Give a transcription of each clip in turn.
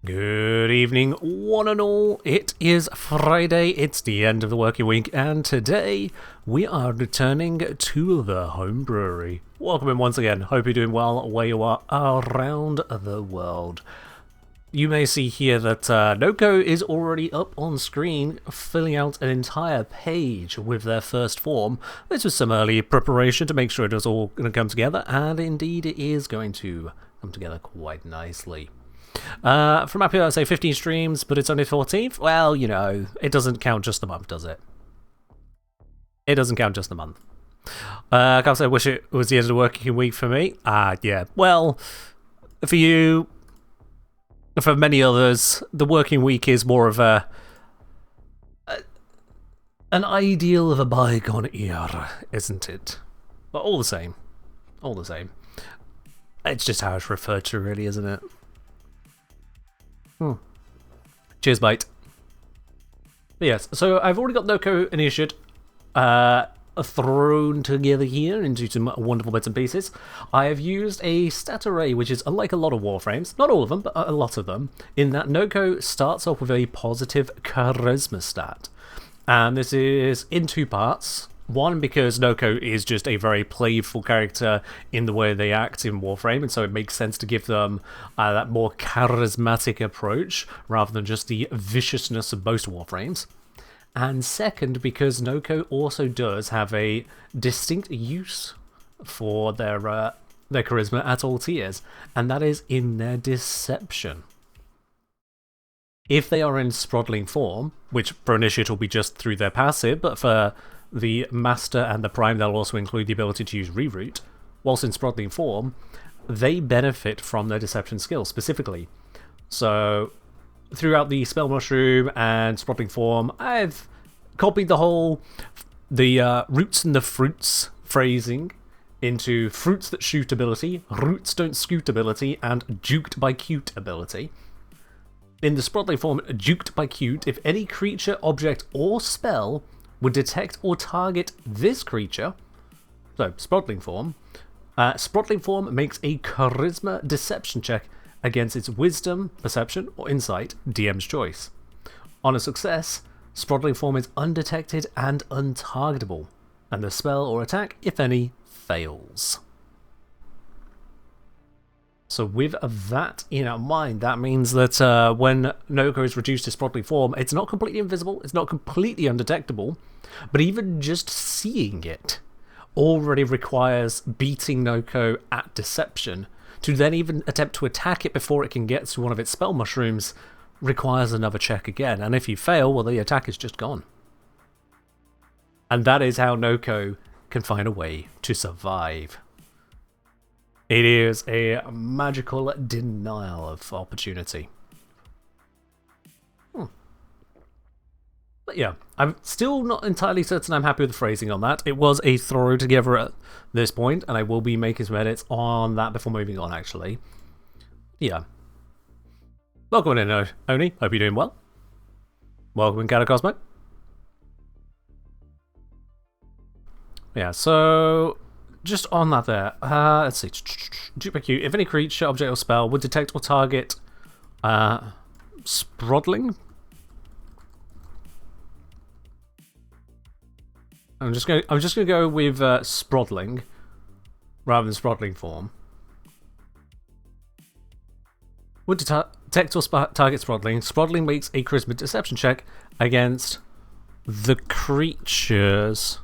Good evening, one and all. It is Friday, it's the end of the working week, and today we are returning to the home brewery. Welcome in once again. Hope you're doing well where you are around the world. You may see here that Nokko is already up on screen, filling out an entire page with their first form. This was some early preparation to make sure it was all going to come together, and indeed it is going to come together quite nicely. From up here, I'd say 15 streams, but it's only 14th. Well, you know, it doesn't count just the month, does it? It doesn't count just the month. I can't say I wish it was the end of the working week for me. Yeah. Well, for you, for many others, the working week is more of an ideal of a bygone era, isn't it? But all the same. It's just how it's referred to, really, isn't it? Cheers, mate. But yes, so I've already got Nokko initiated thrown together here into some wonderful bits and pieces. I have used a stat array, which is unlike a lot of Warframes, not all of them, but a lot of them, in that Nokko starts off with a positive charisma stat. And this is in two parts. One, because Nokko is just a very playful character in the way they act in Warframe, and so it makes sense to give them that more charismatic approach, rather than just the viciousness of most Warframes. And second, because Nokko also does have a distinct use for their charisma at all tiers, and that is in their deception. If they are in Sprodling form, which for Initiate will be just through their passive, but for the Master and the Prime, they'll also include the ability to use Reroute. Whilst in Sprodling form, they benefit from their Deception skill specifically. So, throughout the Spell Mushroom and Sprodling form, I've copied the roots and the fruits phrasing into fruits that shoot ability, roots don't scoot ability, and duked by cute ability. In the Sprodling form, duked by cute, if any creature, object, or spell would detect or target this creature, so Sprodling form makes a Charisma Deception check against its Wisdom, Perception, or Insight, DM's choice. On a success, Sprodling form is undetected and untargetable, and the spell or attack, if any, fails. So with that in our mind, that means that when Nokko is reduced to Sprodling form, it's not completely invisible, it's not completely undetectable, but even just seeing it already requires beating Nokko at Deception. To then even attempt to attack it before it can get to one of its spell mushrooms requires another check again, and if you fail, well, the attack is just gone. And that is how Nokko can find a way to survive. It is a magical denial of opportunity. But yeah, I'm still not entirely certain I'm happy with the phrasing on that. It was a throw together at this point, and I will be making some edits on that before moving on, actually. Yeah. Welcome in, Oni. Hope you're doing well. Welcome in, Catacosmo. Yeah, so just on that there, let's see. Duplicate. If any creature, object, or spell would detect or target Sprodling. I'm just gonna go with Sprodling rather than Sprodling form. Would detect or target Sprodling. Sprodling makes a Charisma Deception check against the creature's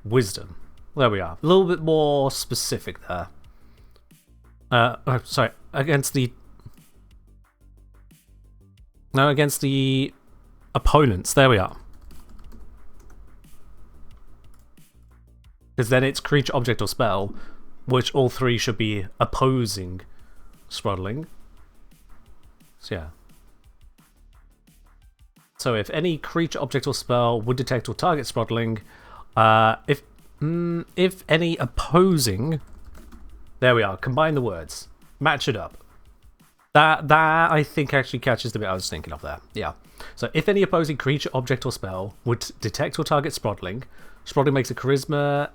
Wisdom. There we are. A little bit more specific there. Sorry, against the opponents. There we are. Because then it's creature, object, or spell, which all three should be opposing Sprodling. So yeah. So if any creature, object, or spell would detect or target Sprodling, if any opposing, there we are. Combine the words, match it up. That I think actually catches the bit I was thinking of there. Yeah. So if any opposing creature, object, or spell would detect or target Sprodling, Sprodling makes a Charisma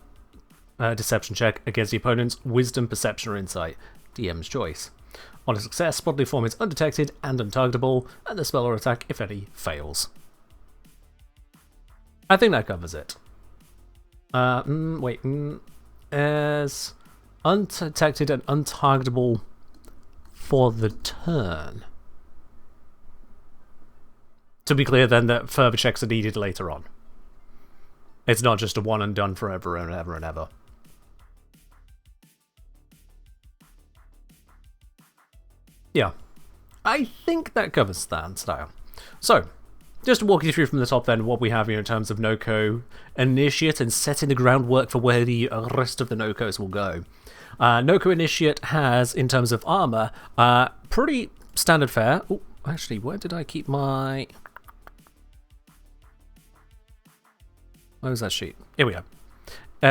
Deception check against the opponent's Wisdom, Perception, or Insight. DM's choice. On a success, bodily form is undetected and untargetable, and the spell or attack, if any, fails. I think that covers it. As undetected and untargetable for the turn. To be clear then, that further checks are needed later on. It's not just a one and done forever and ever and ever. Yeah, I think that covers that style. So, just to walk you through from the top then what we have here in terms of Nokko Initiate and setting the groundwork for where the rest of the Nokkos will go. Nokko Initiate has, in terms of armor, pretty standard fare. Oh, actually, where did I keep my... Where was that sheet? Here we go.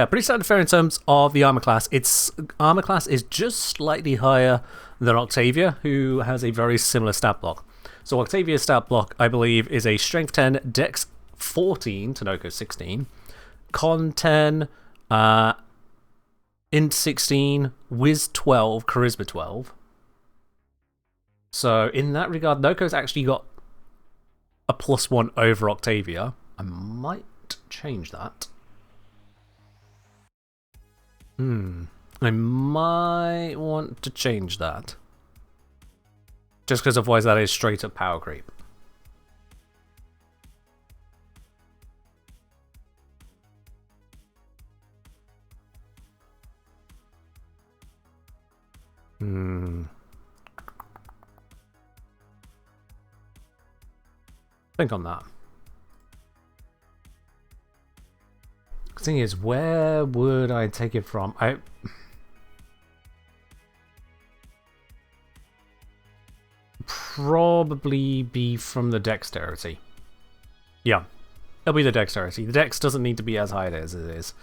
Pretty standard fare in terms of the armor class. Its armor class is just slightly higher than Octavia, who has a very similar stat block. So Octavia's stat block, I believe, is a Strength 10, Dex 14 to Nokko 16, Con 10, Int 16, Wiz 12, Charisma 12. So in that regard, Nokko's actually got a +1 over Octavia. I might change that. I might want to change that. Just because otherwise that is straight up power creep. Think on that. The thing is, where would I take it from? Probably be from the dexterity. Yeah, it'll be the dexterity. The dex doesn't need to be as high as it is.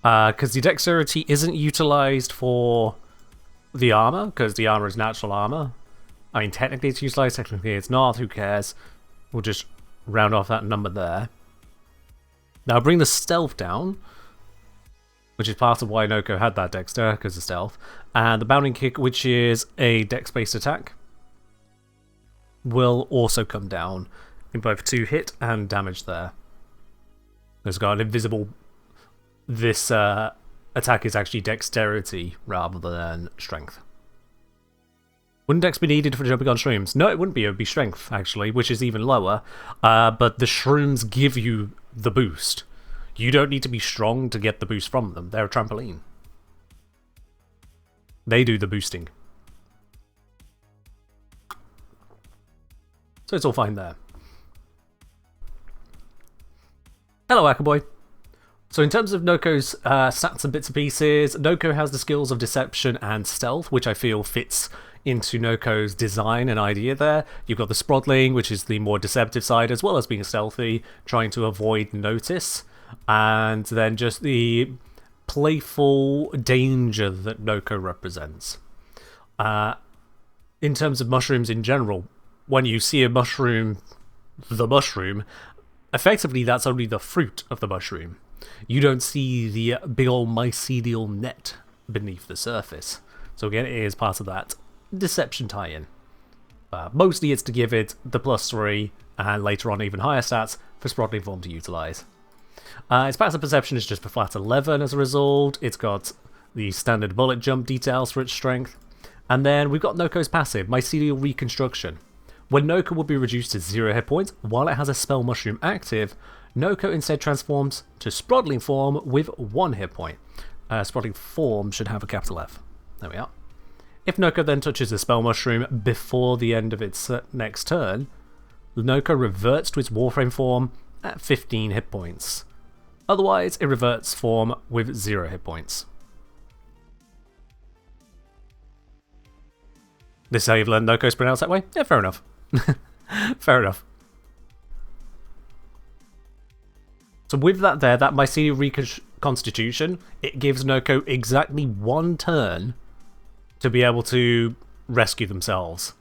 Because the dexterity isn't utilized for the armor, because the armor is natural armor. I mean, technically it's utilized, technically it's not, who cares? We'll just round off that number there. Now bring the stealth down, which is part of why Nokko had that dexter, because of stealth. And the bounding kick, which is a dex-based attack, will also come down in both 2 hit and damage there. There's got an invisible... This attack is actually dexterity rather than strength. Wouldn't dex be needed for jumping on shrooms? No, it wouldn't be. It would be strength, actually, which is even lower. But the shrooms give you the boost. You don't need to be strong to get the boost from them. They're a trampoline. They do the boosting. So it's all fine there. Hello, Ackerboy. So in terms of Nokko's stats and bits and pieces, Nokko has the skills of deception and stealth, which I feel fits into Nokko's design and idea there. You've got the Sprodling, which is the more deceptive side, as well as being stealthy, trying to avoid notice. And then just the playful danger that Nokko represents. In terms of mushrooms in general, when you see a mushroom, the mushroom, effectively that's only the fruit of the mushroom. You don't see the big old mycelial net beneath the surface. So again, it is part of that deception tie-in. Mostly it's to give it the +3 and later on even higher stats for Sprodling form to utilise. Its passive perception is just a flat 11 as a result. It's got the standard bullet jump details for its strength. And then we've got Nokko's passive, Mycelial Reconstruction. When Nokko will be reduced to 0 hit points while it has a spell mushroom active, Nokko instead transforms to Sprodling form with 1 hit point. Sprodling form should have a capital F. There we are. If Nokko then touches a spell mushroom before the end of its next turn, Nokko reverts to its Warframe form at 15 hit points. Otherwise, it reverts form with 0 hit points. This is how you've learned Nokko's pronounced that way? Yeah, fair enough. Fair enough. So with that there, that Mycelial Reconstitution, it gives Nokko exactly 1 turn to be able to rescue themselves.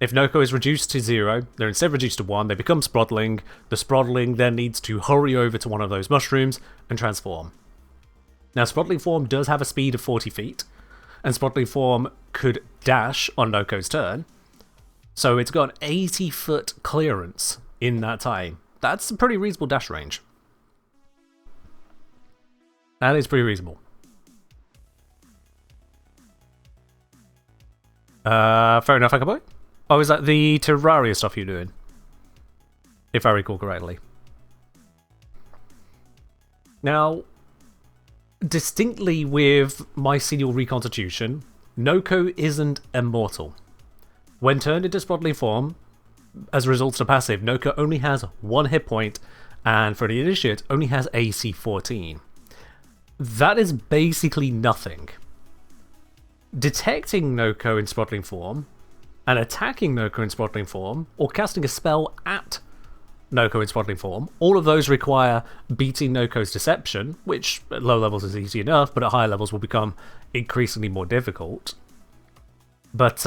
If Nokko is reduced to 0, they're instead reduced to 1, they become Sprodling. The Sprodling then needs to hurry over to one of those mushrooms and transform. Now, Sprodling form does have a speed of 40 feet, and Sprodling form could dash on Nokko's turn. So it's got an 80-foot clearance in that time. That's a pretty reasonable dash range. That is pretty reasonable. Fair enough, Akaboy. Oh, is that the Terraria stuff you're doing? If I recall correctly. Now, distinctly with Mycelial Reconstitution, Nokko isn't immortal. When turned into Sprottling form, as a result of passive, Nokko only has 1 hit point, and for the Initiate, only has AC 14. That is basically nothing. Detecting Nokko in Sprottling form, and attacking Nokko in Sprottling form, or casting a spell at Nokko in Sprottling form, all of those require beating Nokko's Deception, which at low levels is easy enough, but at higher levels will become increasingly more difficult. But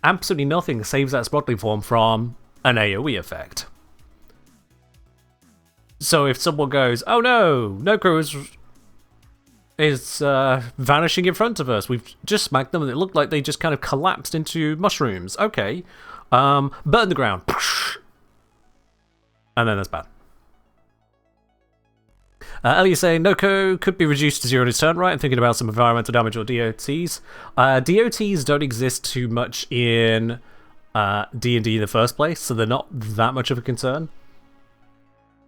absolutely nothing saves that Sprottling form from an AoE effect. So if someone goes, oh no, Nokko is vanishing in front of us. We've just smacked them and it looked like they just kind of collapsed into mushrooms. Okay. Burn the ground. And then that's bad. Ellie saying, Nokko could be reduced to 0 in his turn, right? I'm thinking about some environmental damage or DOTs. DOTs don't exist too much in D&D in the first place, so they're not that much of a concern.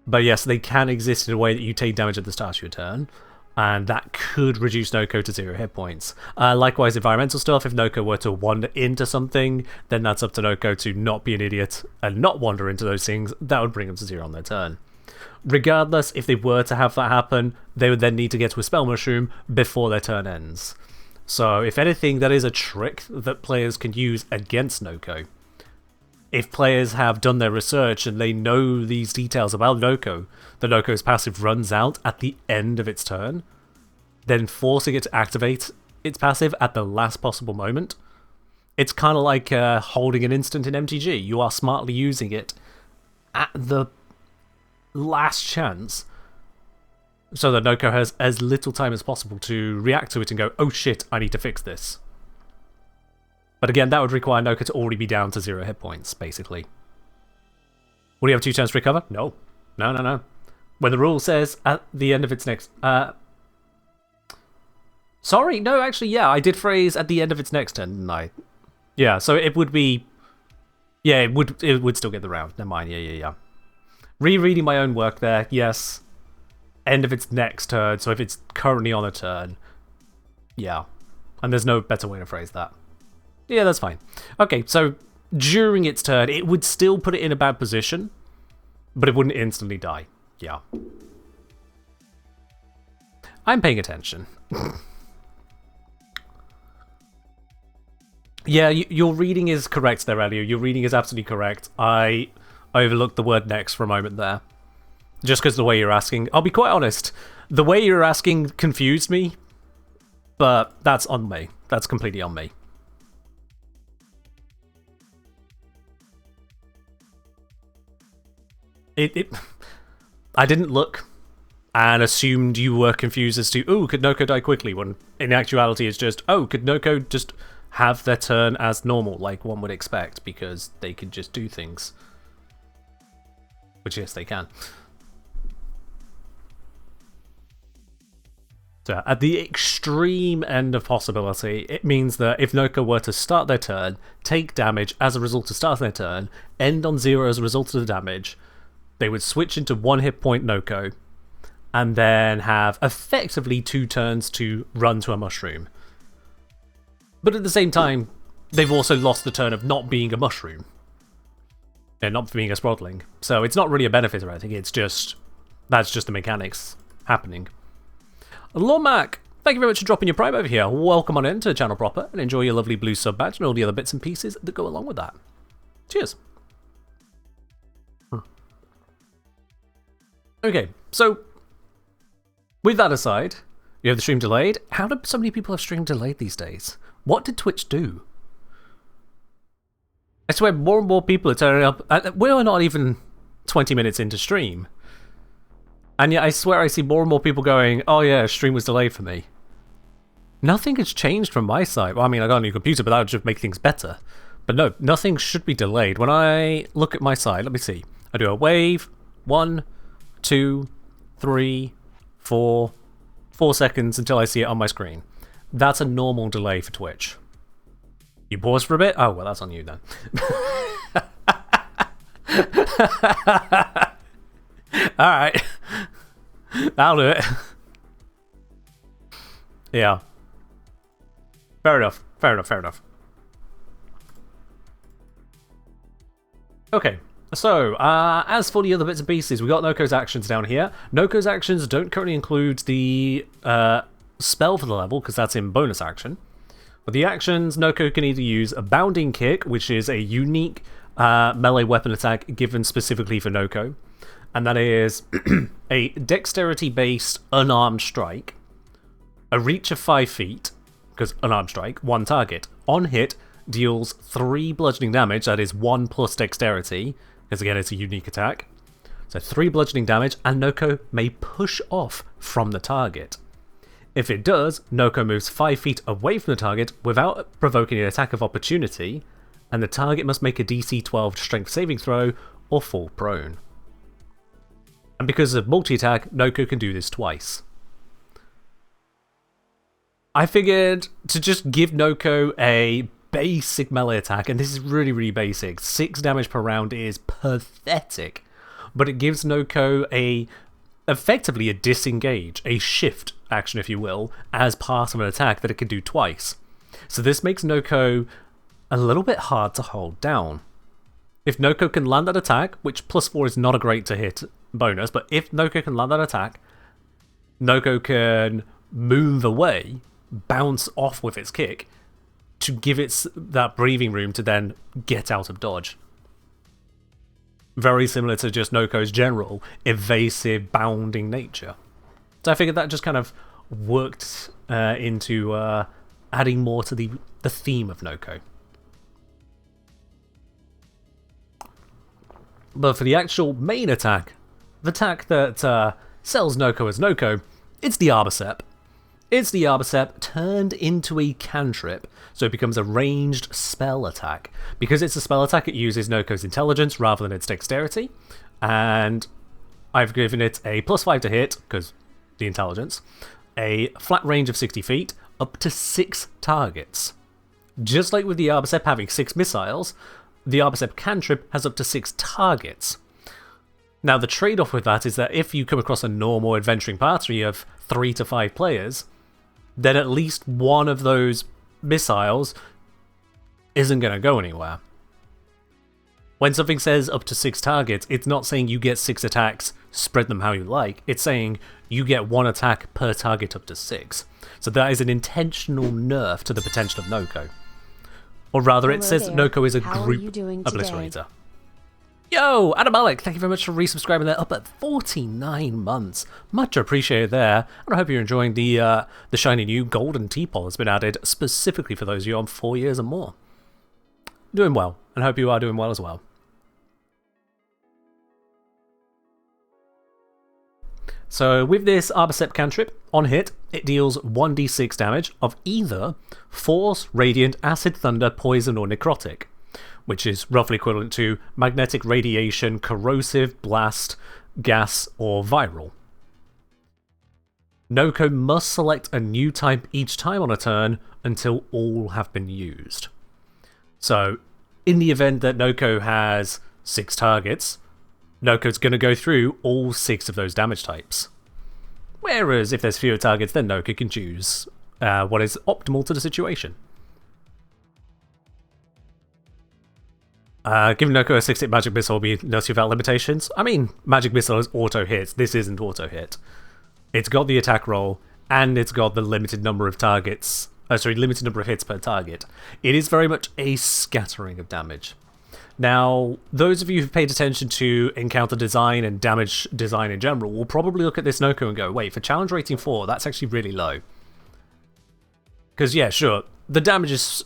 But yes, they can exist in a way that you take damage at the start of your turn. And that could reduce Nokko to 0 hit points. Likewise, environmental stuff, if Nokko were to wander into something, then that's up to Nokko to not be an idiot and not wander into those things. That would bring them to 0 on their turn. Regardless, if they were to have that happen, they would then need to get to a spell mushroom before their turn ends. So, if anything, that is a trick that players can use against Nokko. If players have done their research and they know these details about Nokko, the Nokko's passive runs out at the end of its turn, then forcing it to activate its passive at the last possible moment. It's kind of like holding an instant in MTG. You are smartly using it at the last chance so that Nokko has as little time as possible to react to it and go, oh shit, I need to fix this. But again, that would require Nokko to already be down to 0 hit points, basically. Will you have 2 turns to recover? No. No. When the rule says at the end of its next... Sorry, no, actually, yeah, I did phrase at the end of its next turn, didn't I? Yeah, so it would be... Yeah, it would still get the round. Never mind, yeah. Rereading my own work there, yes. End of its next turn, so if it's currently on a turn. Yeah. And there's no better way to phrase that. Yeah, that's fine. Okay, so during its turn, it would still put it in a bad position, but it wouldn't instantly die. Yeah. I'm paying attention. Yeah, your reading is correct there, Elio. Your reading is absolutely correct. I overlooked the word next for a moment there. Just because the way you're asking. I'll be quite honest. The way you're asking confused me, but that's on me. That's completely on me. I didn't look and assumed you were confused as to, oh, could Nokko die quickly? When in actuality it's just, oh, could Nokko just have their turn as normal, like one would expect, because they can just do things. Which, yes, they can. So, at the extreme end of possibility, it means that if Nokko were to start their turn, take damage as a result of starting their turn, end on 0 as a result of the damage, they would switch into 1 hit point Nokko, and then have effectively 2 turns to run to a mushroom. But at the same time, they've also lost the turn of not being a mushroom. And not being a Sprottling. So it's not really a benefit or anything, it's just... that's just the mechanics happening. Lormac, thank you very much for dropping your prime over here. Welcome on in to the channel proper, and enjoy your lovely blue sub badge and all the other bits and pieces that go along with that. Cheers. Okay, so with that aside, you have the stream delayed. How do so many people have stream delayed these days? What did Twitch do? I swear more and more people are turning up. We're not even 20 minutes into stream. And yet I swear I see more and more people going, oh yeah, stream was delayed for me. Nothing has changed from my side. Well, I mean, I got a new computer, but that would just make things better. But no, nothing should be delayed. When I look at my side, let me see. I do a wave, 1, 2, 3, 4, 4 seconds until I see it on my screen. That's a normal delay for Twitch. You pause for a bit? Oh, well, that's on you then. Alright. I'll do it. Yeah. Fair enough. Fair enough. Fair enough. Okay. So, as for the other bits and pieces, we got Nokko's actions down here. Nokko's actions don't currently include the spell for the level, because that's in bonus action. But the actions, Nokko can either use a bounding kick, which is a unique melee weapon attack given specifically for Nokko. And that is a dexterity-based unarmed strike, a reach of 5 feet, because unarmed strike, 1 target. On hit, deals 3 bludgeoning damage, that is 1 plus dexterity, because again it's a unique attack. So 3 bludgeoning damage, and Nokko may push off from the target. If it does, Nokko moves 5 feet away from the target without provoking an attack of opportunity, and the target must make a DC 12 strength saving throw or fall prone. And because of multi-attack, Nokko can do this twice. I figured to just give Nokko a basic melee attack, and this is really, really basic. 6 damage per round is pathetic, but it gives Nokko effectively a disengage, a shift action, if you will, as part of an attack that it can do twice. So this makes Nokko a little bit hard to hold down. If Nokko can land that attack, which +4 is not a great to hit bonus, but if Nokko can land that attack, Nokko can move away, bounce off with its kick, to give it that breathing room to then get out of dodge. Very similar to just Nokko's general evasive, bounding nature. So I figured that just kind of worked into adding more to the theme of Nokko. But for the actual main attack, the attack that sells Nokko as Nokko, it's the Arbocep. It's the Arbocep turned into a cantrip, so it becomes a ranged spell attack. Because it's a spell attack, it uses Nokko's intelligence rather than its dexterity, and I've given it a +5 to hit, because the intelligence, a flat range of 60 feet, up to 6 targets. Just like with the Arbocep having 6 missiles, the Arbocep cantrip has up to 6 targets. Now the trade-off with that is that if you come across a normal adventuring party of 3 to 5 players, then at least one of those missiles isn't going to go anywhere. When something says up to 6 targets, it's not saying you get 6 attacks, spread them how you like. It's saying you get 1 attack per target up to 6. So that is an intentional nerf to the potential of Nokko. Or rather, it says Nokko is a group obliterator. Yo, Adamalik, thank you very much for resubscribing there, up at 49 months. Much appreciated there, and I hope you're enjoying the shiny new golden teapot that's been added specifically for those of you on 4 years and more. Doing well, and hope you are doing well as well. So with this Arbocep cantrip, on hit, it deals 1d6 damage of either Force, Radiant, Acid, Thunder, Poison, or Necrotic, which is roughly equivalent to Magnetic, Radiation, Corrosive, Blast, Gas, or Viral. Nokko must select a new type each time on a turn until all have been used. So, in the event that Nokko has 6 targets, Nokko's going to go through all 6 of those damage types. Whereas if there's fewer targets, then Nokko can choose what is optimal to the situation. Giving Nokko a 6-hit Magic Missile will be nuts without limitations. I mean, Magic Missile is auto-hit. This isn't auto-hit. It's got the attack roll, and it's got the limited number of targets. Limited number of hits per target. It is very much a scattering of damage. Now, those of you who've paid attention to encounter design and damage design in general will probably look at this Nokko and go, wait, for challenge rating 4, that's actually really low. Because, yeah, sure, the damage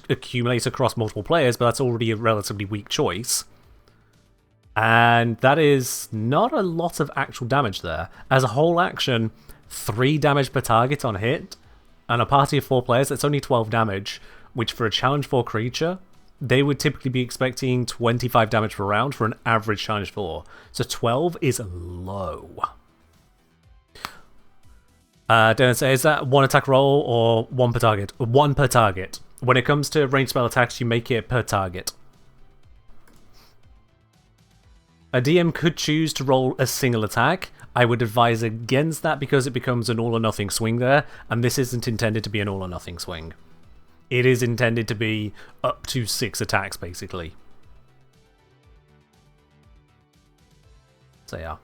accumulates across multiple players, but that's already a relatively weak choice. And that is not a lot of actual damage there. As a whole action, 3 damage per target on hit and a party of 4 players, that's only 12 damage, which for a challenge 4 creature, they would typically be expecting 25 damage per round for an average challenge 4. So 12 is low. Don't say, is that 1 attack roll or 1 per target? 1 per target. When it comes to ranged spell attacks, you make it per target. A DM could choose to roll a single attack. I would advise against that because it becomes an all or nothing swing there, and this isn't intended to be an all or nothing swing. It is intended to be up to 6 attacks, basically. So yeah.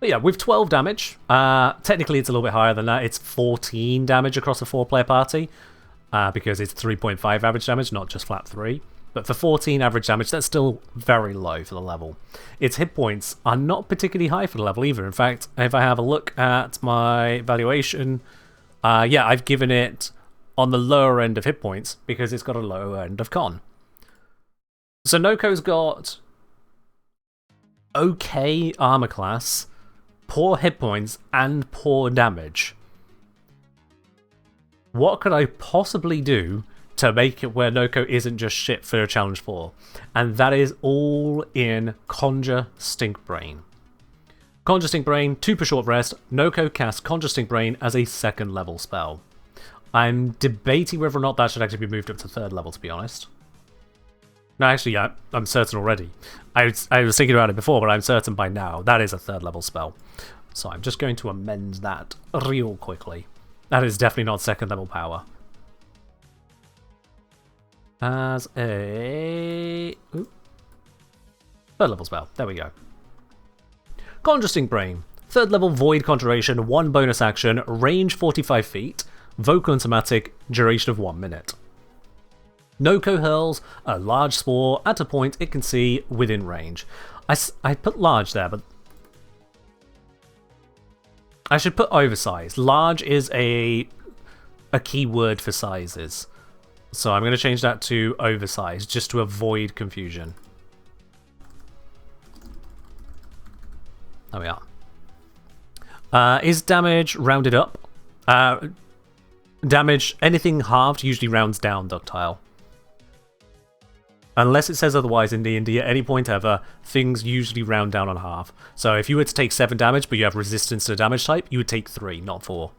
But yeah, with 12 damage, technically it's a little bit higher than that. It's 14 damage across a 4-player party, because it's 3.5 average damage, not just flat 3. But for 14 average damage, that's still very low for the level. Its hit points are not particularly high for the level either. In fact, if I have a look at my valuation, yeah, I've given it on the lower end of hit points because it's got a lower end of con. So Nokko's got okay armor class, poor hit points, and poor damage. What could I possibly do to make it where Nokko isn't just shit for a challenge 4? And that is all in Conjure Stink Brain. Conjure Stink Brain, 2 per short rest. Nokko casts Conjure Stink Brain as a 2nd level spell. I'm debating whether or not that should actually be moved up to 3rd level, to be honest. No, actually, yeah, I'm certain already. I was thinking about it before, but I'm certain by now that is a 3rd level spell. So I'm just going to amend that real quickly. That is definitely not 2nd level power. As a 3rd level spell. There we go. Conjure Stink Brain. 3rd level Void Conjuration, 1 bonus action, range 45 feet, vocal and somatic, duration of 1 minute. Nokko hurls a large spore at a point it can see within range. I put large there, but I should put oversized. Large is a key word for sizes. So I'm going to change that to oversized, just to avoid confusion. There we are. Is damage rounded up? Damage, anything halved usually rounds down, Ductile. Unless it says otherwise in D&D at any point ever, things usually round down on half. So if you were to take 7 damage, but you have resistance to the damage type, you would take 3, not 4.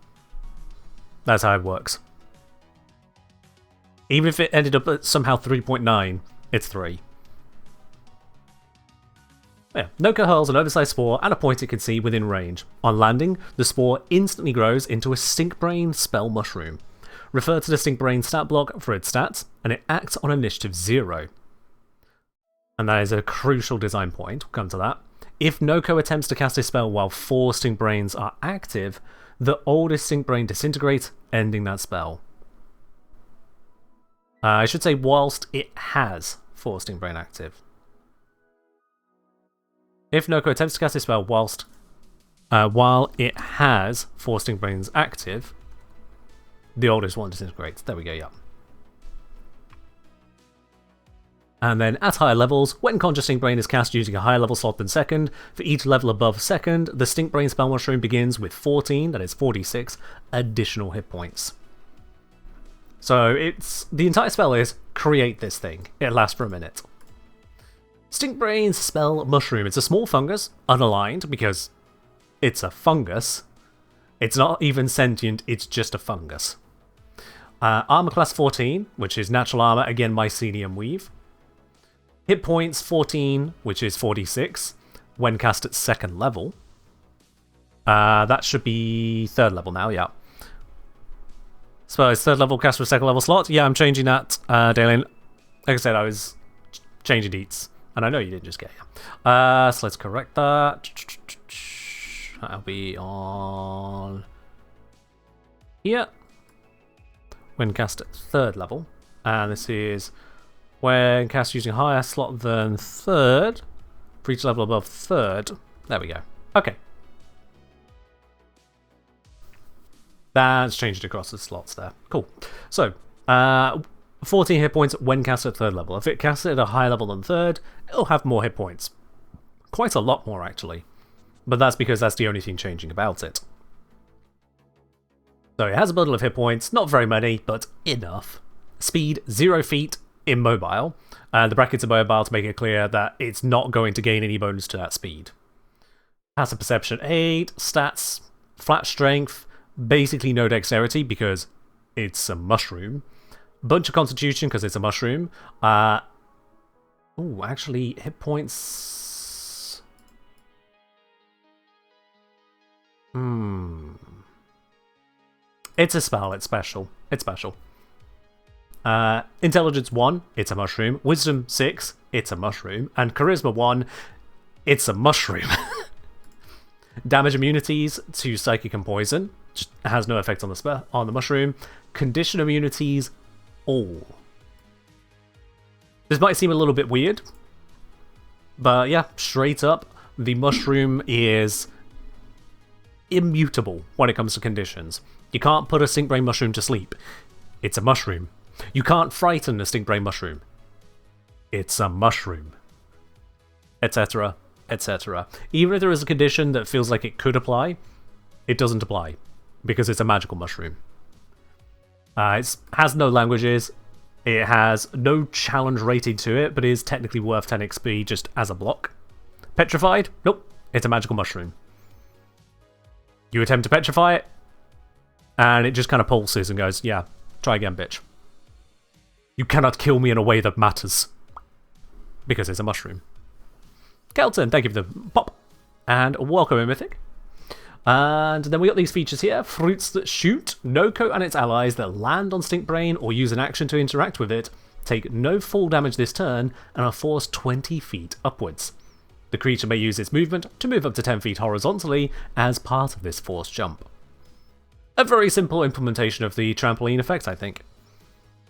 That's how it works. Even if it ended up at somehow 3.9, it's 3. Yeah, Nokko hurls an oversized spore at a point it can see within range. On landing, the spore instantly grows into a Stink Brain spell mushroom. Refer to the Stink Brain stat block for its stats, and it acts on initiative 0. And that is a crucial design point, we'll come to that. If Nokko attempts to cast a spell while 4 Stink Brains are active, the oldest Stink Brain disintegrates, ending that spell. I should say whilst it has 4 Stink Brain active. If Nokko attempts to cast a spell while it has 4 Stink Brains active, the oldest one disintegrates. There we go, yeah. And then at higher levels, when Conjure Stink Brain is cast using a higher level slot than 2nd, for each level above 2nd, the Stink Brain spell mushroom begins with 14, that is 46, additional hit points. So the entire spell is create this thing. It lasts for a minute. Stink Brain's spell mushroom. It's a small fungus, unaligned because it's a fungus. It's not even sentient, it's just a fungus. Armor class 14, which is natural armor, again Mycelium Weave. Hit points 14, which is 46, when cast at 2nd level. That should be 3rd level now, yeah. So it's 3rd level cast for 2nd level slot. Yeah, I'm changing that, Dalen. Like I said, I was changing deets. And I know you didn't just get here. So let's correct that. That'll be on here. When cast at 3rd level. And this is when cast using a higher slot than 3rd. For each level above 3rd. There we go. Okay. That's changed across the slots there. Cool. So, 14 hit points when cast at 3rd level. If it casts it at a higher level than 3rd, it'll have more hit points. Quite a lot more, actually. But that's because that's the only thing changing about it. So it has a bundle of hit points, not very many, but enough. Speed 0 feet, immobile. And the brackets are mobile to make it clear that it's not going to gain any bonus to that speed. Passive perception 8, stats, flat strength, basically no dexterity because it's a mushroom. Bunch of constitution because it's a mushroom. Actually, hit points. It's a spell, it's special. It's special. Intelligence 1, it's a mushroom. Wisdom 6, it's a mushroom. And Charisma 1, it's a mushroom. Damage immunities to psychic and poison, just has no effect on the mushroom. Condition immunities, all. This might seem a little bit weird, but yeah, straight up, the mushroom is immutable when it comes to conditions. You can't put a stink brain mushroom to sleep. It's a mushroom. You can't frighten a stink brain mushroom. It's a mushroom. Etc. etc. Even if there is a condition that feels like it could apply, it doesn't apply because it's a magical mushroom. It has no languages. It has no challenge rating to it, but is technically worth 10 XP just as a block. Petrified? Nope. It's a magical mushroom. You attempt to petrify it, and it just kind of pulses and goes, yeah, try again, bitch. You cannot kill me in a way that matters. Because it's a mushroom. Kelton, thank you for the pop. And welcome in, Mythic. And then we got these features here. Fruits that shoot. Nokko and its allies that land on Stink Brain or use an action to interact with it take no fall damage this turn and are forced 20 feet upwards. The creature may use its movement to move up to 10 feet horizontally as part of this forced jump. A very simple implementation of the trampoline effect, I think.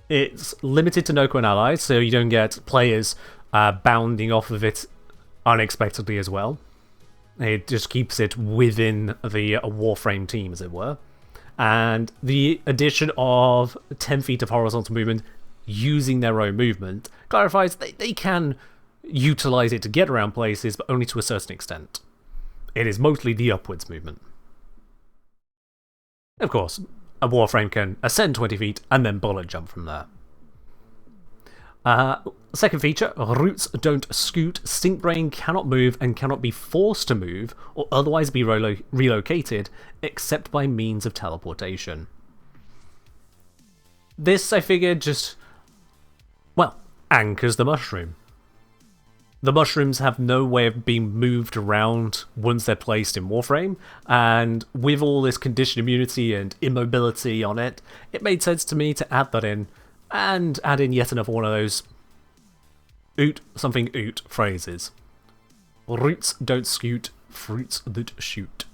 It's limited to Nokko and allies, so you don't get players bounding off of it unexpectedly as well. It just keeps it within the Warframe team, as it were. And the addition of 10 feet of horizontal movement using their own movement clarifies they can utilize it to get around places, but only to a certain extent. It is mostly the upwards movement. Of course, a Warframe can ascend 20 feet and then bullet jump from there. Second feature, roots don't scoot. Stink Brain cannot move and cannot be forced to move or otherwise be relocated except by means of teleportation. This, I figured, just, well, anchors the mushroom. The mushrooms have no way of being moved around once they're placed in Warframe, and with all this condition immunity and immobility on it, it made sense to me to add that in, and add in yet another one of those oot phrases. Roots don't scoot, fruits that shoot.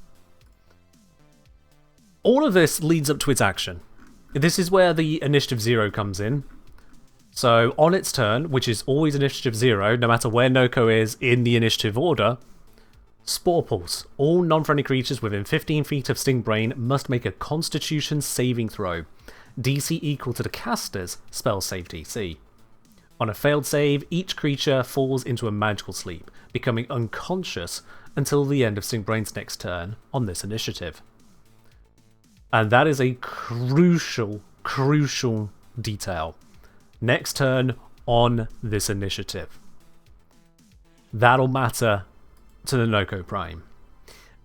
All of this leads up to its action. This is where the initiative 0 comes in. So on its turn, which is always initiative 0, no matter where Nokko is in the initiative order, Spore Pulse. All non-friendly creatures within 15 feet of Sting Brain must make a Constitution saving throw. DC equal to the caster's spell save DC. On a failed save, each creature falls into a magical sleep, becoming unconscious until the end of Sting Brain's next turn on this initiative. And that is a crucial detail. Next turn on this initiative. That'll matter to the Nokko Prime.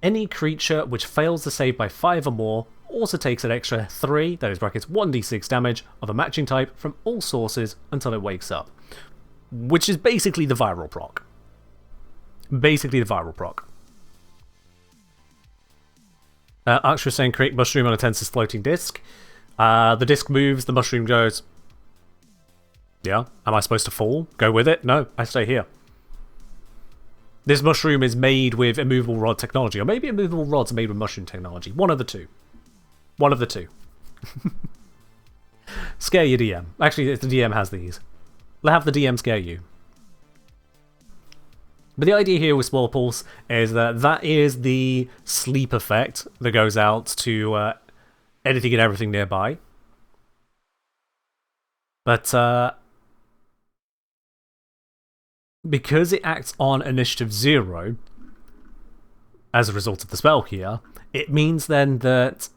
Any creature which fails to save by 5 or more also takes an extra 3, that is brackets 1d6 damage of a matching type from all sources until it wakes up. Which is basically the viral proc. Archer saying create mushroom on a tensor's floating disc. The disc moves, the mushroom goes, yeah, am I supposed to fall? Go with it? No, I stay here. This mushroom is made with immovable rod technology, or maybe immovable rods are made with mushroom technology. One of the two. Scare your DM. Actually, if the DM has these. Have the DM scare you. But the idea here with Spore Pulse is that is the sleep effect that goes out to anything and everything nearby. But because it acts on initiative 0 as a result of the spell here, it means then that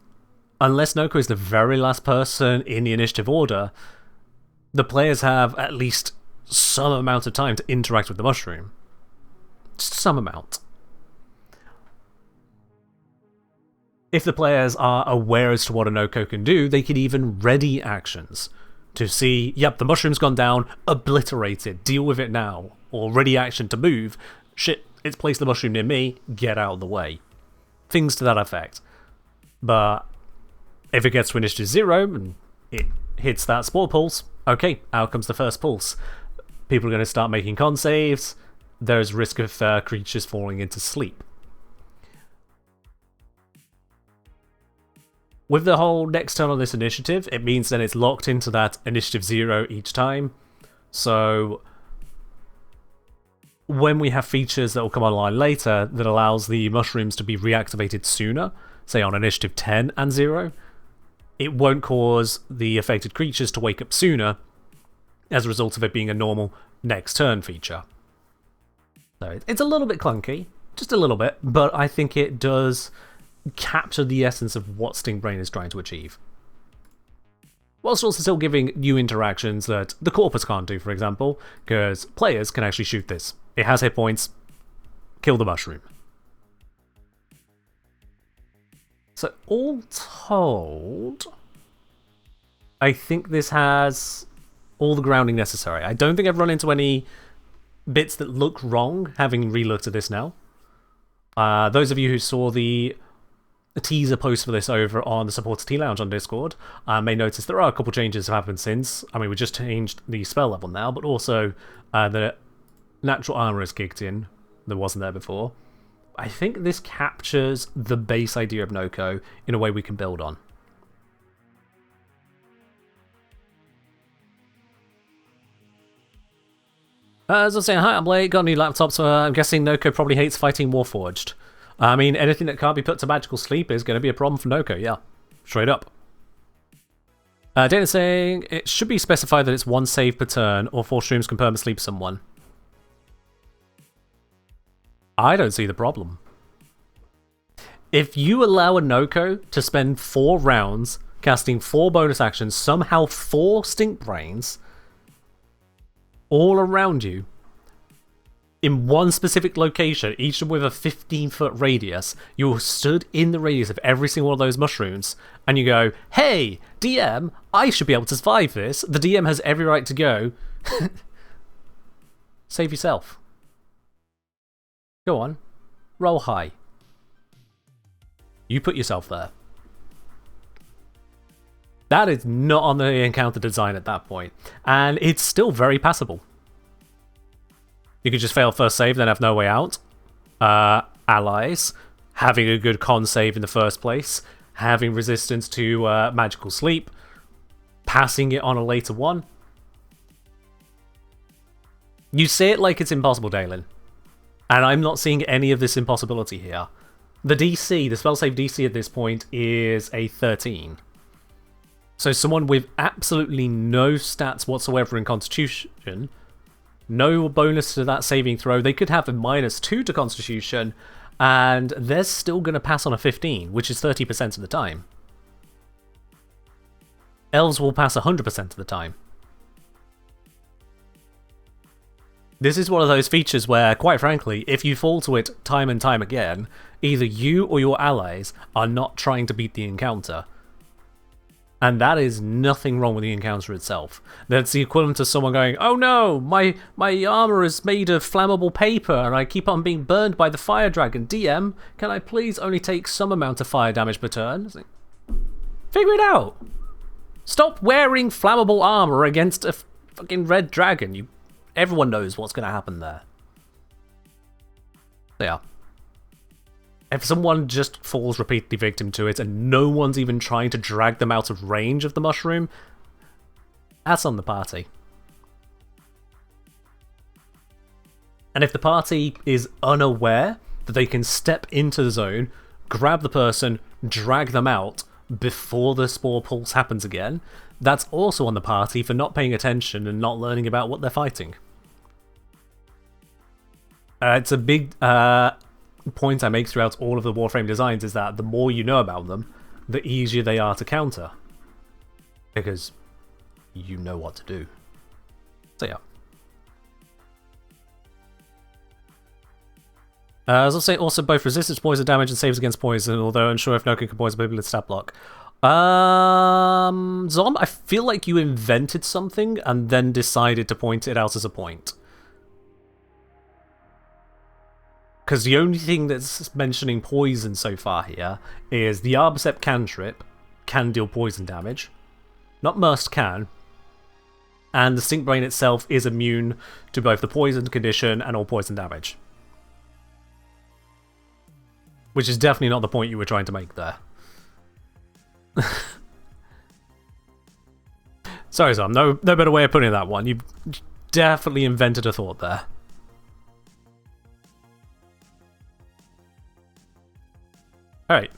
unless Nokko is the very last person in the initiative order, the players have at least some amount of time to interact with the mushroom. Just some amount. If the players are aware as to what a Nokko can do, they can even ready actions to see, yep, the mushroom's gone down, obliterate it, deal with it now. Or ready action to move, shit, it's placed the mushroom near me, get out of the way. Things to that effect. But if it gets to initiative 0 and it hits that spore pulse, okay, out comes the first pulse. People are going to start making con saves. There's risk of creatures falling into sleep. With the whole next turn on this initiative, it means then it's locked into that initiative 0 each time. So when we have features that will come online later that allows the mushrooms to be reactivated sooner, say on initiative 10 and 0, it won't cause the affected creatures to wake up sooner as a result of it being a normal next turn feature. So it's a little bit clunky, just a little bit, but I think it does capture the essence of what Stinkbrain is trying to achieve. Whilst also still giving new interactions that the Corpus can't do, for example, because players can actually shoot this. It has hit points, kill the mushroom. So all told, I think this has all the grounding necessary. I don't think I've run into any bits that look wrong, having re-looked at this now. Those of you who saw the teaser post for this over on the Supporter Tea Lounge on Discord may notice there are a couple changes that have happened since. I mean, we just changed the spell level now, but also the natural armor has kicked in that wasn't there before. I think this captures the base idea of Nokko in a way we can build on. As I was saying, hi, I'm Blake, got a new laptop, so I'm guessing Nokko probably hates fighting Warforged. I mean, anything that can't be put to magical sleep is going to be a problem for Nokko, yeah. Straight up. Dana's saying, it should be specified that it's one save per turn, or 4 streams can perma sleep someone. I don't see the problem. If you allow a Nokko to spend 4 rounds casting 4 bonus actions, somehow 4 stink brains, all around you, in one specific location, each with a 15-foot radius, you're stood in the radius of every single one of those mushrooms, and you go, hey, DM, I should be able to survive this. The DM has every right to go. Save yourself. Go on. Roll high. You put yourself there. That is not on the encounter design at that point, and it's still very passable. You could just fail first save, then have no way out. Allies, having a good con save in the first place, having resistance to magical sleep, passing it on a later one. You say it like it's impossible, Dalen, and I'm not seeing any of this impossibility here. The DC, the spell save DC at this point is a 13. So someone with absolutely no stats whatsoever in Constitution, no bonus to that saving throw, they could have a -2 to Constitution, and they're still going to pass on a 15, which is 30% of the time. Elves will pass 100% of the time. This is one of those features where, quite frankly, if you fall to it time and time again, either you or your allies are not trying to beat the encounter. And that is nothing wrong with the encounter itself. That's the equivalent to someone going, oh no, my armor is made of flammable paper and I keep on being burned by the fire dragon. DM, can I please only take some amount of fire damage per turn? It's like, figure it out. Stop wearing flammable armor against a fucking red dragon. Everyone knows what's going to happen there. Yeah. If someone just falls repeatedly victim to it and no one's even trying to drag them out of range of the mushroom, that's on the party. And if the party is unaware that they can step into the zone, grab the person, drag them out before the spore pulse happens again, that's also on the party for not paying attention and not learning about what they're fighting. It's a big point I make throughout all of the Warframe designs, is that the more you know about them, the easier they are to counter. Because you know what to do. So yeah. As I say, also both resistance to poison damage and saves against poison, although unsure if Nokko can poison people with stat block. Zom, I feel like you invented something and then decided to point it out as a point. Because the only thing that's mentioning poison so far here is the Arbicept cantrip can deal poison damage. Not must, can. And the Stink Brain itself is immune to both the poison condition and all poison damage. Which is definitely not the point you were trying to make there. Sorry, Sam. No better way of putting that one. You've definitely invented a thought there. Alright.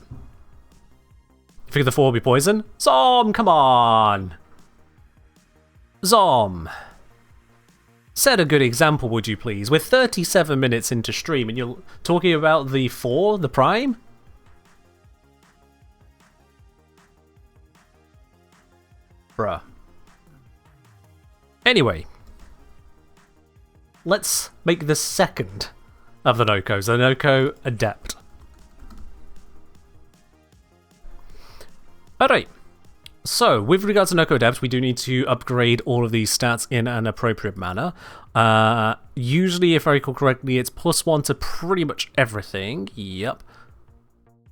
Figure the 4 will be poison. Zom, come on! Zom! Set a good example, would you please? We're 37 minutes into stream and you're talking about the 4, the prime? Bruh. Anyway. Let's make the second of the Nokkos, the Nokko Adept. Alright. So, with regards to Nokko Adept, we do need to upgrade all of these stats in an appropriate manner. Usually, if I recall correctly, it's +1 to pretty much everything. Yep.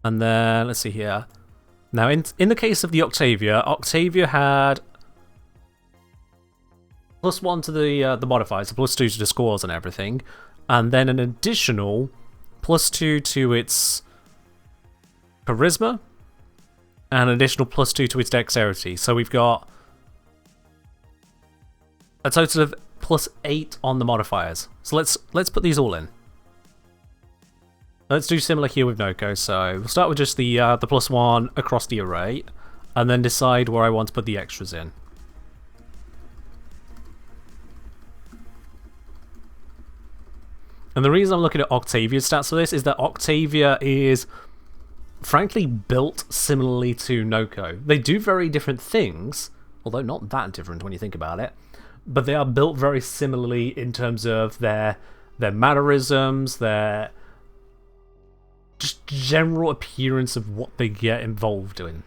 And then, let's see here. Now, in the case of the Octavia had +1 to the modifiers, so +2 to the scores and everything. And then an additional +2 to its charisma. And an additional +2 to its dexterity. So we've got a total of +8 on the modifiers. So let's put these all in. Let's do similar here with Nokko. So we'll start with just the +1 across the array, and then decide where I want to put the extras in. And the reason I'm looking at Octavia's stats for this is that Octavia is frankly built similarly to Nokko. They do very different things, although not that different when you think about it, but they are built very similarly in terms of their mannerisms, their just general appearance of what they get involved in.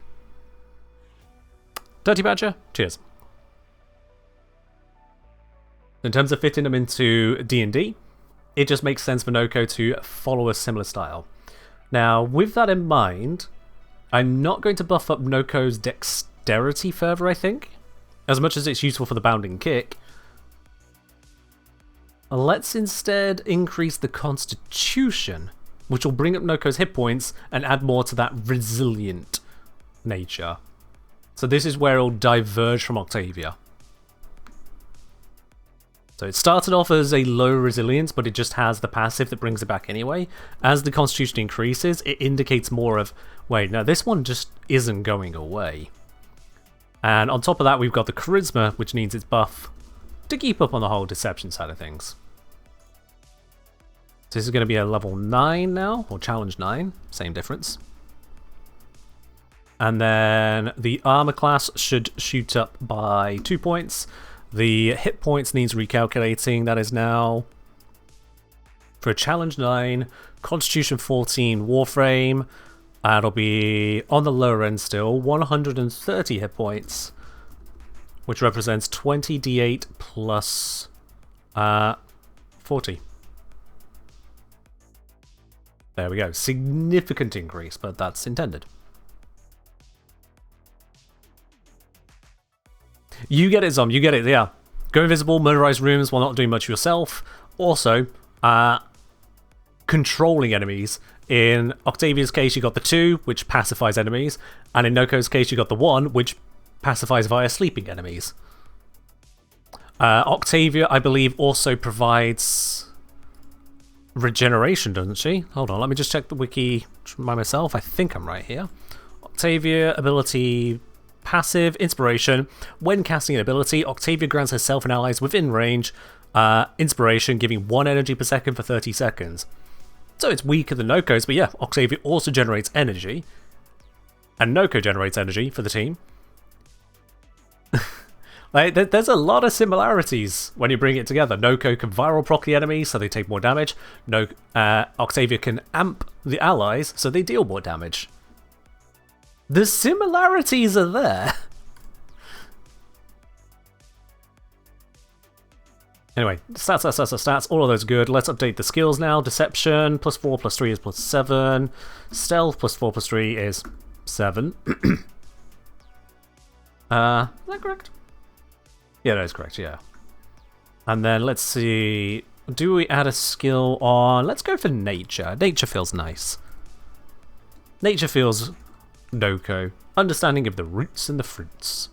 Dirty Badger, cheers. In terms of fitting them into D&D, it just makes sense for Nokko to follow a similar style. Now, with that in mind, I'm not going to buff up Nokko's dexterity further, I think. As much as it's useful for the bounding kick. Let's instead increase the constitution, which will bring up Nokko's hit points and add more to that resilient nature. So this is where it'll diverge from Octavia. So it started off as a low resilience, but it just has the passive that brings it back anyway. As the constitution increases, it indicates more of, wait, no, this one just isn't going away. And on top of that, we've got the charisma, which needs its buff to keep up on the whole deception side of things. So this is going to be a level 9 now, or challenge 9, same difference. And then the armor class should shoot up by 2 points. The hit points needs recalculating. That is now, for a challenge 9, constitution 14 Warframe. That'll be on the lower end still, 130 hit points, which represents 20d8 plus 40. There we go. Significant increase, but that's intended. You get it, Zom. You get it, yeah. Go invisible, murderize rooms while not doing much yourself. Also, controlling enemies. In Octavia's case, you got the 2, which pacifies enemies. And in Nokko's case, you got the 1, which pacifies via sleeping enemies. Octavia, I believe, also provides regeneration, doesn't she? Hold on, let me just check the wiki by myself. I think I'm right here. Octavia, ability... passive, inspiration. When casting an ability, Octavia grants herself and allies within range inspiration, giving 1 energy per second for 30 seconds. So it's weaker than Nokko's, but yeah, Octavia also generates energy. And Nokko generates energy for the team. Like, there's a lot of similarities when you bring it together. Nokko can viral proc the enemy, so they take more damage. Octavia can amp the allies, so they deal more damage. The similarities are there. Anyway, stats, all of those are good. Let's update the skills now. Deception, +4, +3 is +7. Stealth, +4, +3 is 7. Is that correct? Yeah, that is correct, yeah. And then let's see, do we add a skill on... Let's go for Nature. Nature feels nice. Nature feels Nokko. Understanding of the roots and the fruits.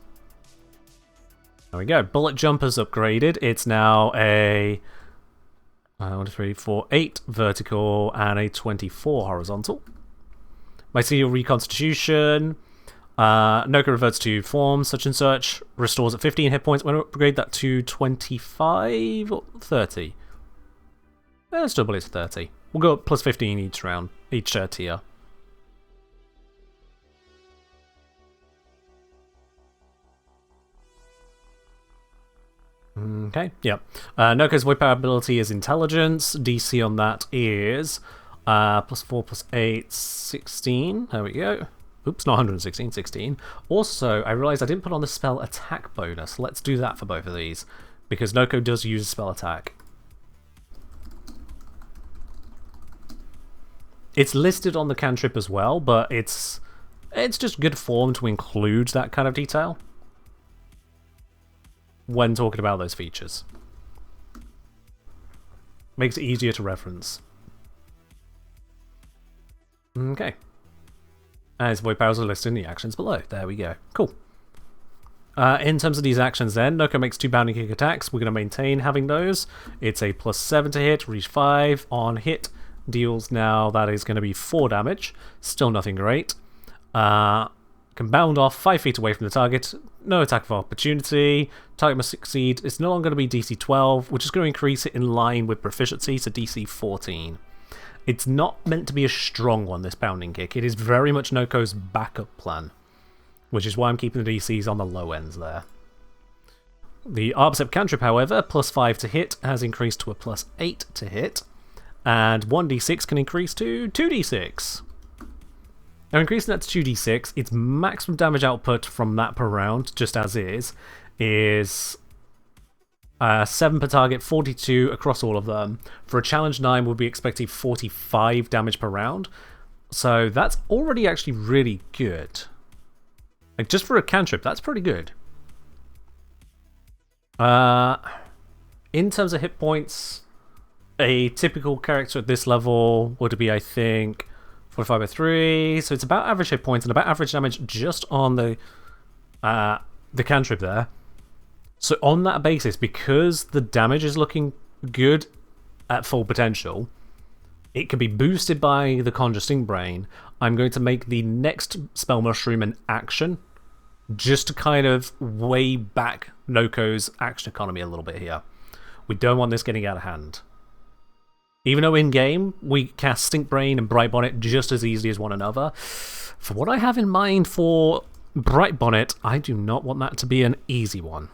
There we go. Bullet Jumper's upgraded. It's now a 1, 2, 3, 4, 8 vertical and a 24 horizontal. Mycelial Reconstitution. Nokko reverts to form such and such. Restores at 15 hit points. When we upgrade that to 25 or 30. Let's double it to 30. We'll go up +15 each round, each tier. Okay, yeah. Nokko's whip power ability is Intelligence. DC on that is +4, +8, 16. There we go. Oops, not 116, 16. Also, I realized I didn't put on the spell attack bonus. Let's do that for both of these, because Nokko does use spell attack. It's listed on the cantrip as well, but it's just good form to include that kind of detail when talking about those features. Makes it easier to reference. Okay. As void powers are listed in the actions below. There we go. Cool. In terms of these actions then, Nokko makes 2 bounding kick attacks. We're going to maintain having those. It's a +7 to hit, reach 5. On hit, deals now, that is going to be 4 damage. Still nothing great. Can bound off 5 feet away from the target. No attack of opportunity. Target must succeed. It's no longer going to be DC 12. We're just going to increase it in line with proficiency to DC 14. It's not meant to be a strong one, this bounding kick. It is very much Nokko's backup plan, which is why I'm keeping the DCs on the low ends there. The Arbsep cantrip, however, +5 to hit has increased to a +8 to hit, and 1d6 can increase to 2d6. Now, increasing that to 2d6, its maximum damage output from that per round, just as is 7 per target, 42 across all of them. For a challenge 9, we'll be expecting 45 damage per round. So that's already actually really good. Like, just for a cantrip, that's pretty good. In terms of hit points, a typical character at this level would be, I think, 45 by 3. So it's about average hit points and about average damage just on the cantrip there. So on that basis, because the damage is looking good at full potential, it can be boosted by the Conjure Sting Brain. I'm going to make the next Spell Mushroom an action, just to kind of weigh back Nokko's action economy a little bit here. We don't want this getting out of hand. Even though in-game, we cast Stink Brain and Bright Bonnet just as easily as one another, for what I have in mind for Bright Bonnet, I do not want that to be an easy one.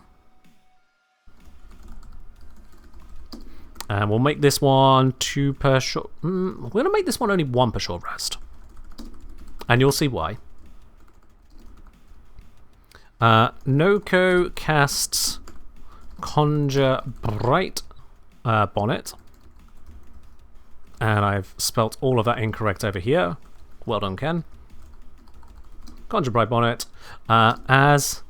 And we'll make this one 2 per short... we're going to make this one only 1 per short rest. And you'll see why. Nokko casts Conjure Bright Bonnet. And I've spelt all of that incorrect over here. Well done, Ken. Conjure Bright Bonnet as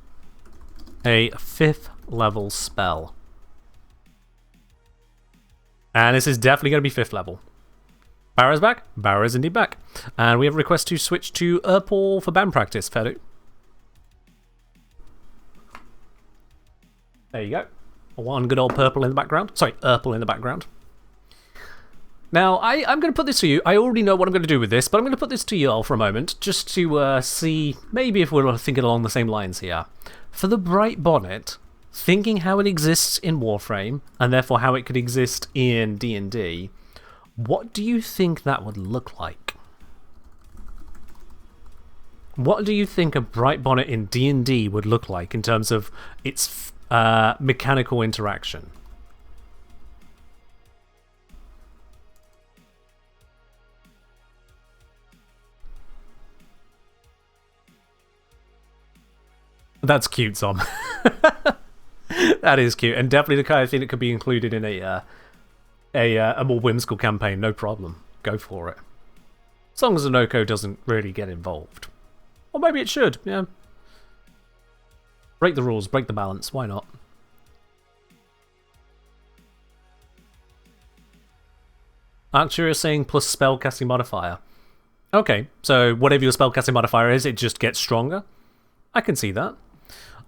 a 5th level spell. And this is definitely going to be 5th level. Barra's back. Barra is indeed back. And we have a request to switch to Urpal for band practice, Fedu. There you go. One good old purple in the background. Sorry, Urpal in the background. Now, I'm going to put this to you. I already know what I'm going to do with this, but I'm going to put this to you all for a moment, just to see maybe if we're thinking along the same lines here. For the Bright Bonnet, thinking how it exists in Warframe, and therefore how it could exist in D&D, what do you think that would look like? What do you think a Bright Bonnet in D&D would look like in terms of its mechanical interaction? That's cute, Tom. That is cute, and definitely the kind of thing that could be included in a more whimsical campaign. No problem, go for it. As long as the Nokko doesn't really get involved, or maybe it should. Yeah, break the rules, break the balance. Why not? Archer is saying plus spellcasting modifier. Okay, so whatever your spellcasting modifier is, it just gets stronger. I can see that.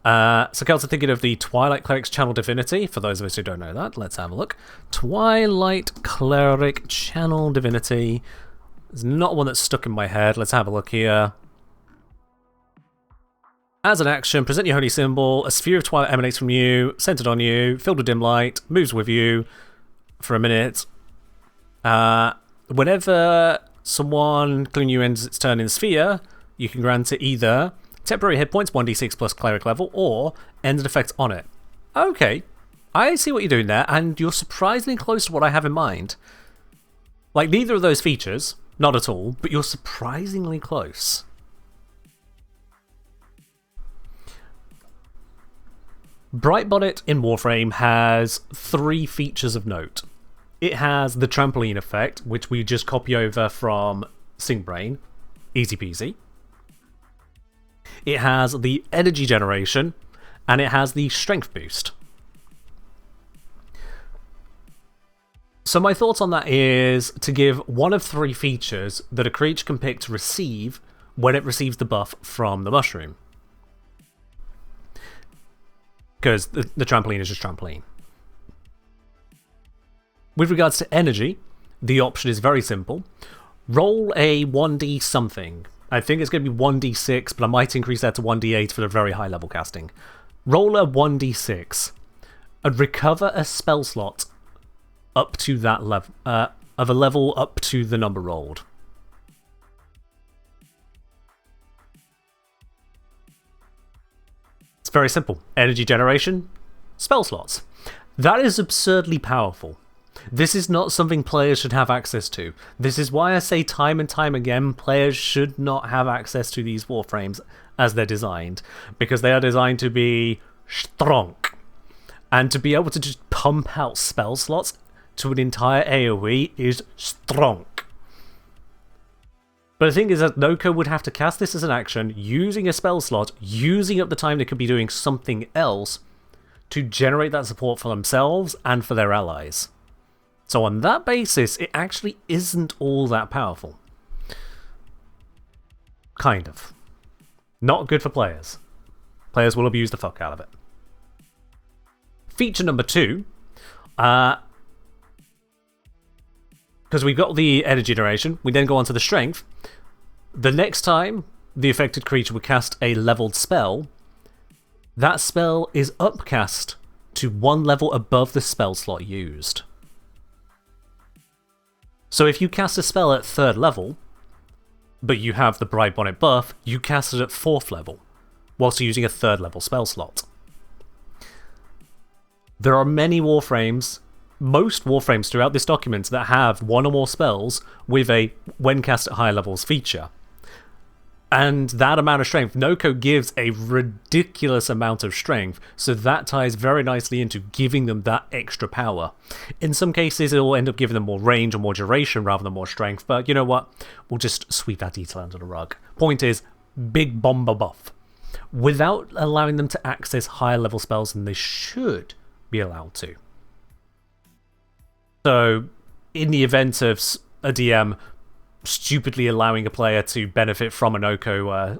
So Celts are thinking of the Twilight Cleric's Channel Divinity. For those of us who don't know that, let's have a look. Twilight Cleric Channel Divinity. There's not one that's stuck in my head. Let's have a look here. As an action, present your holy symbol. A sphere of twilight emanates from you, centered on you, filled with dim light, moves with you for a minute. Whenever someone including you ends its turn in the sphere, you can grant it either temporary hit points, 1d6 plus cleric level, or end an effect on it. Okay, I see what you're doing there, and you're surprisingly close to what I have in mind. Like, neither of those features, not at all, but you're surprisingly close. Bright Bonnet in Warframe has 3 features of note. It has the trampoline effect, which we just copy over from SyncBrain. Easy peasy. It has the energy generation, and it has the strength boost. So my thoughts on that is to give one of 3 features that a creature can pick to receive when it receives the buff from the mushroom. Because the trampoline is just trampoline. With regards to energy, the option is very simple. Roll a 1d something. I think it's going to be 1d6, but I might increase that to 1d8 for the very high level casting. Roll a 1d6 and recover a spell slot up to that level, of a level up to the number rolled. It's very simple. Energy generation, spell slots. That is absurdly powerful. This is not something players should have access to. This is why I say time and time again, players should not have access to these Warframes as they're designed, because they are designed to be strong. And to be able to just pump out spell slots to an entire AoE is strong. But the thing is that Nokko would have to cast this as an action, using a spell slot, using up the time they could be doing something else to generate that support for themselves and for their allies. So on that basis, it actually isn't all that powerful. Kind of. Not good for players. Players will abuse the fuck out of it. Feature number 2. Because we've got the energy generation, we then go on to the strength. The next time the affected creature would cast a leveled spell, that spell is upcast to 1 level above the spell slot used. So if you cast a spell at 3rd level, but you have the Bright Bonnet buff, you cast it at 4th level, whilst using a 3rd level spell slot. There are many Warframes, most Warframes throughout this document, that have 1 or more spells with a when cast at higher levels feature. And that amount of strength, Nokko gives a ridiculous amount of strength, so that ties very nicely into giving them that extra power. In some cases, it will end up giving them more range or more duration rather than more strength, but you know what? We'll just sweep that detail under the rug. Point is, big bomber buff. Without allowing them to access higher level spells than they should be allowed to. So, in the event of a DM stupidly allowing a player to benefit from a Nokko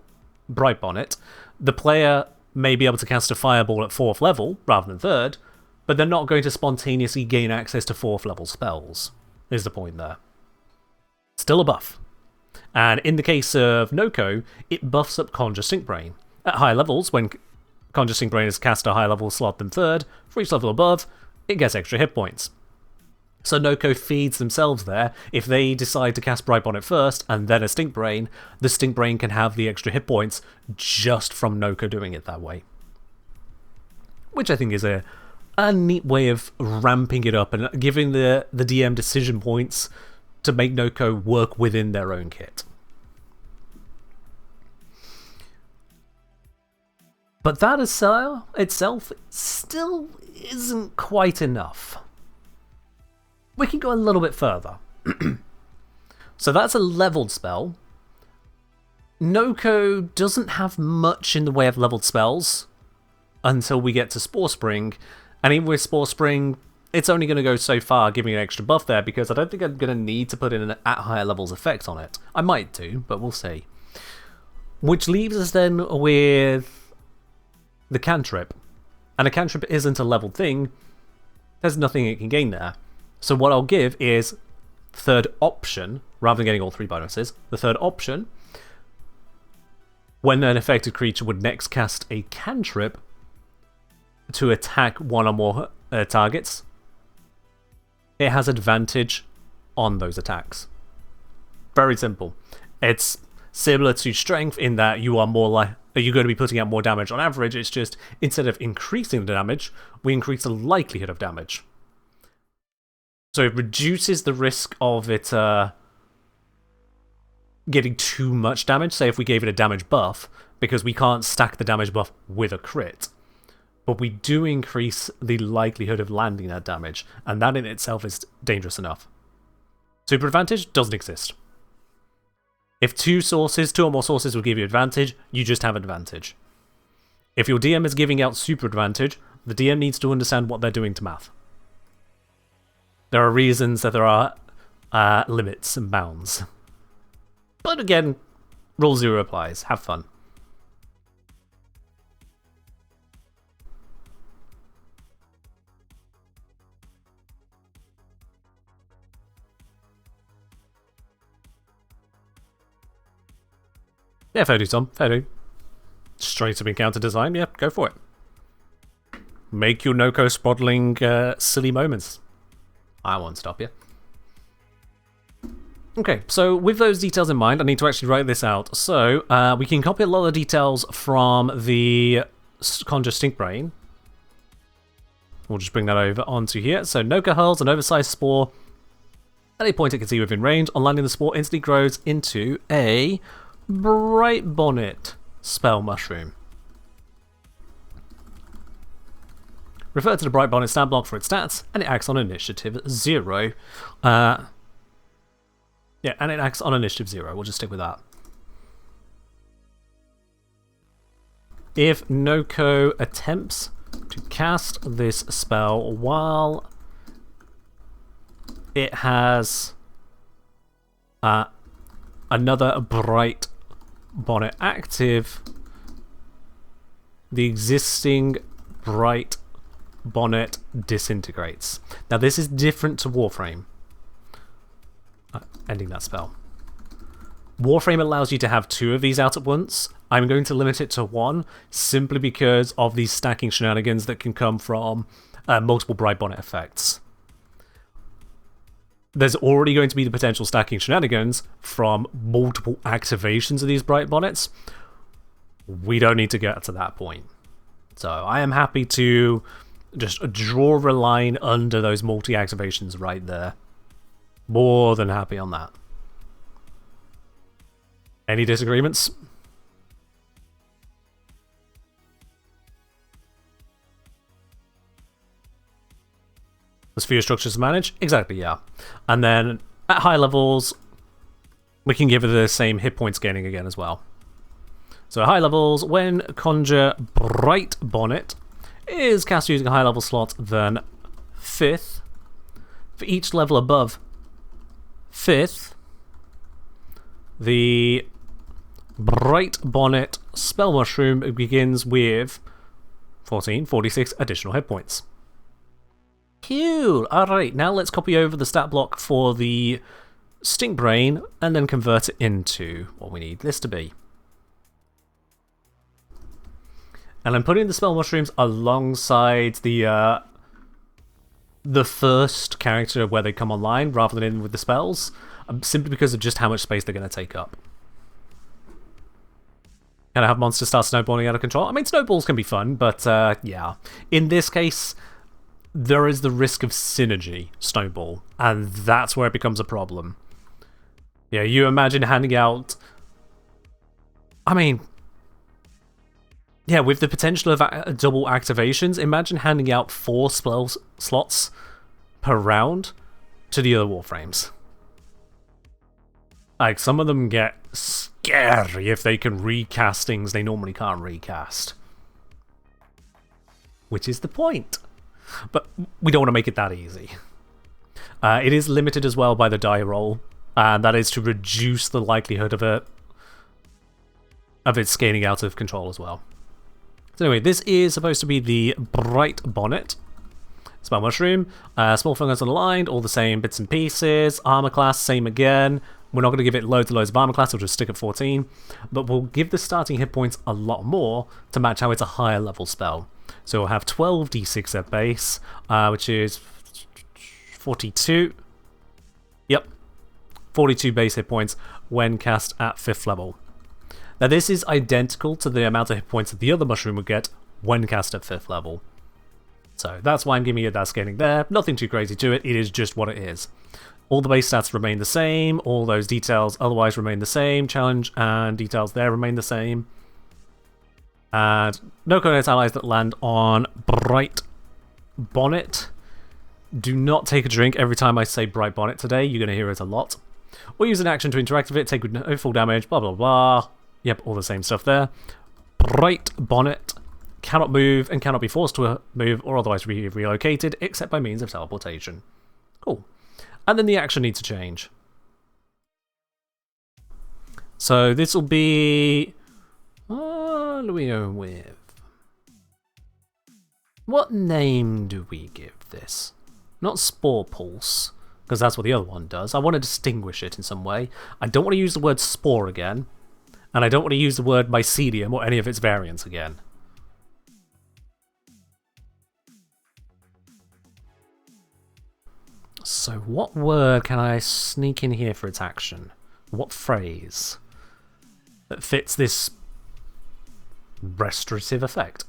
Bright Bonnet, the player may be able to cast a fireball at 4th level rather than 3rd, but they're not going to spontaneously gain access to 4th level spells, is the point there. Still a buff. And in the case of Nokko, it buffs up Conjure SyncBrain. At high levels, when Conjure SyncBrain is cast a higher level slot than 3rd, for each level above, it gets extra hit points. So Nokko feeds themselves there. If they decide to cast Bright Bonnet first and then a Stink Brain, the Stink Brain can have the extra hit points just from Nokko doing it that way. Which I think is a neat way of ramping it up and giving the DM decision points to make Nokko work within their own kit. But that itself still isn't quite enough. We can go a little bit further. So that's a leveled spell. Nokko doesn't have much in the way of leveled spells until we get to Spore Spring. And even with Spore Spring, it's only going to go so far, giving an extra buff there, because I don't think I'm going to need to put in an at higher levels effect on it. I might do, but we'll see. Which leaves us then with the cantrip. And a cantrip isn't a leveled thing. There's nothing it can gain there. So what I'll give is third option, rather than getting all 3 bonuses, the third option, when an affected creature would next cast a cantrip to attack one or more targets, it has advantage on those attacks. Very simple. It's similar to strength in that you are you're going to be putting out more damage on average. It's just, instead of increasing the damage, we increase the likelihood of damage. So it reduces the risk of it getting too much damage. Say if we gave it a damage buff, because we can't stack the damage buff with a crit. But we do increase the likelihood of landing that damage, and that in itself is dangerous enough. Super advantage doesn't exist. If two or more sources will give you advantage, you just have advantage. If your DM is giving out super advantage, the DM needs to understand what they're doing to math. There are reasons that there are limits and bounds. But again, Rule 0 applies. Have fun. Yeah, fair do, Tom. Fair do. Straight up encounter design. Yeah, go for it. Make your Nokko sprottling silly moments. I won't stop you. Okay, so with those details in mind, I need to actually write this out. So, we can copy a lot of the details from the Conjure Stink Brain. We'll just bring that over onto here. So, Nokko hurls an oversized spore at a point it can see within range. On landing, the spore instantly grows into a Bright Bonnet spell mushroom. Refer to the Bright Bonnet stat block for its stats, and it acts on initiative 0. Yeah, and it acts on initiative 0. We'll just stick with that. If Nokko attempts to cast this spell while it has another Bright Bonnet active, the existing Bright Bonnet disintegrates. Now this is different to Warframe. Ending that spell. Warframe allows you to have 2 of these out at once. I'm going to limit it to 1, simply because of these stacking shenanigans that can come from multiple Bright Bonnet effects. There's already going to be the potential stacking shenanigans from multiple activations of these Bright Bonnets. We don't need to get to that point. So I am happy to just draw a line under those multi-activations right there. More than happy on that. Any disagreements? The sphere structures to manage? Exactly, yeah. And then at high levels, we can give it the same hit point scaling again as well. So at high levels, when Conjure Bright Bonnet is cast using a high level slot, then 5th. For each level above 5th, the Bright Bonnet spell mushroom begins with 46 additional hit points. Cool. Alright, now let's copy over the stat block for the Stink Brain and then convert it into what we need this to be. And I'm putting the spell mushrooms alongside the the first character where they come online rather than in with the spells, simply because of just how much space they're going to take up. Can I have monsters start snowballing out of control? I mean, snowballs can be fun, but yeah. In this case, there is the risk of synergy snowball, and that's where it becomes a problem. Yeah, you imagine handing out... I mean... Yeah, with the potential of double activations, imagine handing out 4 spell slots per round to the other Warframes. Like, some of them get scary if they can recast things they normally can't recast. Which is the point. But we don't want to make it that easy. It is limited as well by the die roll, and that is to reduce the likelihood of it scaling out of control as well. So anyway, this is supposed to be the Bright Bonnet. Spell Mushroom. Small fungus aligned, all the same bits and pieces. Armor class, same again. We're not going to give it loads and loads of armor class, we'll just stick at 14. But we'll give the starting hit points a lot more to match how it's a higher level spell. So we'll have 12d6 at base, which is 42. Yep. 42 base hit points when cast at 5th level. Now this is identical to the amount of hit points that the other mushroom would get when cast at 5th level. So that's why I'm giving you that scaling there. Nothing too crazy to it, it is just what it is. All the base stats remain the same, all those details otherwise remain the same, challenge and details there remain the same. And Nokko and its allies that land on Bright Bonnet. Do not take a drink every time I say Bright Bonnet today, you're going to hear it a lot. Or use an action to interact with it, take no full damage, blah blah blah. Yep, all the same stuff there. Bright Bonnet cannot move and cannot be forced to move or otherwise be relocated except by means of teleportation. Cool. And then the action needs to change. So this will be... what do we go with? What name do we give this? Not Spore Pulse, because that's what the other one does. I want to distinguish it in some way. I don't want to use the word Spore again. And I don't want to use the word Mycelium or any of its variants again. So what word can I sneak in here for its action? What phrase that fits this restorative effect?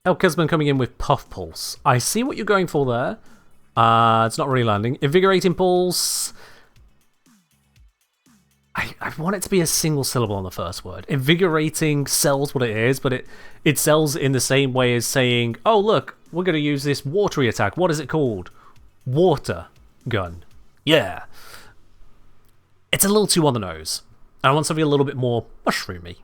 Elkisman coming in with Puff Pulse. I see what you're going for there. It's not really landing. Invigorating Pulse. I want it to be a single syllable on the first word. Invigorating sells what it is, but it sells in the same way as saying, oh look, we're going to use this watery attack. What is it called? Water gun. Yeah. It's a little too on the nose. I want something a little bit more mushroomy.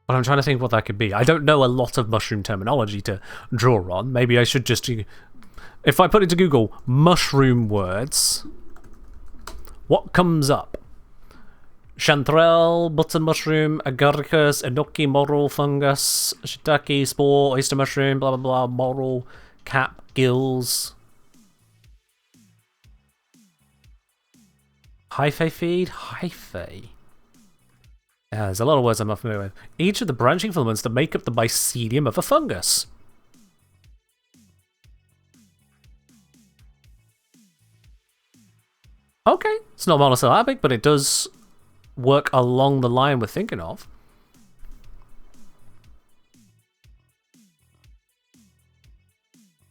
But I'm trying to think what that could be. I don't know a lot of mushroom terminology to draw on. Maybe I should just... If I put into Google, mushroom words, what comes up? Chanterelle, button mushroom, agaricus, enoki, morel, fungus, shiitake, spore, oyster mushroom, blah blah blah, morel, cap, gills. Hyphae feed? Hyphae. Yeah, there's a lot of words I'm not familiar with. Each of the branching filaments that make up the mycelium of a fungus. Okay, it's not monosyllabic, but it does work along the line we're thinking of.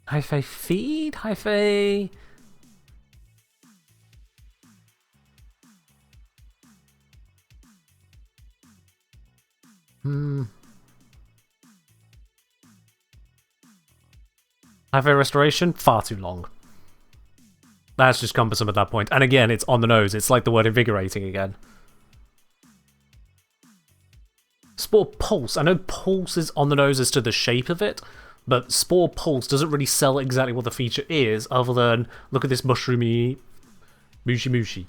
Hyphae feed? Hyphae... Hyphae restoration? Far too long. That's just cumbersome at that point. And again, it's on the nose. It's like the word invigorating again. Spore Pulse. I know Pulse is on the nose as to the shape of it, but Spore Pulse doesn't really sell exactly what the feature is, other than, look at this mushroomy... mushy.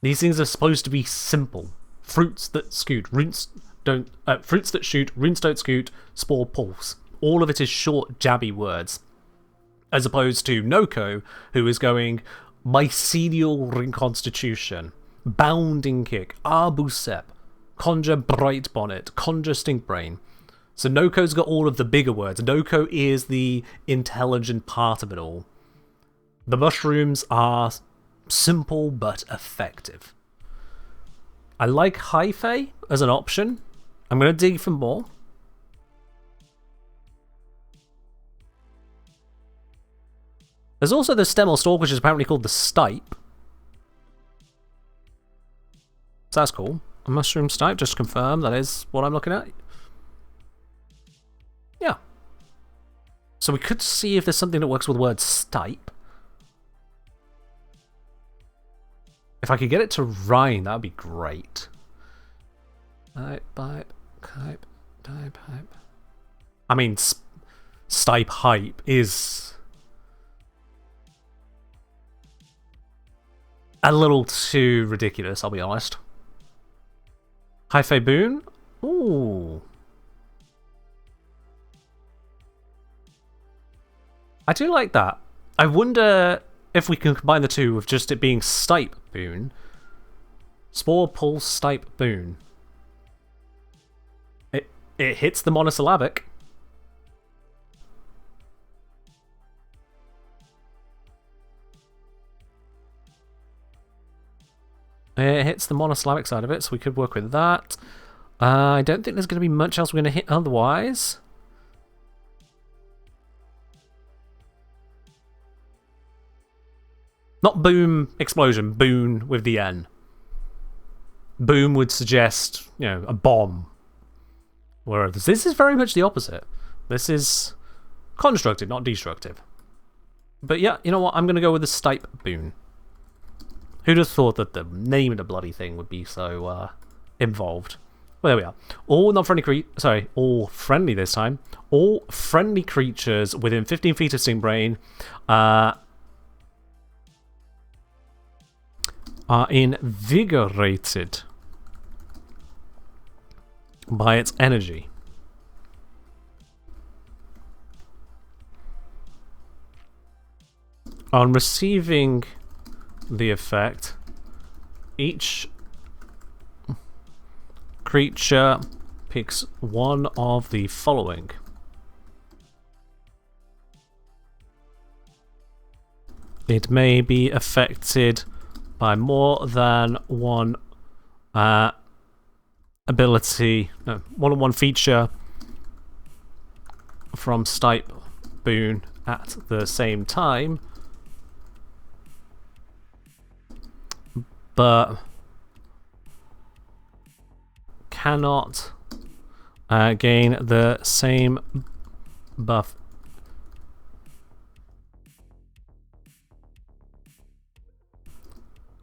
These things are supposed to be simple. Fruits that scoot, runes don't... fruits that shoot, runes don't scoot, Spore Pulse. All of it is short, jabby words. As opposed to Nokko, who is going Mycelial Reconstitution, Bounding Kick, Arbusep, Conjure Bright Bonnet, Conjure Stinkbrain. So Nokko's got all of the bigger words. Nokko is the intelligent part of it all. The mushrooms are simple but effective. I like Hyphae as an option. I'm going to dig for more. There's also the stem or stalk, which is apparently called the stipe. So that's cool. A mushroom stipe, just to confirm that is what I'm looking at. Yeah. So we could see if there's something that works with the word stipe. If I could get it to rhyme, that would be great. Hype. I mean, stipe hype is a little too ridiculous, I'll be honest. Hyphae Boon? Ooh. I do like that. I wonder if we can combine the two with just it being Stipe Boon. Spore Pulse Stipe Boon. It hits the monosyllabic. It hits the monosyllabic side of it, so we could work with that. I don't think there's going to be much else we're going to hit otherwise. Not boom, explosion, boon with the N. Boom would suggest, you know, a bomb. Whereas this is very much the opposite. This is constructive, not destructive. But yeah, you know what? I'm going to go with the Stipe Boon. Who'd have thought that the name of the bloody thing would be so involved? Well, there we are. All friendly this time. All friendly creatures within 15 feet of Stinkbrain are invigorated by its energy. On receiving the effect, each creature picks one of the following. It may be affected by more than one one feature from Stipe Boon at the same time, but cannot gain the same buff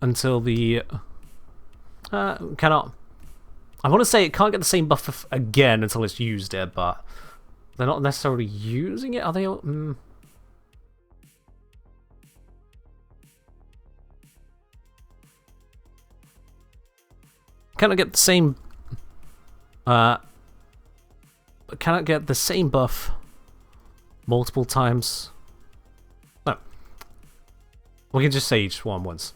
until the cannot. I want to say it can't get the same buff again until it's used it, but they're not necessarily using it, are they? Cannot get the same. Cannot get the same buff multiple times. No. We can just say each one once.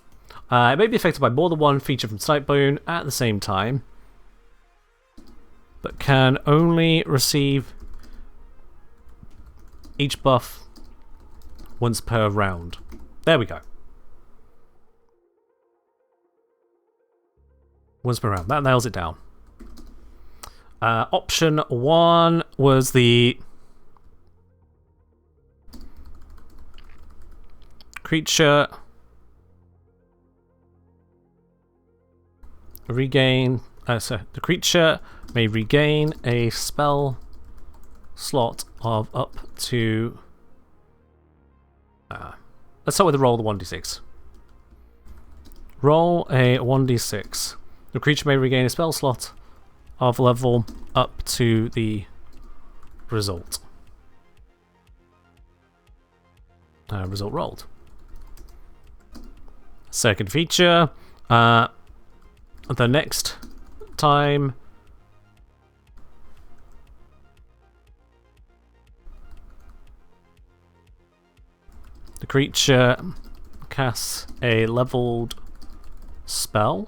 It may be affected by more than one feature from Stipe Boon at the same time, but can only receive each buff once per round. There we go. Once per round. That nails it down. Option 1 was the creature regain. So the creature may regain a spell slot of up to. Let's start with the roll the 1d6. Roll a 1d6. The creature may regain a spell slot of level up to the result. Result rolled. Second feature. The next time creature casts a leveled spell.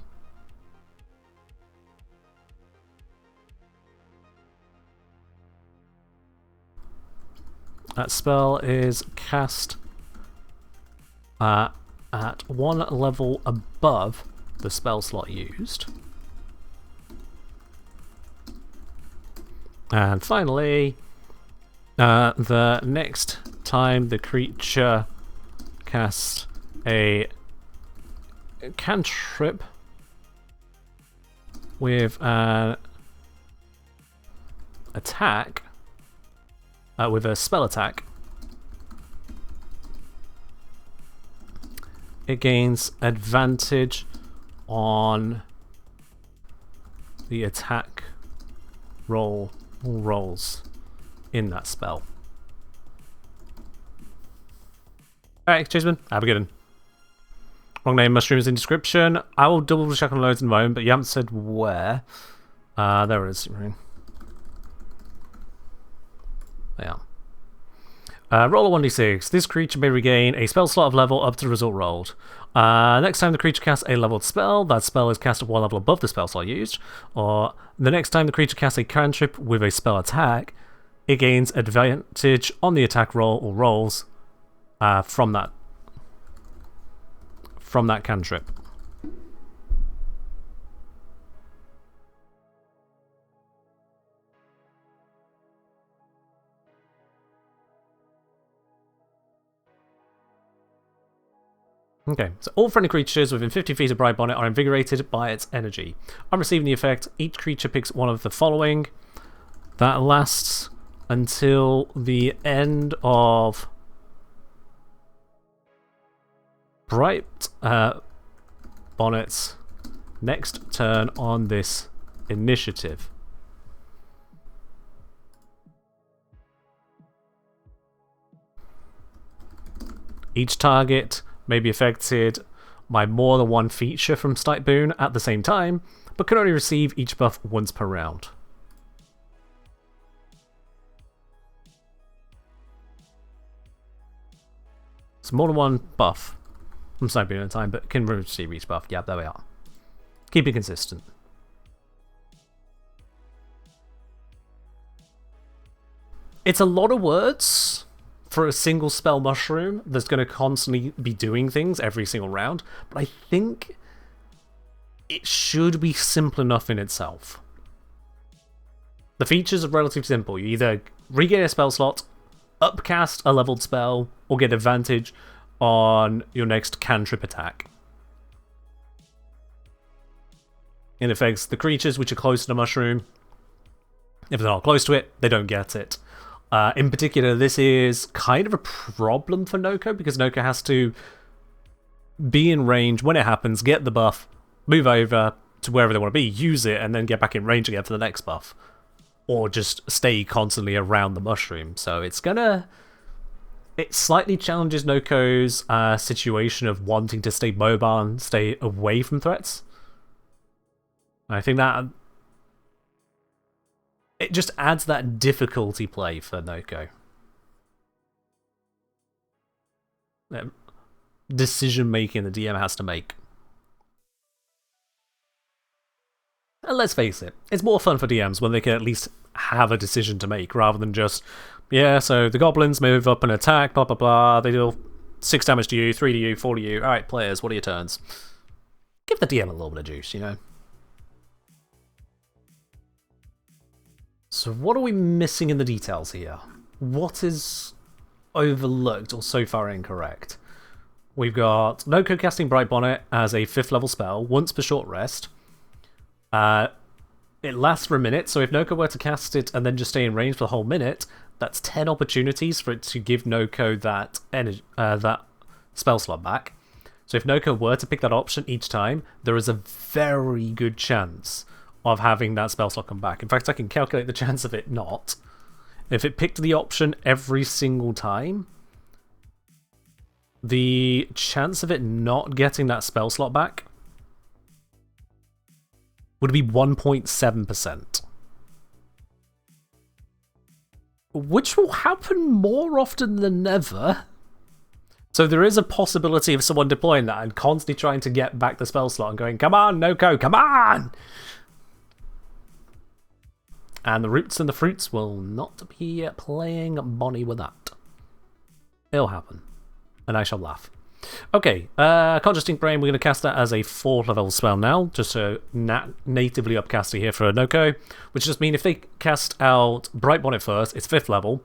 That spell is cast at one level above the spell slot used. And finally, the next time the creature casts a cantrip with an attack, with a spell attack, it gains advantage on the attack rolls in that spell. Alright, Cheeseman, have a good one. Wrong name, mushrooms in description. I will double check on loads in a moment, but you haven't said where. There it is. Yeah. Roll a 1d6. This creature may regain a spell slot of level up to the result rolled. Next time the creature casts a leveled spell, that spell is cast at one level above the spell slot used. Or the next time the creature casts a cantrip with a spell attack, it gains advantage on the attack roll or rolls from that cantrip. Okay, so all friendly creatures within 50 feet of Bright Bonnet are invigorated by its energy. On receiving the effect, each creature picks one of the following. That lasts until the end of Bright Bonnet's next turn on this initiative. Each target may be affected by more than one feature from Snipe Boon at the same time, but can only receive each buff once per round. So more than one buff from Snipe Boon at a time, but can receive each buff. Yeah, there we are. Keep it consistent. It's a lot of words for a single spell mushroom that's going to constantly be doing things every single round, but I think it should be simple enough in itself. The features are relatively simple. You either regain a spell slot, upcast a leveled spell, or get advantage on your next cantrip attack. It affects the creatures which are close to the mushroom. If they're not close to it, they don't get it. In particular, this is kind of a problem for Nokko, because Nokko has to be in range when it happens, get the buff, move over to wherever they want to be, use it, and then get back in range again for the next buff. Or just stay constantly around the mushroom. So it slightly challenges Nokko's situation of wanting to stay mobile and stay away from threats. I think that it just adds that difficulty play for Nokko. Decision making the DM has to make. And let's face it, it's more fun for DMs when they can at least have a decision to make, rather than just, yeah, so the goblins move up and attack, blah blah blah, they deal 6 damage to you, 3 to you, 4 to you, alright players, what are your turns? Give the DM a little bit of juice, you know? So what are we missing in the details here? What is overlooked or so far incorrect? We've got Nokko casting Bright Bonnet as a 5th level spell, once per short rest. It lasts for a minute, so if Nokko were to cast it and then just stay in range for the whole minute, that's 10 opportunities for it to give Nokko that spell slot back. So if Nokko were to pick that option each time, there is a very good chance of having that spell slot come back. In fact, I can calculate the chance of it not. If it picked the option every single time, the chance of it not getting that spell slot back would be 1.7%. Which will happen more often than never, So there is a possibility of someone deploying that and constantly trying to get back the spell slot and going, come on, Nokko, come on! And the roots and the fruits will not be playing bonny with that. It'll happen. And I shall laugh. Okay, Conscious Stink Brain, we're going to cast that as a 4th level spell now, just to natively upcast it here for a Nokko, which just means if they cast out Bright Bonnet first, it's 5th level,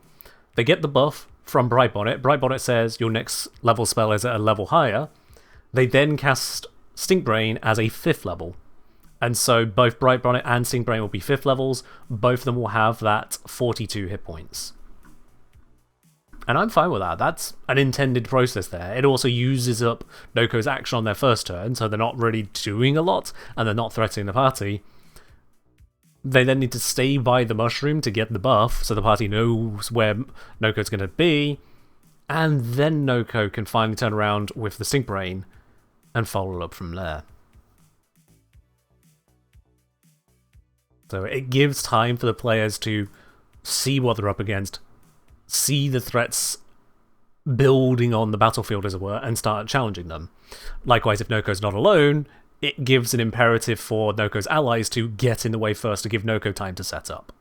they get the buff from Bright Bonnet. Bright Bonnet says your next level spell is at a level higher. They then cast Stink Brain as a 5th level. And so both Bright Bonnet and Stink Brain will be 5th levels. Both of them will have that 42 hit points. And I'm fine with that. That's an intended process there. It also uses up Nokko's action on their first turn, so they're not really doing a lot, and they're not threatening the party. They then need to stay by the mushroom to get the buff, so the party knows where Nokko's going to be, and then Nokko can finally turn around with the Stink Brain and follow up from there. So it gives time for the players to see what they're up against, see the threats building on the battlefield, as it were, and start challenging them. Likewise, if Nokko's not alone, it gives an imperative for Nokko's allies to get in the way first to give Nokko time to set up.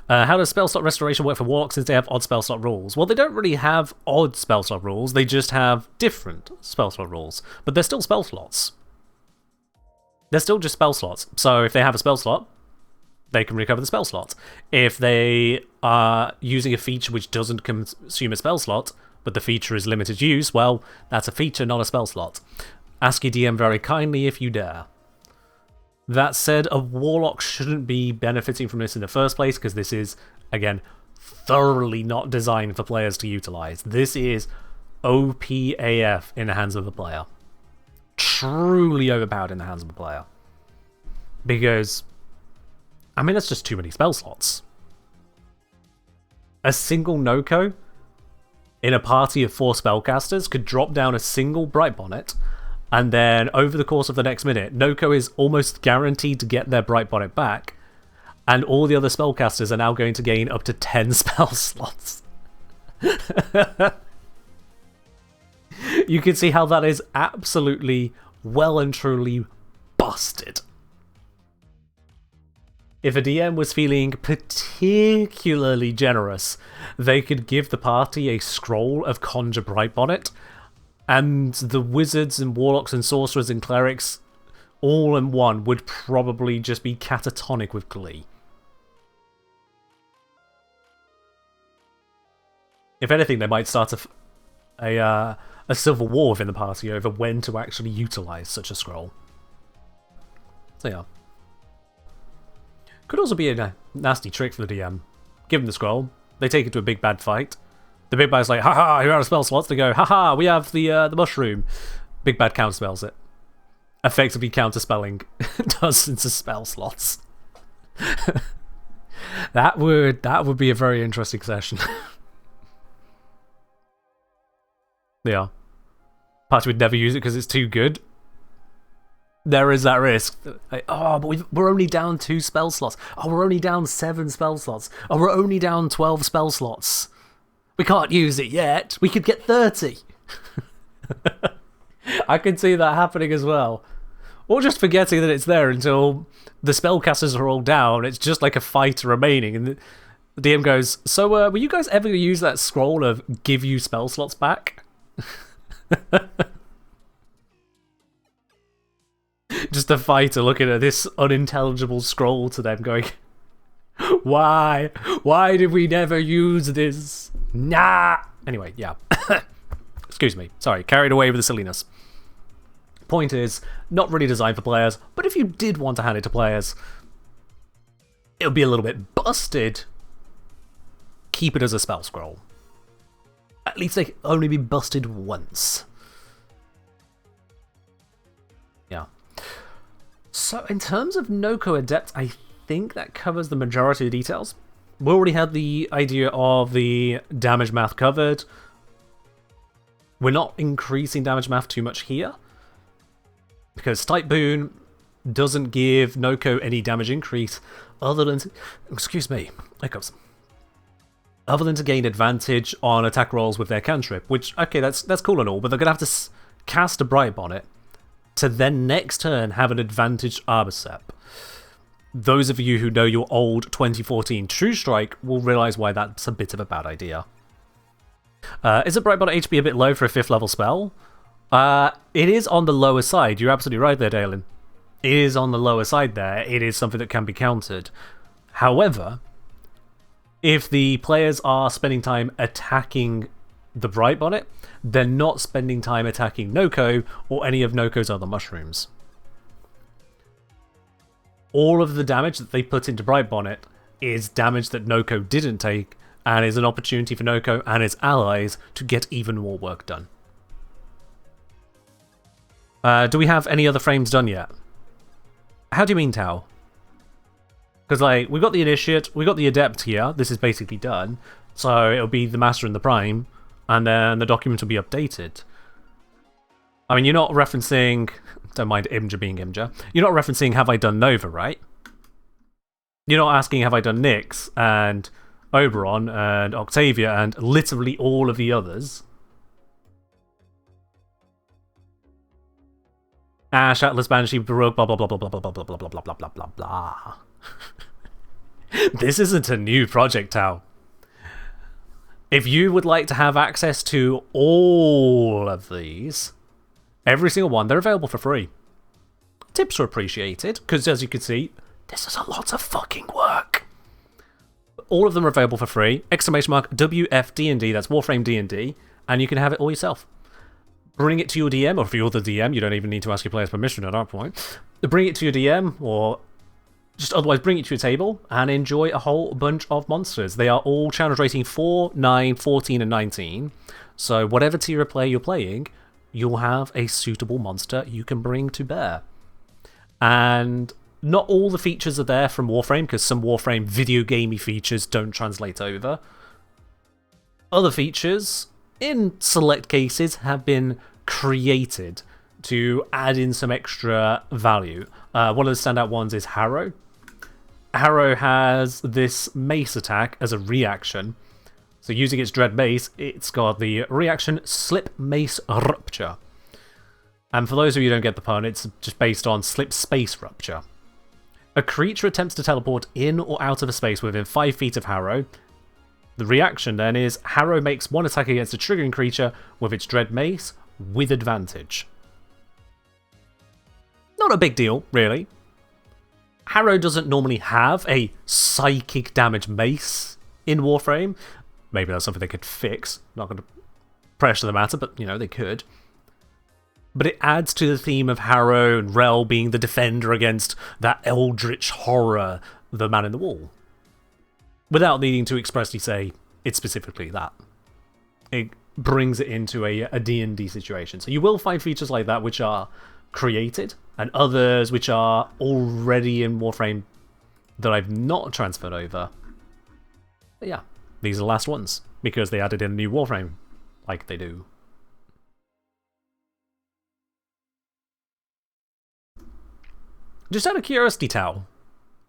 How does spell slot restoration work for Warlocks since they have odd spell slot rules? Well, they don't really have odd spell slot rules, they just have different spell slot rules. But they're still spell slots. They're still just spell slots. So if they have a spell slot, they can recover the spell slot. If they are using a feature which doesn't consume a spell slot, but the feature is limited use, well, that's a feature, not a spell slot. Ask your DM very kindly if you dare. That said, a Warlock shouldn't be benefiting from this in the first place, because this is, again, thoroughly not designed for players to utilize. This is OP AF in the hands of the player. Truly overpowered in the hands of the player. Because, I mean, that's just too many spell slots. A single Nokko in a party of 4 spellcasters could drop down a single Bright Bonnet, and then over the course of the next minute, Nokko is almost guaranteed to get their Bright Bonnet back, and all the other spellcasters are now going to gain up to 10 spell slots. You can see how that is absolutely well and truly busted. If a DM was feeling particularly generous, they could give the party a scroll of Conjure Bright Bonnet, and the wizards and warlocks and sorcerers and clerics all in one would probably just be catatonic with glee. If anything, they might start a civil war within the party over when to actually utilize such a scroll. So yeah. Could also be a nasty trick for the DM. Give them the scroll, they take it to a big bad fight. The big bad's like, haha, you're out of spell slots. They go, haha, we have the mushroom. Big bad counterspells it. Effectively counterspelling dozens of spell slots. That would be a very interesting session. Yeah. Party would never use it because it's too good. There is that risk. Like, oh, but we're only down 2 spell slots. Oh, we're only down 7 spell slots. Oh, we're only down 12 spell slots. We can't use it yet. We could get 30. I can see that happening as well. Or just forgetting that it's there until the spellcasters are all down. It's just like a fight remaining. And the DM goes, so will you guys ever use that scroll of give you spell slots back? Just a fighter looking at this unintelligible scroll to them going, why? Why did we never use this? Nah! Anyway, yeah. Excuse me. Sorry, carried away with the silliness. Point is, not really designed for players, but if you did want to hand it to players, it would be a little bit busted. Keep it as a spell scroll. At least they can only be busted once. Yeah. So in terms of Nokko Adept, I think that covers the majority of the details. We already had the idea of the damage math covered. We're not increasing damage math too much here, because Type Boon doesn't give Nokko any damage increase other than... Excuse me, hiccups. other than to gain advantage on attack rolls with their cantrip, which, okay, that's cool and all, but they're going to have to cast a Bright Bonnet to then next turn have an advantaged Arbor Sep. Those of you who know your old 2014 True Strike will realise why that's a bit of a bad idea. Is a Bright Bonnet HP a bit low for a 5th level spell? It is on the lower side. You're absolutely right there, Dalen. It is on the lower side there. It is something that can be countered. However, if the players are spending time attacking the Bright Bonnet, they're not spending time attacking Nokko or any of Nokko's other mushrooms. All of the damage that they put into Bright Bonnet is damage that Nokko didn't take, and is an opportunity for Nokko and its allies to get even more work done. Do we have any other frames done yet? How do you mean, Tau? Because, like, we got the Initiate, we got the Adept here, this is basically done, so it'll be the Master and the Prime, and then the document will be updated. I mean, you're not referencing... Don't mind Imja being Imja. You're not referencing have I done Nova, right? You're not asking have I done Nyx, and Oberon, and Octavia, and literally all of the others. Ash, Atlas, Banshee, Baroque, blah blah blah blah blah blah blah blah blah blah blah blah blah blah. This isn't a new project, Tau. If you would like to have access to all of these, every single one, they're available for free. Tips are appreciated, because as you can see, this is a lot of fucking work. All of them are available for free. Exclamation mark WFD&D, that's Warframe D&D, and you can have it all yourself. Bring it to your DM, or if you're the DM, you don't even need to ask your players' permission at that point. Bring it to your DM, or just otherwise bring it to your table, and enjoy a whole bunch of monsters. They are all challenge rating 4, 9, 14, and 19, so whatever tier of play you're playing, you'll have a suitable monster you can bring to bear. And not all the features are there from Warframe, because some Warframe video gamey features don't translate over. Other features, in select cases, have been created to add in some extra value. One of the standout ones is Harrow. Harrow has this mace attack as a reaction. So using its Dread Mace, it's got the reaction Slip Mace Rupture. And for those of you who don't get the pun, it's just based on Slip Space Rupture. A creature attempts to teleport in or out of a space within 5 feet of Harrow. The reaction then is Harrow makes one attack against a triggering creature with its Dread Mace with advantage. Not a big deal, really. Harrow doesn't normally have a psychic damage mace in Warframe. Maybe that's something they could fix. Not going to pressure the matter, but, you know, they could. But it adds to the theme of Harrow and Rel being the defender against that eldritch horror, the Man in the Wall. Without needing to expressly say it's specifically that. It brings it into a D&D situation. So you will find features like that which are created, and others which are already in Warframe that I've not transferred over. But yeah, these are the last ones, because they added in a new Warframe, like they do. Just out of curiosity, Tau,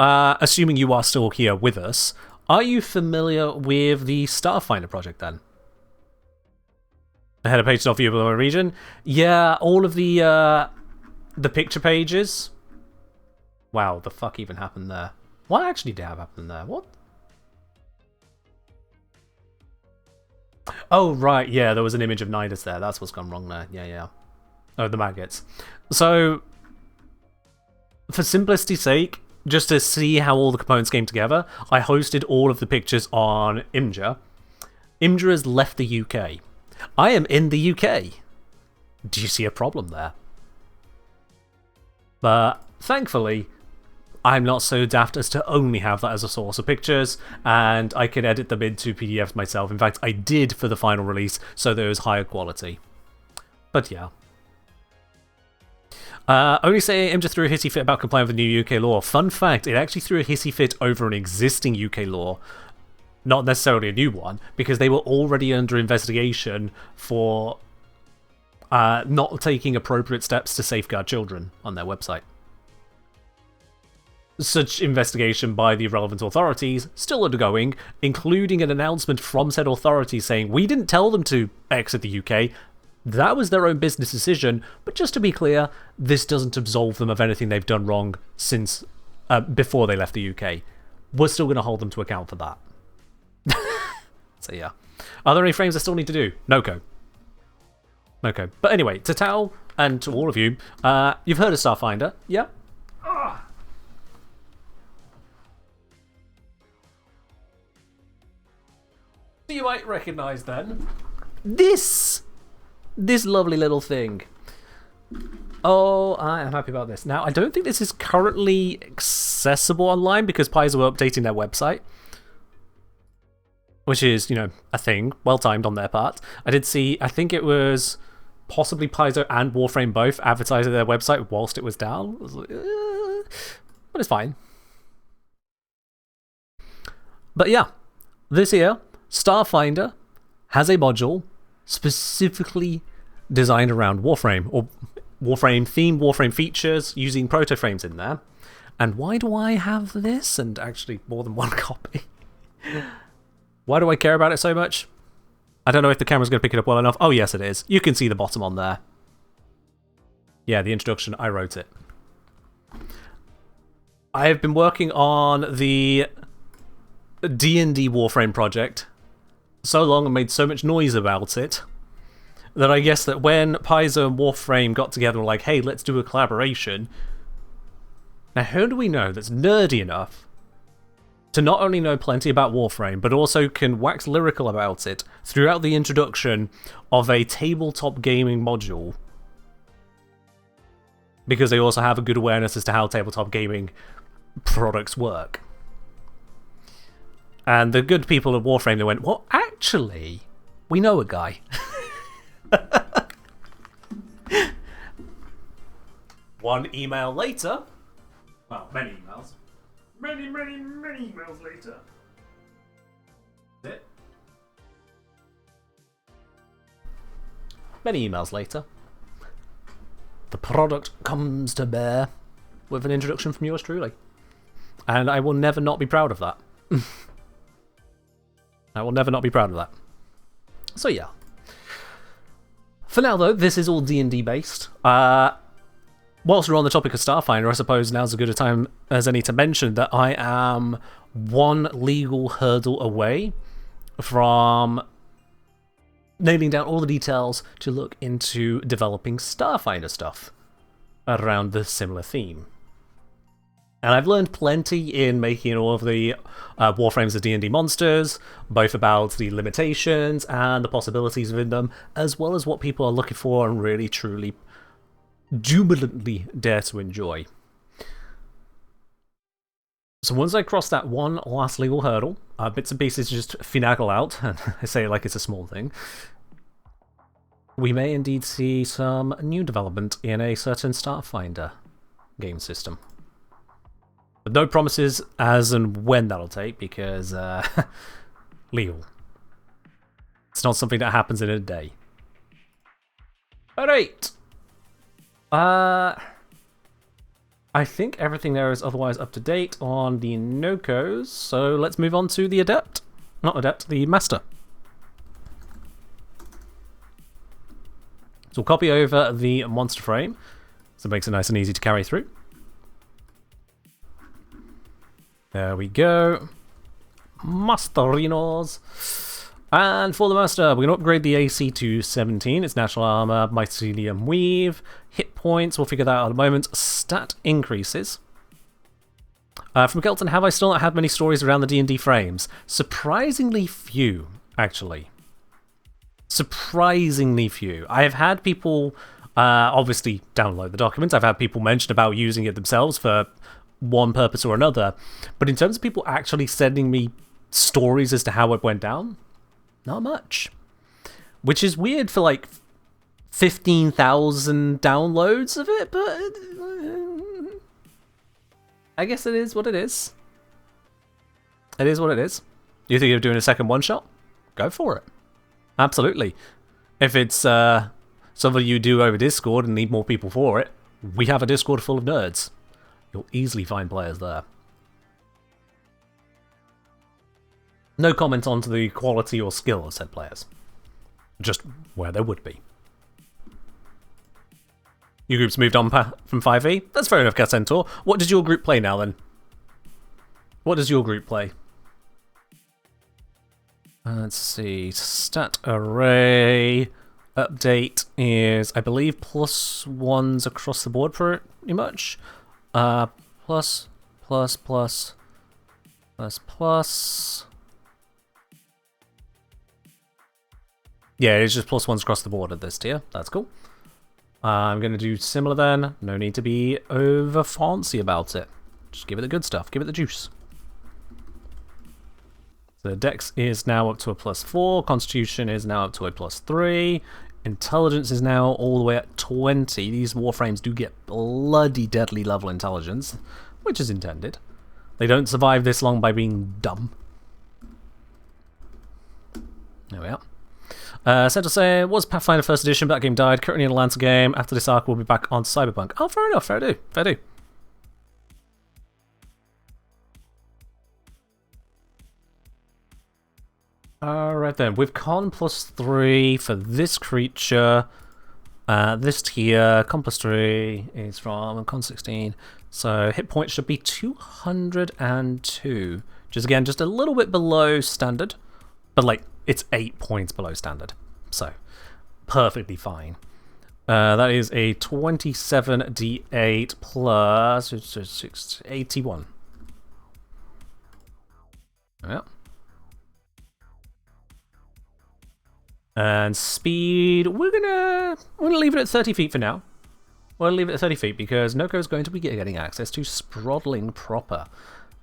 assuming you are still here with us, are you familiar with the Starfinder project then? The header page is not viewable in my region. Yeah, all of the picture pages. Wow, the fuck even happened there? What actually did happen there? What? Oh, right, yeah, there was an image of Nidus there. That's what's gone wrong there. Yeah. Oh, the maggots. So, for simplicity's sake, just to see how all the components came together, I hosted all of the pictures on Imja. Imja has left the UK. I am in the UK. Do you see a problem there? But thankfully, I'm not so daft as to only have that as a source of pictures, and I can edit them into PDFs myself. In fact, I did for the final release, so there was higher quality. But yeah. Only say Imja threw a hissy fit about complying with the new UK law. Fun fact, it actually threw a hissy fit over an existing UK law. Not necessarily a new one, because they were already under investigation for not taking appropriate steps to safeguard children on their website. such investigation by the relevant authorities still undergoing, including an announcement from said authorities saying, we didn't tell them to exit the UK, that was their own business decision, but just to be clear, this doesn't absolve them of anything they've done wrong since before they left the UK. We're still going to hold them to account for that. So yeah. Are there any frames I still need to do? Nokko. Nokko. But anyway, to Tao, and to all of you, you've heard of Starfinder, yeah? You might recognise then this lovely little thing. Oh, I am happy about this. Now, I don't think this is currently accessible online because Paizo are updating their website, which is, you know, a thing. Well timed on their part. I did see, I think it was possibly Paizo and Warframe both advertising their website whilst it was down. I was like, but it's fine. But yeah, this here, Starfinder, has a module specifically designed around Warframe, or Warframe themed Warframe features using proto frames in there. And why do I have this? And actually more than one copy. Why do I care about it so much? I don't know if the camera's going to pick it up well enough. Oh yes it is. You can see the bottom on there. Yeah, the introduction, I wrote it. I have been working on the D&D Warframe project so long and made so much noise about it that I guess that when Paizo and Warframe got together and were like, hey, let's do a collaboration. Now, who do we know that's nerdy enough to not only know plenty about Warframe, but also can wax lyrical about it throughout the introduction of a tabletop gaming module? Because they also have a good awareness as to how tabletop gaming products work. And the good people at Warframe, they went, well, actually, we know a guy. One email later, well, many emails. Many emails later. That's it. Many emails later, the product comes to bear with an introduction from yours truly. And I will never not be proud of that. I will never not be proud of that. So yeah. For now though, this is all D&D based. Whilst we're on the topic of Starfinder, I suppose now's as good a time as any to mention that I am one legal hurdle away from nailing down all the details to look into developing Starfinder stuff around the similar theme. And I've learned plenty in making all of the Warframes of D&D monsters, both about the limitations and the possibilities within them, as well as what people are looking for and really, truly, jubilantly dare to enjoy. So once I cross that one last legal hurdle, bits and pieces just finagle out, and I say it like it's a small thing, we may indeed see some new development in a certain Starfinder game system. But no promises as and when that'll take, because legal. It's not something that happens in a day. Alright! I think everything there is otherwise up to date on the Nokkos, so let's move on to the Adept. Not Adept, the Master. So we'll copy over the monster frame, so it makes it nice and easy to carry through. There we go. Masterinos. And for the Master, we're going to upgrade the AC to 17. It's natural armor, mycelium weave, hit points, we'll figure that out in a moment. Stat increases. From Kelton, have I still not had many stories around the D&D frames? Surprisingly few, actually. Surprisingly few. I have had people obviously download the documents. I've had people mention about using it themselves for one purpose or another. But in terms of people actually sending me stories as to how it went down, not much. Which is weird for like 15,000 downloads of it, but I guess it is what it is. It is what it is. You think of doing a second one-shot? Go for it. Absolutely. If it's something you do over Discord and need more people for it, we have a Discord full of nerds. You'll easily find players there. No comment on to the quality or skill of said players. Just where there would be. Your group's moved on from 5e? That's fair enough, Centaur. What does your group play now, then? What does your group play? Let's see. Stat array update is, I believe, +1s across the board pretty much. Plus. Yeah, it's just +1s across the board at this tier. That's cool. I'm going to do similar then. No need to be over fancy about it. Just give it the good stuff. Give it the juice. So Dex is now up to a +4. Constitution is now up to a +3. Intelligence is now all the way at 20. These Warframes do get bloody deadly level intelligence, which is intended. They don't survive this long by being dumb. There we are. Central say, was Pathfinder 1st edition, but that game died. Currently in a Lancer game. After this arc, we'll be back on Cyberpunk. Oh, fair enough. Fair do. Fair do. Alright then. With Con +3 for this creature. This tier, Con +3 is from Con 16. So hit points should be 202. Which is, again, just a little bit below standard. But, like, it's 8 points below standard. So, perfectly fine. That is a 27d8 plus 81. Yeah. And speed, we're gonna leave it at 30 feet for now. We'll leave it at 30 feet because Nokko is going to be getting access to Sprottling proper.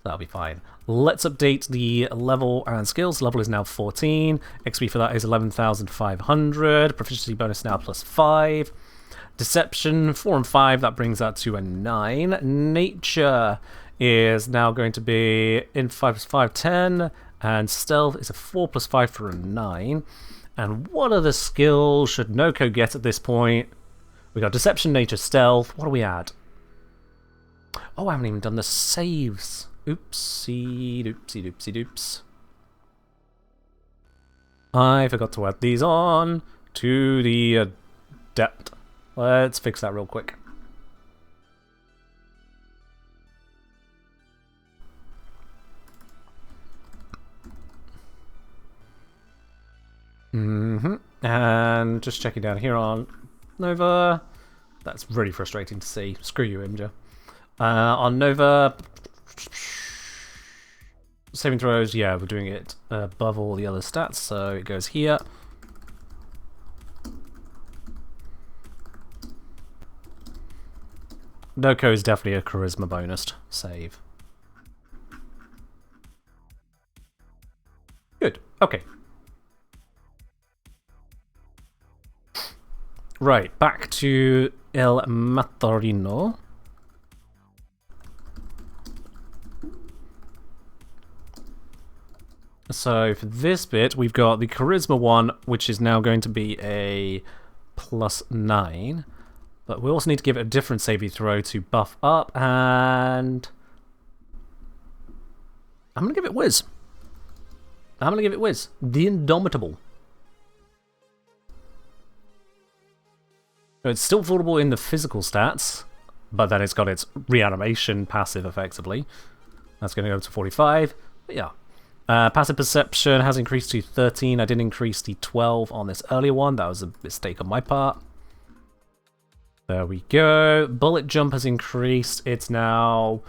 That'll be fine. Let's update the level and skills. Level is now 14. XP for that is 11,500. Proficiency bonus now +5. Deception, 4 and 5. That brings that to a 9. Nature is now going to be in 5 + 5, 10. And stealth is a 4 + 5 for a 9. And what other skills should Nokko get at this point? We got deception, nature, stealth. What do we add? Oh, I haven't even done the saves. Oopsie doops. I forgot to add these on to the adept. Let's fix that real quick. And just checking down here on Nova. That's really frustrating to see. Screw you, Imgur. On Nova, saving throws, yeah, we're doing it above all the other stats, so it goes here. Nokko is definitely a charisma bonus save. Good, okay. Right, back to El Matarino. So for this bit, we've got the Charisma one, which is now going to be a +9. But we also need to give it a different saving throw to buff up, and I'm going to give it Whiz. The Indomitable. So it's still vulnerable in the physical stats, but then it's got its reanimation passive effectively. That's going to go to 45, but yeah. Passive perception has increased to 13. I didn't increase the 12 on this earlier one. That was a mistake on my part. There we go. Bullet jump has increased. It's now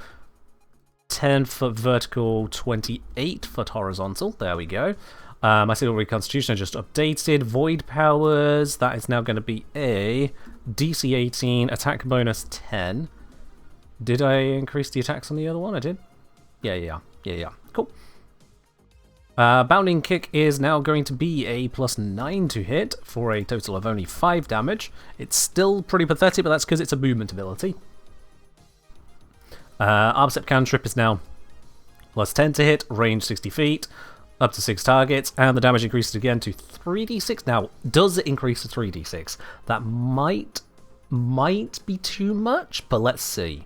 10 foot vertical, 28 foot horizontal. There we go. My single reconstitution I just updated. Void powers, that is now going to be a DC 18, attack bonus 10. Did I increase the attacks on the other one? I did? Yeah. Cool. Bounding kick is now going to be a +9 to hit for a total of only 5 damage. It's still pretty pathetic, but that's because it's a movement ability. Armstep cantrip is now +10 to hit, range 60 feet. Up to 6 targets, and the damage increases again to 3d6. Now, does it increase to 3d6? That might be too much, but let's see.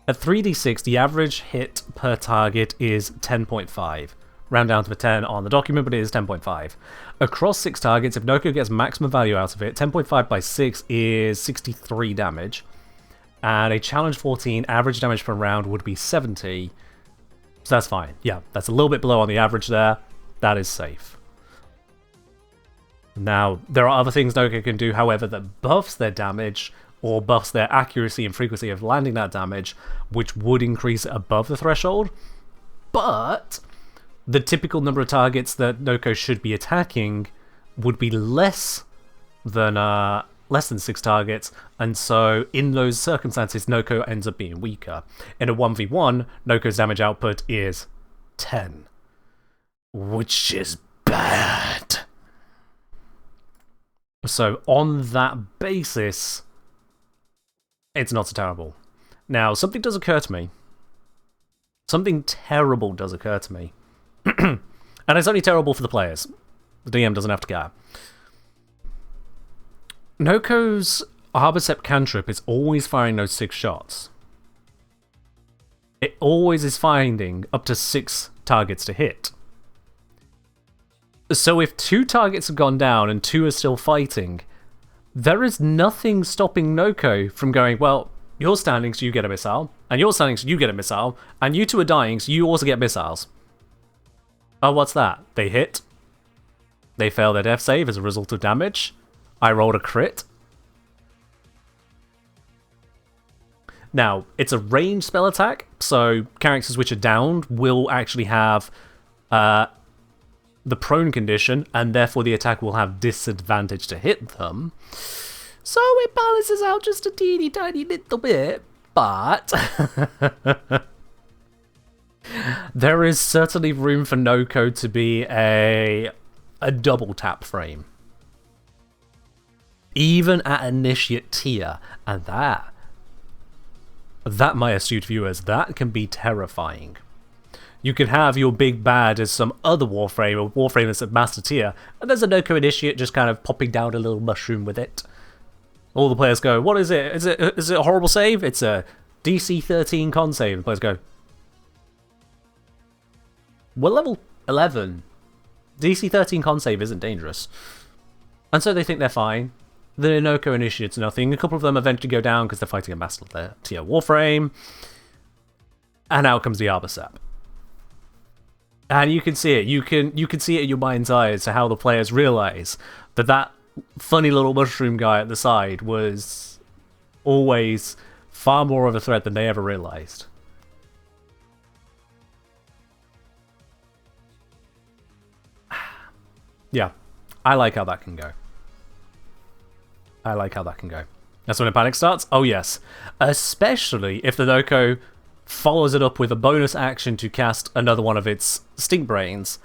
At 3d6, the average hit per target is 10.5. Round down to a 10 on the document, but it is 10.5. Across 6 targets, if Nokko gets maximum value out of it, 10.5 by 6 is 63 damage. And a challenge 14, average damage per round would be 70. So that's fine. Yeah, that's a little bit below on the average there. That is safe. Now, there are other things Nokko can do, however, that buffs their damage or buffs their accuracy and frequency of landing that damage, which would increase it above the threshold. But the typical number of targets that Nokko should be attacking would be less than 6 targets, and so in those circumstances, Nokko ends up being weaker. In a 1v1, Nokko's damage output is 10, which is bad. So on that basis, it's not so terrible. Now, something does occur to me. Something terrible does occur to me. And it's only terrible for the players. The DM doesn't have to care. Nokko's Arbocep cantrip is always firing those 6 shots. It always is finding up to 6 targets to hit. So if 2 targets have gone down and 2 are still fighting, there is nothing stopping Nokko from going, well, you're standing so you get a missile, and you're standing so you get a missile, and you 2 are dying so you also get missiles. Oh, what's that? They hit. They fail their death save as a result of damage. I rolled a crit. Now, it's a ranged spell attack, so characters which are downed will actually have the prone condition, and therefore the attack will have disadvantage to hit them. So it balances out just a teeny tiny little bit, but there is certainly room for Nokko to be a double tap frame. Even at initiate tier, and that, my astute viewers, that can be terrifying. You could have your big bad as some other Warframe, or Warframe that's at Master Tier, and there's a Nokko Initiate just kind of popping down a little mushroom with it. All the players go, what is it? Is it a horrible save? It's a DC 13 con save. The players go, we're level 11. DC 13 con save isn't dangerous. And so they think they're fine. The Nokko Initiate's nothing. A couple of them eventually go down because they're fighting a Master Tier Warframe. And out comes the Arbocep. And you can see it. You can see it in your mind's eye as to how the players realise that funny little mushroom guy at the side was always far more of a threat than they ever realised. Yeah, I like how that can go. That's when a panic starts? Oh yes. Especially if the Nokko follows it up with a bonus action to cast another one of its Stink Brains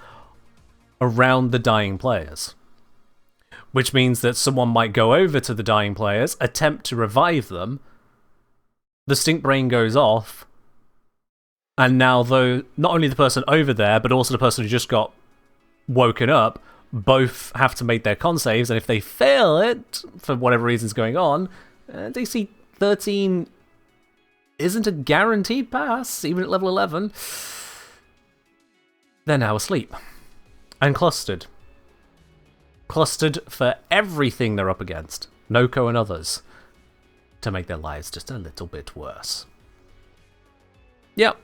around the dying players. Which means that someone might go over to the dying players, attempt to revive them, the Stink Brain goes off, and now though not only the person over there, but also the person who just got woken up, both have to make their con saves, and if they fail it, for whatever reason's going on, DC 13 isn't a guaranteed pass, even at level 11. They're now asleep. And clustered. Clustered for everything they're up against, Nokko and others, to make their lives just a little bit worse. Yep,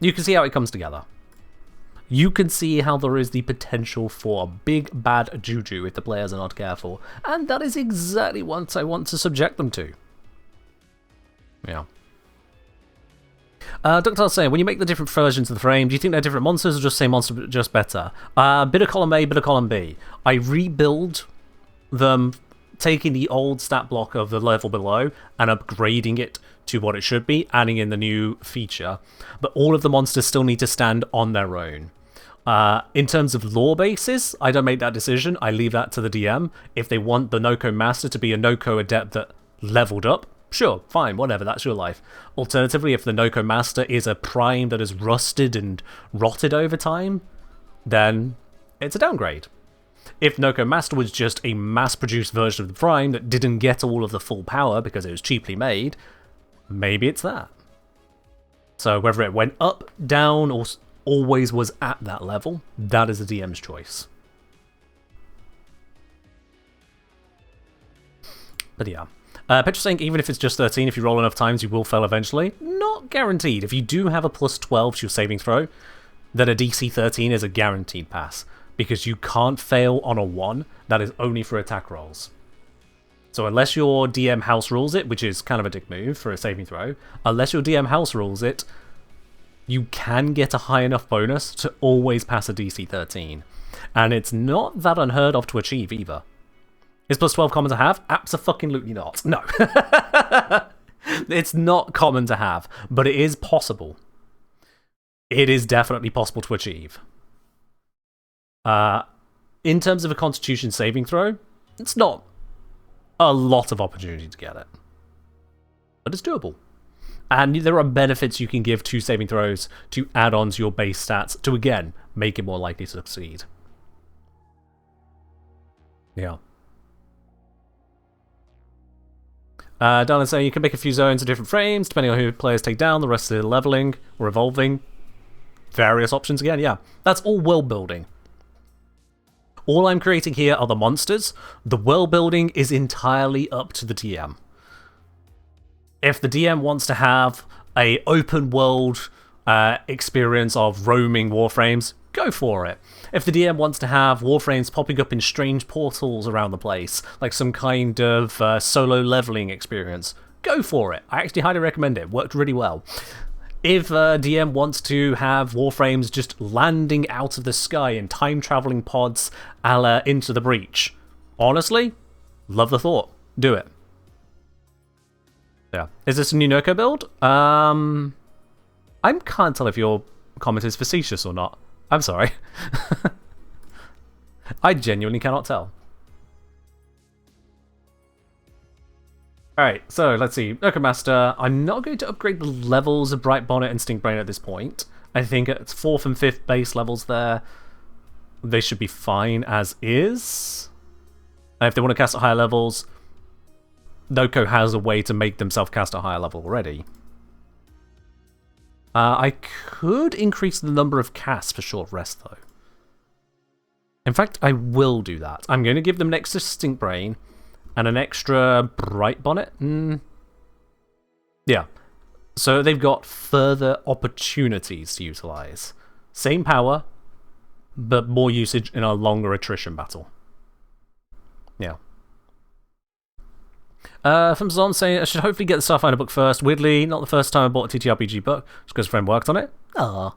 you can see how it comes together. You can see how there is the potential for big bad juju if the players are not careful, and that is exactly what I want to subject them to. Yeah. Ductile's saying, when you make the different versions of the frame, do you think they're different monsters or just same monster but just better? Bit of column A, bit of column B. I rebuild them, taking the old stat block of the level below and upgrading it to what it should be, adding in the new feature. But all of the monsters still need to stand on their own. In terms of lore basis, I don't make that decision. I leave that to the DM. If they want the Nokko Master to be a Nokko Adept that leveled up, sure, fine, whatever, that's your life. Alternatively, if the Nokko Master is a Prime that is rusted and rotted over time, then it's a downgrade. If Nokko Master was just a mass-produced version of the Prime that didn't get all of the full power because it was cheaply made, maybe it's that. So whether it went up, down, or always was at that level, that is the DM's choice. But yeah. Petra saying, even if it's just 13, if you roll enough times, you will fail eventually. Not guaranteed. If you do have a plus 12 to your saving throw, then a DC 13 is a guaranteed pass. Because you can't fail on a 1, that is only for attack rolls. So unless your DM house rules it, which is kind of a dick move for a saving throw, unless your DM house rules it, you can get a high enough bonus to always pass a DC 13. And it's not that unheard of to achieve either. Is plus 12 common to have? Abso-fucking-lutely not. No. It's not common to have, but it is possible. It is definitely possible to achieve. In terms of a Constitution saving throw, it's not a lot of opportunity to get it. But it's doable. And there are benefits you can give to saving throws to add on to your base stats to, again, make it more likely to succeed. Yeah. Darlin saying you can make a few zones of different frames, depending on who players take down, the rest of the leveling or evolving. Various options again, yeah. That's all world building. All I'm creating here are the monsters. The world building is entirely up to the DM. If the DM wants to have a open world experience of roaming Warframes, go for it. If the DM wants to have Warframes popping up in strange portals around the place, like some kind of solo leveling experience, go for it. I actually highly recommend it. It worked really well. If a DM wants to have Warframes just landing out of the sky in time-traveling pods a la Into the Breach, honestly, love the thought. Do it. Yeah. Is this a new Nokko build? I can't tell if your comment is facetious or not. I'm sorry. I genuinely cannot tell. Alright, so let's see. Nokko Master. I'm not going to upgrade the levels of Bright Bonnet and Stinkbrain at this point. I think it's 4th and 5th base levels there. They should be fine as is. And if they want to cast at higher levels, Nokko has a way to make themselves cast at a higher level already. I could increase the number of casts for short rest, though. In fact, I will do that. I'm going to give them an extra Stinkbrain and an extra Bright Bonnet. Yeah. So they've got further opportunities to utilize. Same power, but more usage in a longer attrition battle. Yeah. From Zon saying, I should hopefully get the Starfinder book first. Weirdly, not the first time I bought a TTRPG book, just because a friend worked on it. Ah.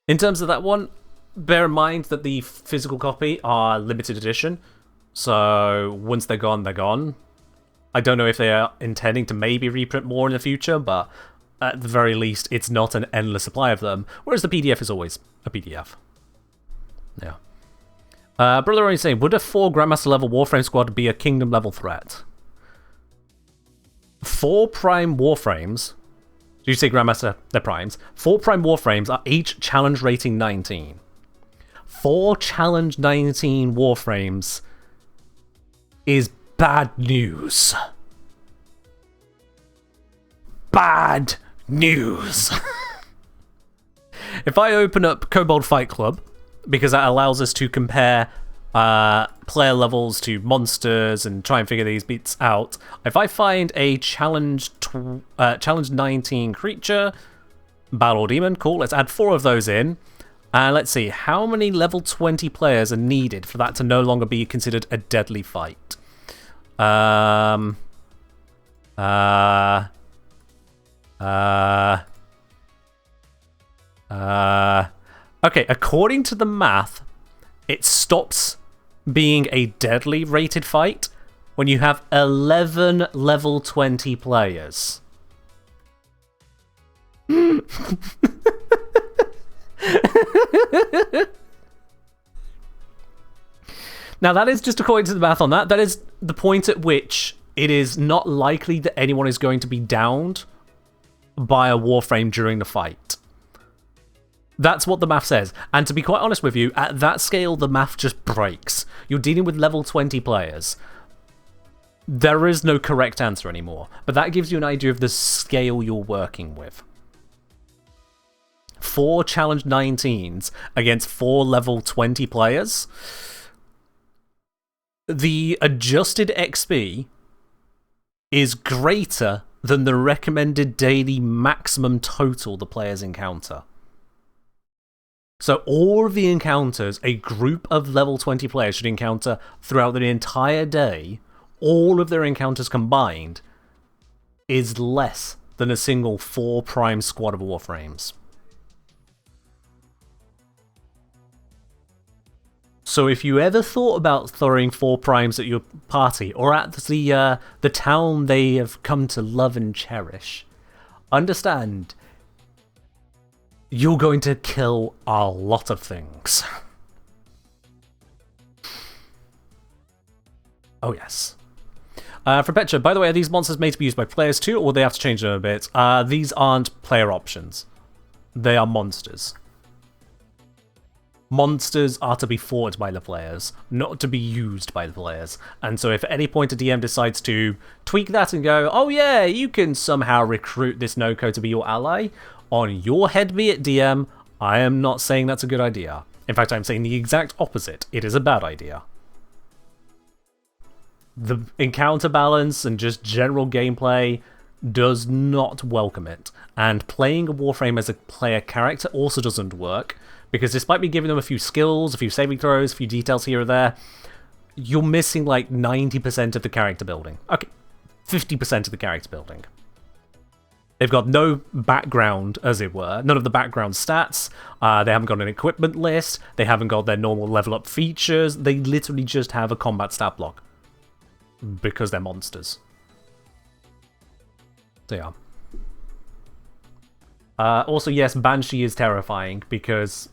In terms of that one, bear in mind that the physical copy are limited edition. So once they're gone, they're gone. I don't know if they are intending to maybe reprint more in the future, but at the very least, it's not an endless supply of them, whereas the PDF is always a PDF. Yeah. Brother only saying, would a 4 Grandmaster level Warframe squad be a Kingdom level threat? 4 Prime Warframes, did you say Grandmaster? They're Primes. 4 Prime Warframes are each challenge rating 19. 4 challenge 19 Warframes is bad news. Bad news. If I open up Kobold Fight Club, because that allows us to compare player levels to monsters and try and figure these beats out, if I find a challenge 19 creature, battle or demon, cool, let's add 4 of those in. And let's see, how many level 20 players are needed for that to no longer be considered a deadly fight? Okay, according to the math, it stops being a deadly rated fight when you have 11 level 20 players. Now, that is just according to the math on that. That is the point at which it is not likely that anyone is going to be downed by a Warframe during the fight. That's what the math says. And to be quite honest with you, at that scale, the math just breaks. You're dealing with level 20 players. There is no correct answer anymore, but that gives you an idea of the scale you're working with. 4 challenge 19s against 4 level 20 players. The adjusted XP is greater than the recommended daily maximum total the players encounter. So all of the encounters a group of level 20 players should encounter throughout the entire day, all of their encounters combined, is less than a single 4 prime squad of Warframes. So if you ever thought about throwing 4 primes at your party, or at the town they have come to love and cherish, understand, you're going to kill a lot of things. Oh yes. For Petra, by the way, are these monsters made to be used by players too, or they have to change them a bit? These aren't player options. They are monsters. Monsters are to be fought by the players, not to be used by the players. And so if at any point a DM decides to tweak that and go, oh yeah, you can somehow recruit this Nokko to be your ally, on your head be it, DM, I am not saying that's a good idea. In fact, I'm saying the exact opposite. It is a bad idea. The encounter balance and just general gameplay does not welcome it. And playing a Warframe as a player character also doesn't work, because despite me giving them a few skills, a few saving throws, a few details here or there, you're missing like 90% of the character building. Okay, 50% of the character building. They've got no background, as it were, none of the background stats, they haven't got an equipment list, they haven't got their normal level up features, they literally just have a combat stat block. Because they're monsters. They are. Also, yes, Banshee is terrifying because...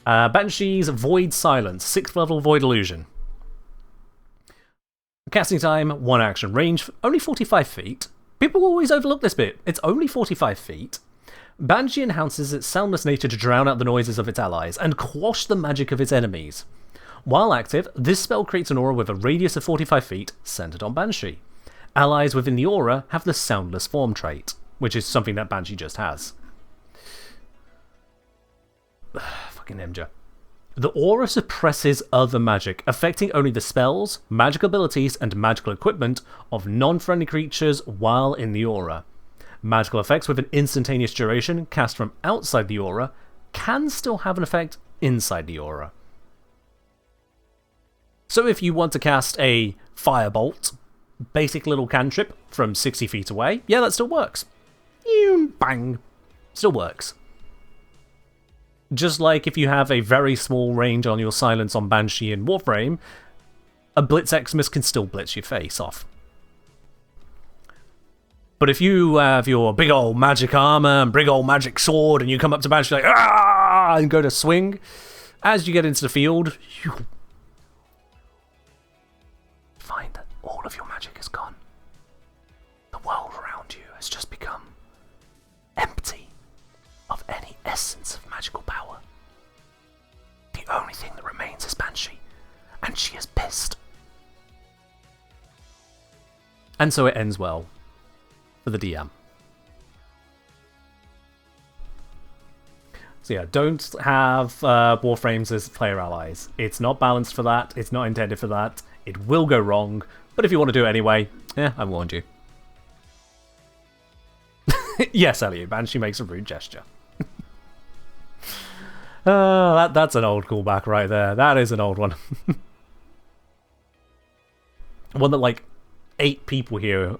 Banshee's Void Silence, 6th level Void Illusion. Casting time, 1 action. Range, only 45 feet. People always overlook this bit. It's only 45 feet. Banshee enhances its soundless nature to drown out the noises of its allies and quash the magic of its enemies. While active, this spell creates an aura with a radius of 45 feet, centered on Banshee. Allies within the aura have the Soundless Form trait, which is something that Banshee just has. Fucking Ninja. The aura suppresses other magic, affecting only the spells, magic abilities, and magical equipment of non-friendly creatures while in the aura. Magical effects with an instantaneous duration cast from outside the aura can still have an effect inside the aura. So if you want to cast a Firebolt, basic little cantrip from 60 feet away, yeah, that still works. Bang. Still works. Just like if you have a very small range on your silence on Banshee and Warframe, a Blitz Xmas can still blitz your face off. But if you have your big old magic armor and big old magic sword and you come up to Banshee like, ah, and go to swing, as you get into the field, you find that all of your magic is gone. The world around you has just become empty of any essence of magical power. The only thing that remains is Banshee, and she is pissed. And so it ends well for the DM. So yeah, don't have Warframes as player allies. It's not balanced for that, it's not intended for that. It will go wrong, but if you want to do it anyway, I warned you. Yes, Elliot, Banshee makes a rude gesture. That's an old callback right there. That is an old one. One that like 8 people here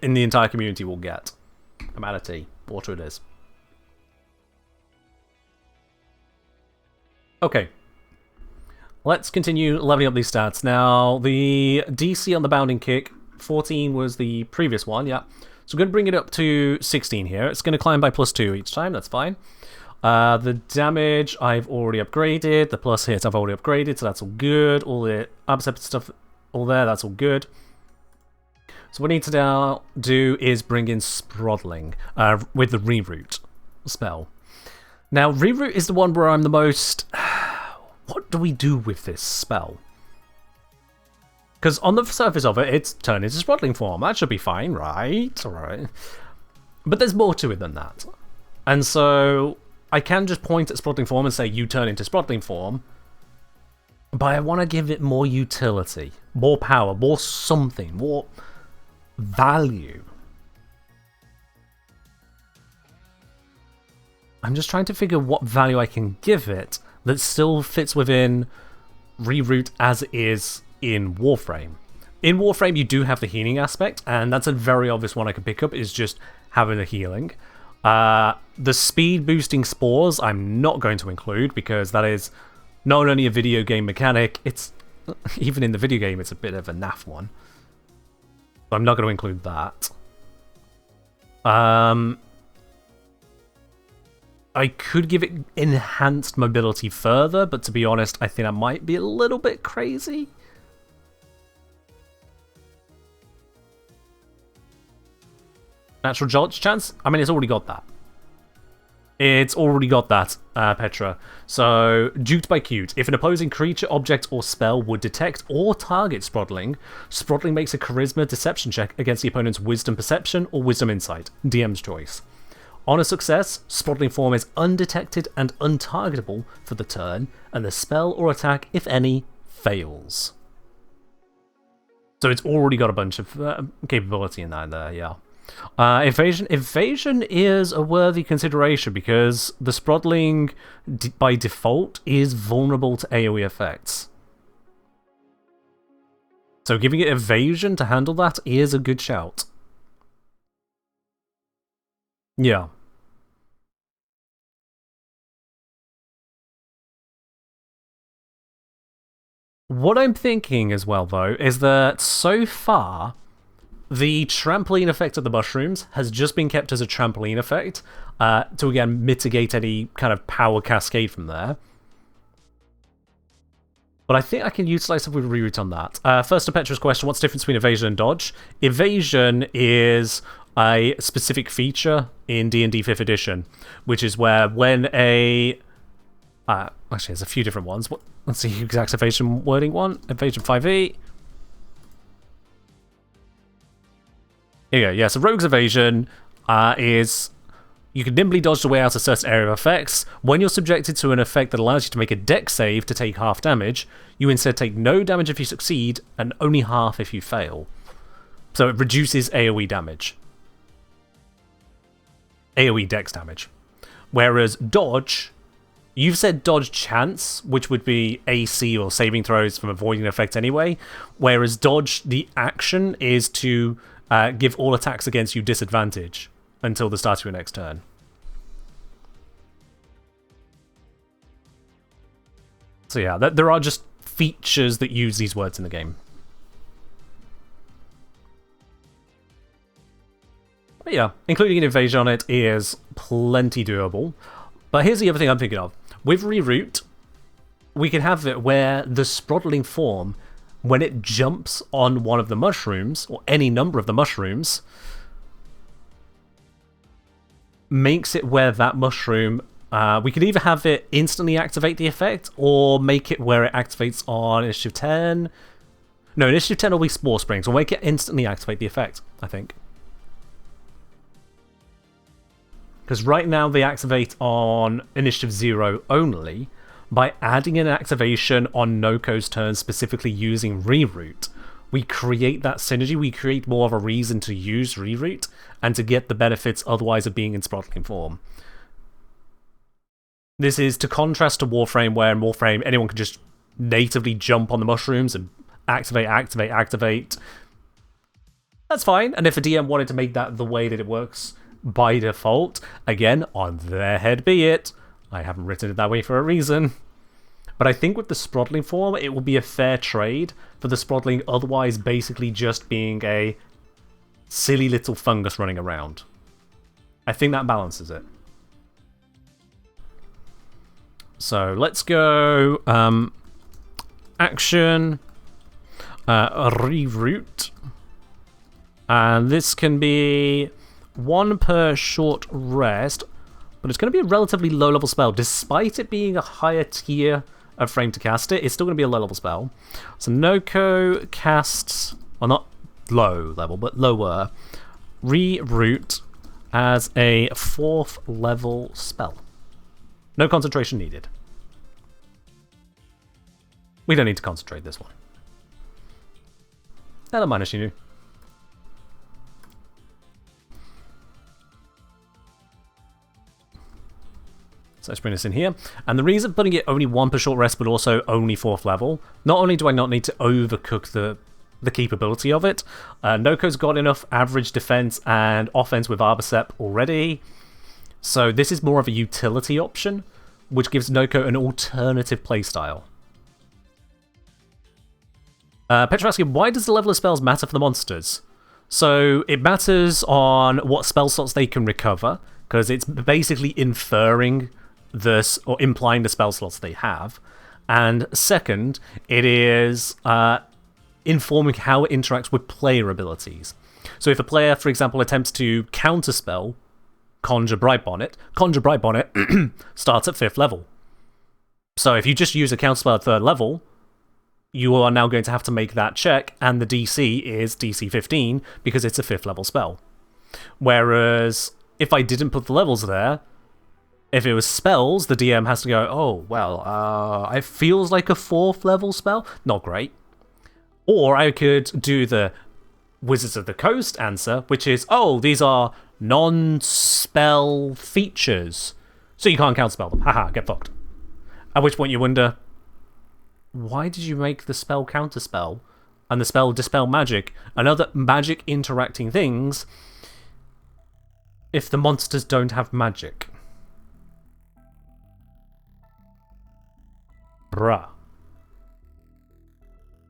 in the entire community will get. I'm out of tea. Water it is. Okay. Let's continue leveling up these stats. Now, the DC on the Bounding Kick, 14 was the previous one, yeah. So we're going to bring it up to 16 here. It's going to climb by +2 each time, that's fine. The damage I've already upgraded. The plus hits I've already upgraded, so that's all good. All the upset stuff, all there, that's all good. So what we need to now do is bring in Sprottling with the Reroute spell. Now, Reroute is the one where I'm the most... What do we do with this spell? Because on the surface of it, it's turned into Sprottling form. That should be fine, right? Alright. But there's more to it than that. And so I can just point at Sprottling form and say, you turn into Sprottling form. But I want to give it more utility, more power, more something, more value. I'm just trying to figure what value I can give it that still fits within Reroute as it is in Warframe. In Warframe, you do have the healing aspect, and that's a very obvious one I can pick up, is just having the healing. The speed boosting spores I'm not going to include, because that is not only a video game mechanic, it's even in the video game it's a bit of a naff one. So I'm not going to include that. I could give it enhanced mobility further, but to be honest, I think that might be a little bit crazy. Natural dodge chance? I mean, it's already got that. It's already got that, Petra. So, duped by cute. If an opposing creature, object, or spell would detect or target Sprottling, Sprottling makes a Charisma Deception check against the opponent's Wisdom Perception or Wisdom Insight. DM's choice. On a success, Sprottling form is undetected and untargetable for the turn, and the spell or attack, if any, fails. So it's already got a bunch of capability in that there, yeah. Evasion is a worthy consideration because the Sprottling, by default, is vulnerable to AoE effects. So giving it evasion to handle that is a good shout. Yeah. What I'm thinking as well, though, is that so far, the trampoline effect of the mushrooms has just been kept as a trampoline effect to, again, mitigate any kind of power cascade from there. But I think I can utilize some reroute on that. First to Petra's question, what's the difference between evasion and dodge? Evasion is a specific feature in D&D 5th edition, which is where when a... actually, there's a few different ones. Let's see the exact evasion wording one. Evasion 5e. Here you go. Yeah, so Rogue's evasion is... You can nimbly dodge the way out of a certain area of effects. When you're subjected to an effect that allows you to make a dex save to take half damage, you instead take no damage if you succeed, and only half if you fail. So it reduces AoE damage. AoE dex damage. Whereas dodge, you've said dodge chance, which would be AC or saving throws from avoiding an effect anyway. Whereas dodge, the action is to give all attacks against you disadvantage until the start of your next turn. So yeah, there are just features that use these words in the game. But yeah, including an evasion on it is plenty doable. But here's the other thing I'm thinking of. With Reroute, we can have it where the Sprottling form, when it jumps on one of the mushrooms, or any number of the mushrooms, makes it where that mushroom... we could either have it instantly activate the effect, or make it where it activates on Initiative 10. No, Initiative 10 will be Spore Springs. We'll make it instantly activate the effect, I think. Because right now they activate on Initiative 0 only. By adding an activation on Nokko's turn, specifically using Reroute, we create that synergy, we create more of a reason to use Reroute, and to get the benefits otherwise of being in Sprottling form. This is to contrast to Warframe, where in Warframe anyone can just natively jump on the mushrooms and activate. That's fine, and if a DM wanted to make that the way that it works by default, again, on their head be it. I haven't written it that way for a reason. But I think with the Sprottling form, it will be a fair trade for the Sprottling otherwise basically just being a silly little fungus running around. I think that balances it. So let's go action, reroute. And this can be 1 per short rest, but it's going to be a relatively low level spell, despite it being a higher tier of frame to cast it. It's still going to be a low level spell. So Nokko casts, well, not low level, but lower, Reroute as a 4th level spell. No concentration needed. We don't need to concentrate this one. Hello, minus you. So let's bring this in here. And the reason putting it only 1 per short rest, but also only 4th level, not only do I not need to overcook the capability of it, Nokko's got enough average defense and offense with Arbacep already. So this is more of a utility option, which gives Nokko an alternative playstyle. Petra asking, why does the level of spells matter for the monsters? So it matters on what spell slots they can recover, because it's basically inferring this or implying the spell slots they have. And second, it is informing how it interacts with player abilities. So if a player, for example, attempts to counterspell Conjure Bright Bonnet starts at 5th level. So if you just use a counterspell at 3rd level, you are now going to have to make that check, and the DC is DC 15 because it's a 5th level spell. Whereas if I didn't put the levels there, if it was spells, the DM has to go, oh, well, it feels like a 4th level spell. Not great. Or I could do the Wizards of the Coast answer, which is, oh, these are non-spell features, so you can't counterspell them. Haha, get fucked. At which point you wonder, why did you make the spell counterspell and the spell dispel magic and other magic interacting things if the monsters don't have magic? Bruh.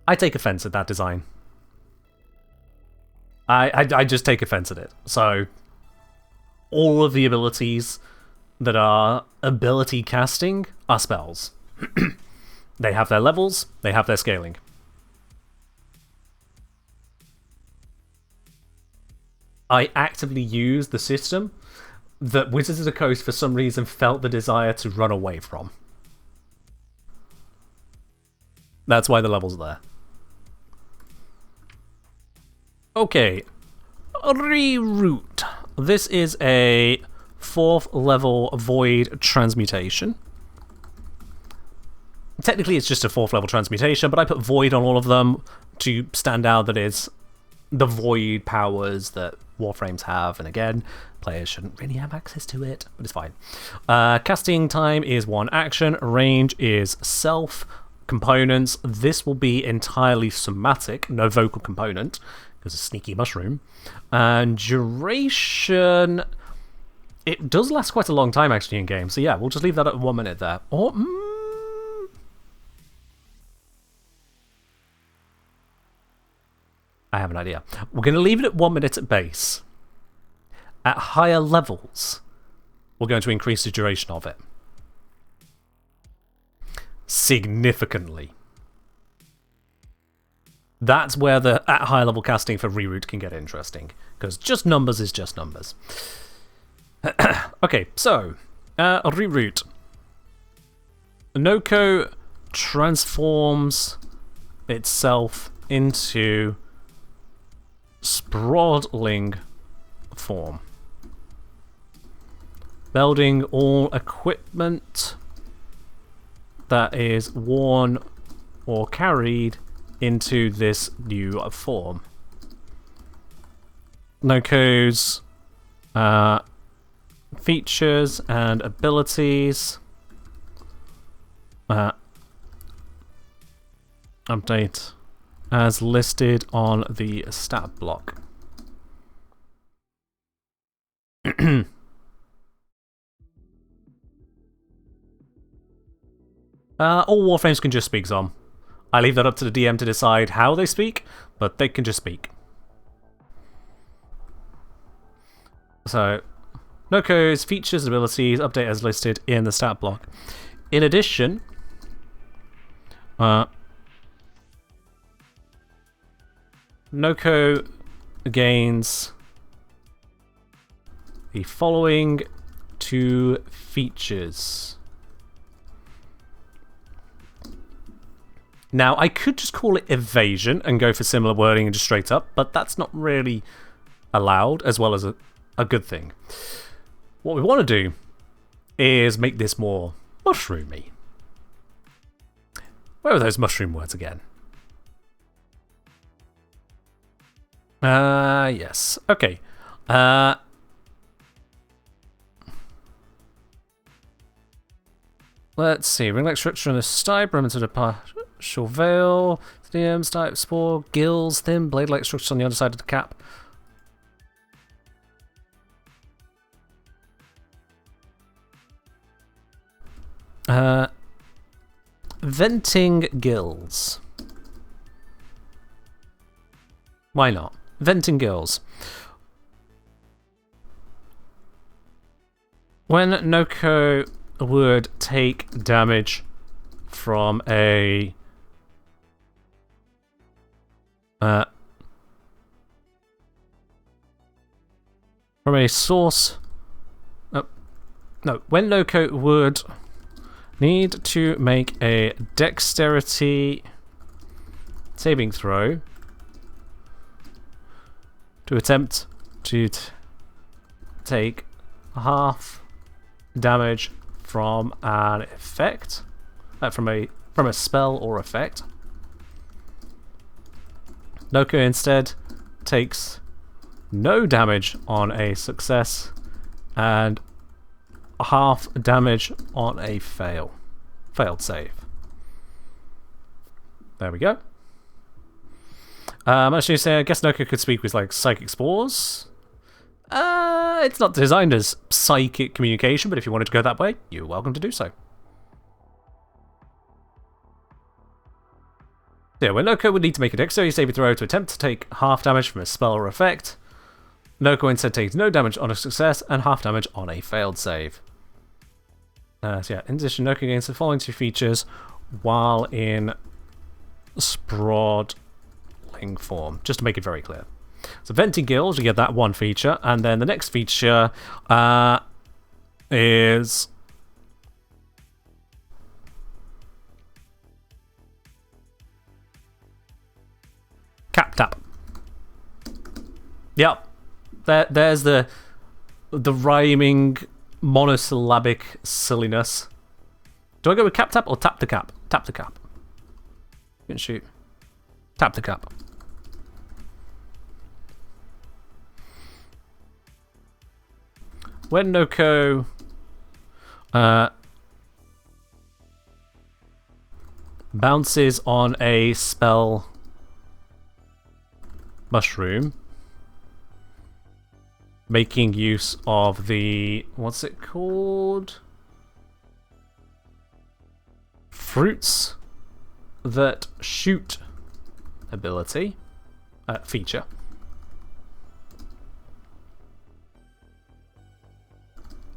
I take offense at that design. I just take offense at it. So, all of the abilities that are ability casting are spells. They have their levels, they have their scaling. I actively use the system that Wizards of the Coast for some reason felt the desire to run away from. That's why the levels are there. Okay, Reroute. This is a 4th level Void Transmutation. Technically it's just a 4th level transmutation, but I put Void on all of them to stand out that it's the Void powers that Warframes have, and again, players shouldn't really have access to it, but it's fine. Casting time is 1 action, range is self, components, this will be entirely somatic, no vocal component, because a sneaky mushroom. And duration, it does last quite a long time actually in game, so yeah, we'll just leave that at 1 minute there. Or, I have an idea. We're going to leave it at 1 minute at base. At higher levels, we're going to increase the duration of it significantly. That's where the at higher level casting for Reroute can get interesting, because just numbers is just numbers. Okay, so Reroute. Nokko transforms itself into Sprawling form. Building all equipment that is worn or carried into this new form. Nokko's features and abilities. Update as listed on the stat block. All Warframes can just speak Zom. I leave that up to the DM to decide how they speak, but they can just speak. So, Nokko's features and abilities update as listed in the stat block. In addition, Nokko gains the following 2 features. Now, I could just call it evasion and go for similar wording and just straight up, but that's not really allowed, as well as a good thing. What we want to do is make this more mushroomy. Where are those mushroom words again? Yes. Okay. Let's see. Ring-like structure on the stipe, remnants of the partial veil, stipe, stipe, spore, gills, thin, blade-like structures on the other side of the cap. Venting gills. Why not? Venting gills. When Nokko would take damage from a source. No, when Nokko would need to make a dexterity saving throw to attempt to take half damage from an effect, from a spell or effect. Nokko instead takes no damage on a success and half damage on a failed save. There we go. I'm actually saying I guess Nokko could speak with like psychic spores. It's not designed as psychic communication, but if you wanted to go that way, you're welcome to do so. Yeah, when Nokko would need to make a dexterity saving throw to attempt to take half damage from a spell or effect, Nokko instead takes no damage on a success and half damage on a failed save. So yeah, in addition, Nokko gains the following two features while in sprawling form, just to make it very clear. So venting gills, you get that one feature, and then the next feature is cap tap. Yep, there's the rhyming monosyllabic silliness. Do I go with cap tap or tap the cap? Tap the cap. You can shoot. Tap the cap. When Nokko bounces on a spell mushroom, making use of the, what's it called? Fruits that shoot ability, feature.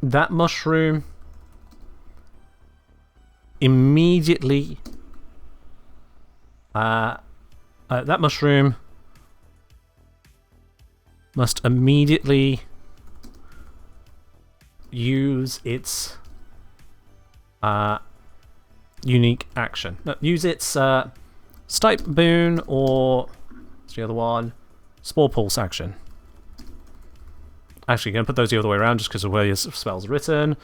That mushroom immediately that mushroom must immediately use its unique action. No, use its stipe boon, or what's the other one? Spore pulse action. Actually, going to put those the other way around just because of where your spell's written.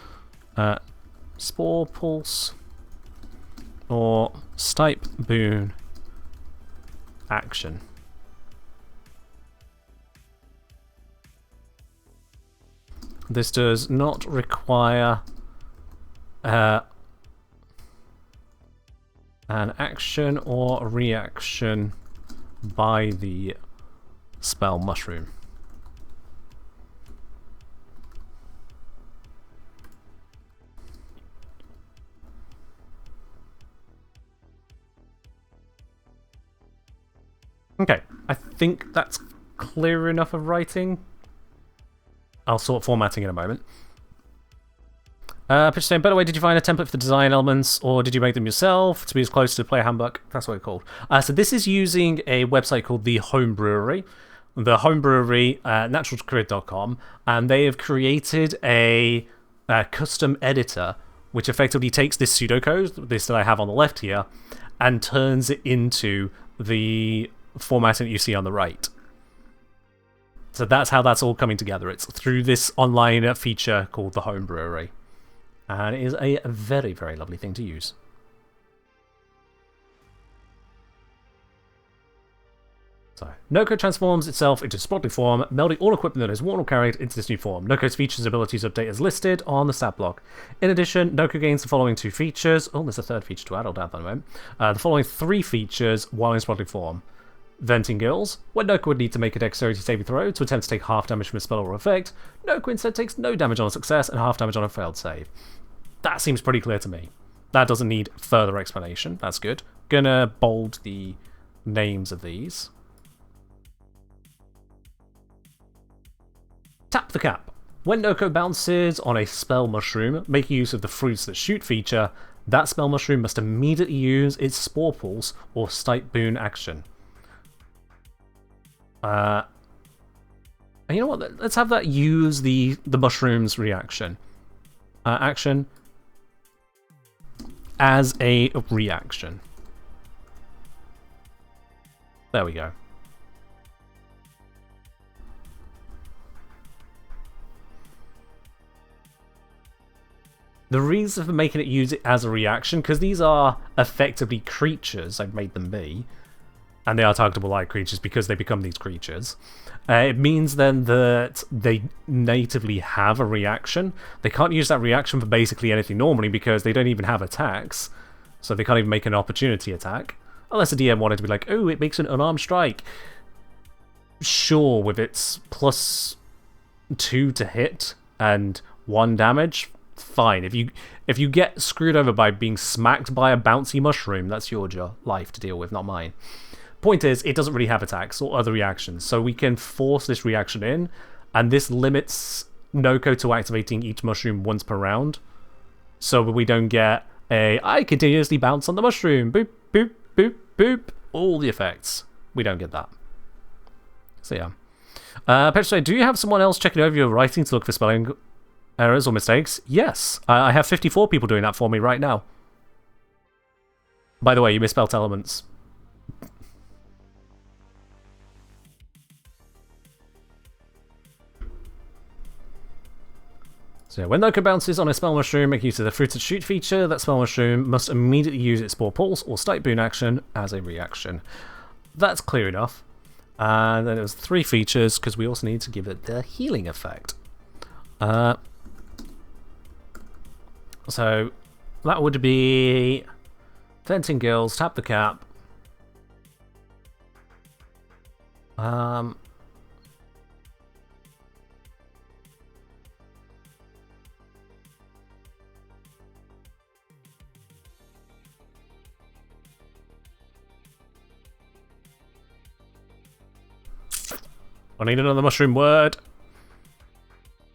Spore pulse or stipe boon action. This does not require an action or reaction by the spell mushroom. Okay, I think that's clear enough of writing. I'll sort formatting in a moment. Pitch saying, by the way, did you find a template for the design elements, or did you make them yourself to be as close to the player handbook? That's what it's called. So this is using a website called the Home Brewery. The Home Brewery, naturalgrid.com, and they have created a custom editor which effectively takes this pseudocode, this that I have on the left here, and turns it into the formatting that you see on the right. So that's how that's all coming together. It's through this online feature called the Home Brewery. And it is a very, very lovely thing to use. So, Nokko transforms itself into sprightly form, melding all equipment that is worn or carried into this new form. Nokko's features and abilities update as listed on the stat block. In addition, Nokko gains the following 2 features. Oh, there's a third feature to add. I'll add that in a moment. The following 3 features while in sprightly form. Venting Gills. When Nokko would need to make a dexterity saving throw to attempt to take half damage from a spell or effect, Nokko instead takes no damage on a success and half damage on a failed save. That seems pretty clear to me. That doesn't need further explanation. That's good. Gonna bold the names of these. Tap the cap. When Nokko bounces on a spell mushroom, making use of the fruits that shoot feature, that spell mushroom must immediately use its Spore Pulse or Stipe Boon action. And you know what? Let's have that use the mushroom's reaction. Action as a reaction. There we go. The reason for making it use it as a reaction, because these are effectively creatures, I've made them be, and they are targetable like creatures because they become these creatures. It means then that they natively have a reaction. They can't use that reaction for basically anything normally because they don't even have attacks, so they can't even make an opportunity attack. Unless the DM wanted to be like, oh, it makes an unarmed strike. Sure, with its +2 to hit and 1 damage, fine. If you get screwed over by being smacked by a bouncy mushroom, that's your life to deal with, not mine. Point is, it doesn't really have attacks or other reactions, so we can force this reaction in, and this limits Nokko to activating each mushroom once per round, so we don't get a I continuously bounce on the mushroom, boop, boop, boop, boop, all the effects. We don't get that. So yeah. Petra, do you have someone else checking over your writing to look for spelling errors or mistakes? Yes, I have 54 people doing that for me right now. By the way, you misspelled elements. So when Nokko bounces on a spell mushroom, making use of the Fruit and Shoot feature, that spell mushroom must immediately use its Spore Pulse or Stipe Boon action as a reaction. That's clear enough. And then it was 3 features, because we also need to give it the healing effect. So that would be Venting Gills, Tap the Cap. I need another mushroom word.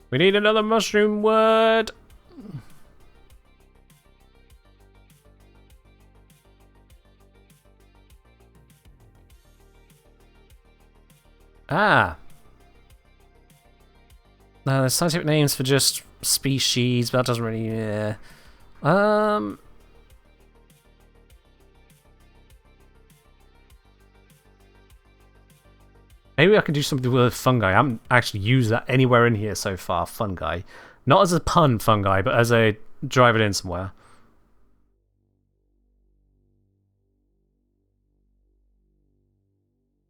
We need another mushroom word. Ah. No, there's scientific names for just species, but that doesn't really... Yeah. Maybe I can do something with fungi. I haven't actually used that anywhere in here so far, fungi. Not as a pun, fungi, but as a drive it in somewhere.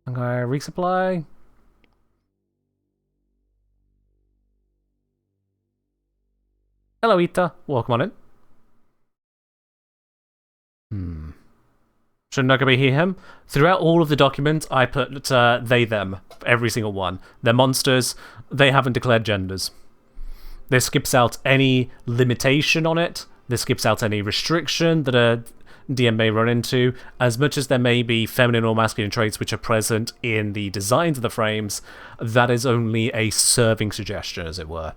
Fungi resupply. Hello, Ita. Welcome on in. Shouldn't Nokko be he, him? Throughout all of the documents, I put they, them. Every single one. They're monsters. They haven't declared genders. This skips out any limitation on it. This skips out any restriction that a DM may run into. As much as there may be feminine or masculine traits which are present in the designs of the frames, that is only a serving suggestion, as it were.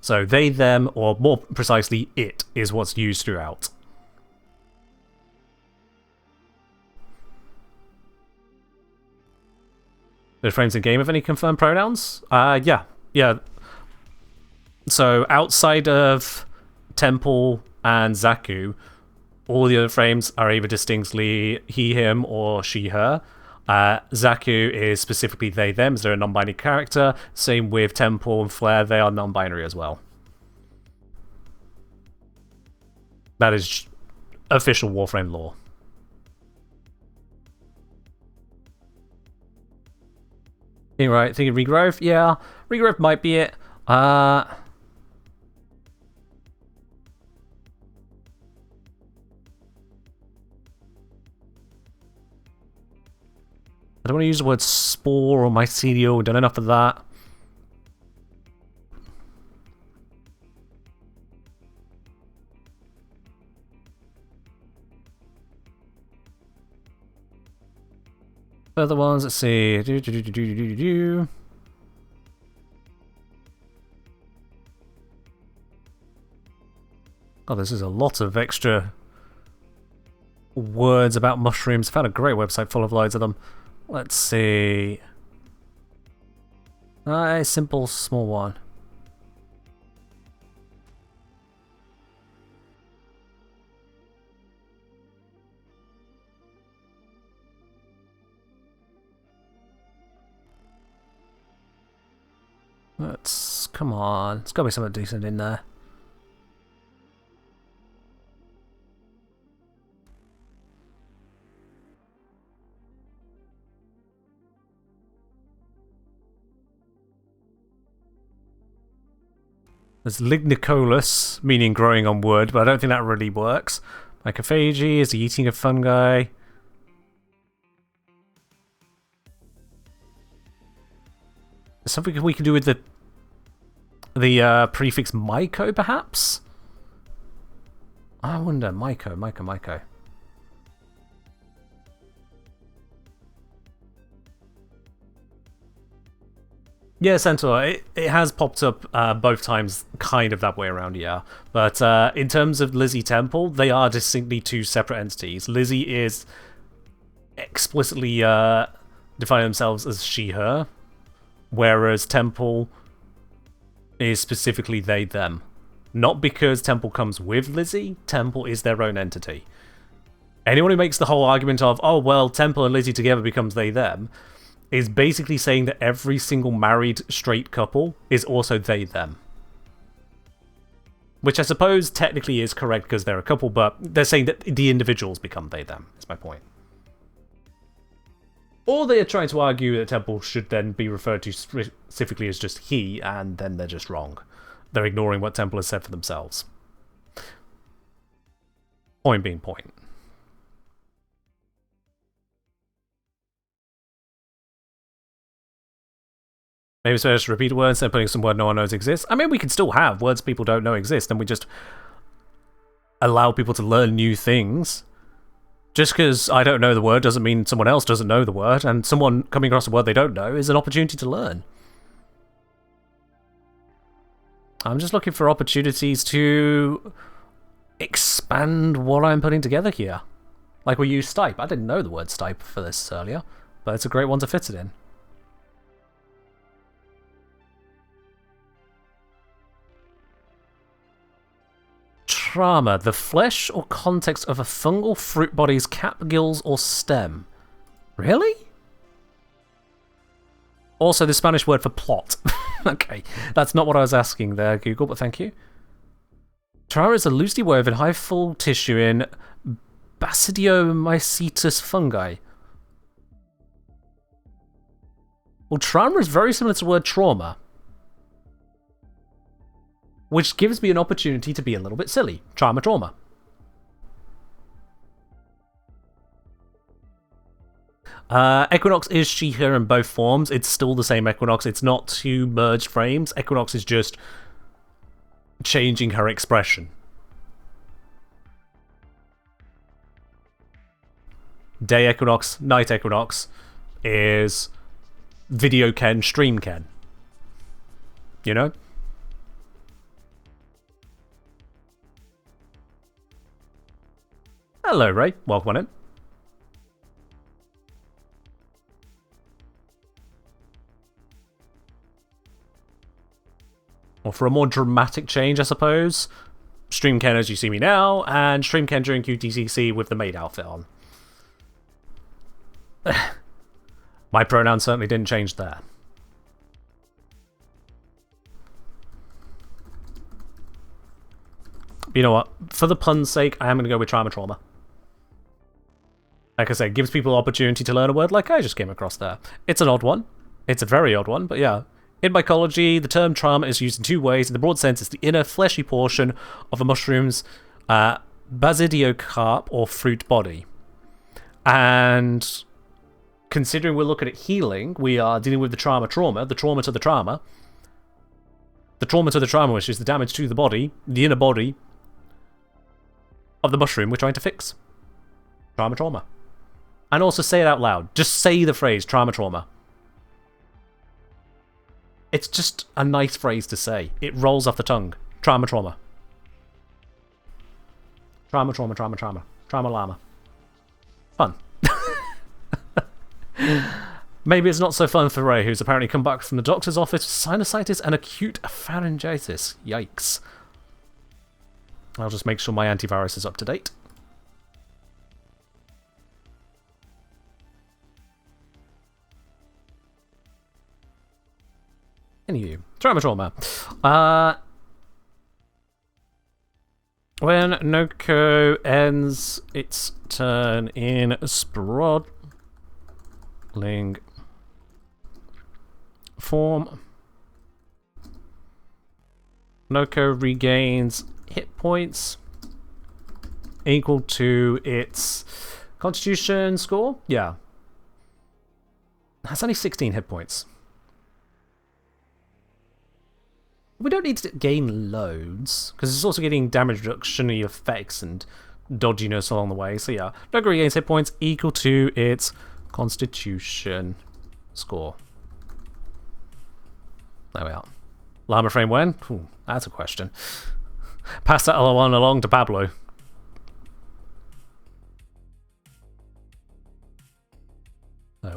So they, them, or more precisely, it, is what's used throughout. The frames in game have any confirmed pronouns? Yeah. So outside of Temple and Zaku, All the other frames are either distinctly he, him, or she, her. Zaku is specifically they, them, as they're a non-binary character. Same with Temple and Flare, they are non-binary as well. That is official Warframe lore. Right, thinking regrowth? Yeah, regrowth might be it. I don't want to use the word spore or mycelial, done enough of that. Further ones, let's see. Oh, this is a lot of extra words about mushrooms. Found a great website full of loads of them. Let's see. A simple small one. Come on. There's got to be something decent in there. There's lignicolous, meaning growing on wood, but I don't think that really works. Mycophagy is the eating of fungi. There's something we can do with the prefix myco, perhaps? I wonder. Myco. Yeah, Centaur. It has popped up both times, kind of that way around, yeah. But in terms of Lizzie Temple, they are distinctly two separate entities. Lizzie is explicitly defining themselves as she, her, whereas Temple is specifically they, them. Not because Temple comes with Lizzie, Temple is their own entity. Anyone who makes the whole argument of, oh, well, Temple and Lizzie together becomes they, them, is basically saying that every single married straight couple is also they, them. Which I suppose technically is correct because they're a couple, but they're saying that the individuals become they, them, is my point. Or they are trying to argue that Temple should then be referred to specifically as just he, and then they're just wrong. They're ignoring what Temple has said for themselves. Point being point. Maybe it's better to repeat a word instead of putting some word no one knows exists. I mean, we can still have words people don't know exist, and we just allow people to learn new things. Just because I don't know the word doesn't mean someone else doesn't know the word, and someone coming across a word they don't know is an opportunity to learn. I'm just looking for opportunities to expand what I'm putting together here. Like we use stipe. I didn't know the word stipe for this earlier, but it's a great one to fit it in. Trauma, the flesh or context of a fungal fruit body's cap, gills, or stem. Really? Also, the Spanish word for plot. Okay, that's not what I was asking there, Google, but thank you. Trauma is a loosely woven, high-full tissue in Basidiomycetes fungi. Well, trauma is very similar to the word trauma, which gives me an opportunity to be a little bit silly. Trauma. Equinox is she, her in both forms. It's still the same Equinox. It's not two merged frames. Equinox is just changing her expression. Day Equinox, Night Equinox is Video Ken, Stream Ken. You know? Hello, Ray. Welcome on in. Or for a more dramatic change, I suppose, Stream Ken as you see me now, and Stream Ken during QTCC with the maid outfit on. My pronoun certainly didn't change there. You know what? For the pun's sake, I am going to go with trauma. Like I said, gives people opportunity to learn a word like I just came across there. It's an odd one. It's a very odd one, but yeah. In mycology, the term trauma is used in two ways. In the broad sense, it's the inner fleshy portion of a mushroom's basidiocarp or fruit body. And considering we're looking at healing, we are dealing with the trauma, the trauma to the trauma. The trauma to the trauma, which is the damage to the body, the inner body of the mushroom we're trying to fix. Trauma. And also say it out loud. Just say the phrase, trauma. It's just a nice phrase to say. It rolls off the tongue. Trauma. Trauma llama. Fun. Maybe it's not so fun for Ray, who's apparently come back from the doctor's office with sinusitis and acute pharyngitis. Yikes. I'll just make sure my antivirus is up to date. Anywho, trauma. When Nokko ends its turn in sprawling form, Nokko regains hit points equal to its constitution score. Yeah. That's only 16 hit points. We don't need to gain loads, because it's also getting damage reduction effects and dodginess along the way. So yeah, Nokko regains hit points equal to its constitution score. There we are. Llama frame when? Ooh, that's a question. Pass that other one along to Pablo.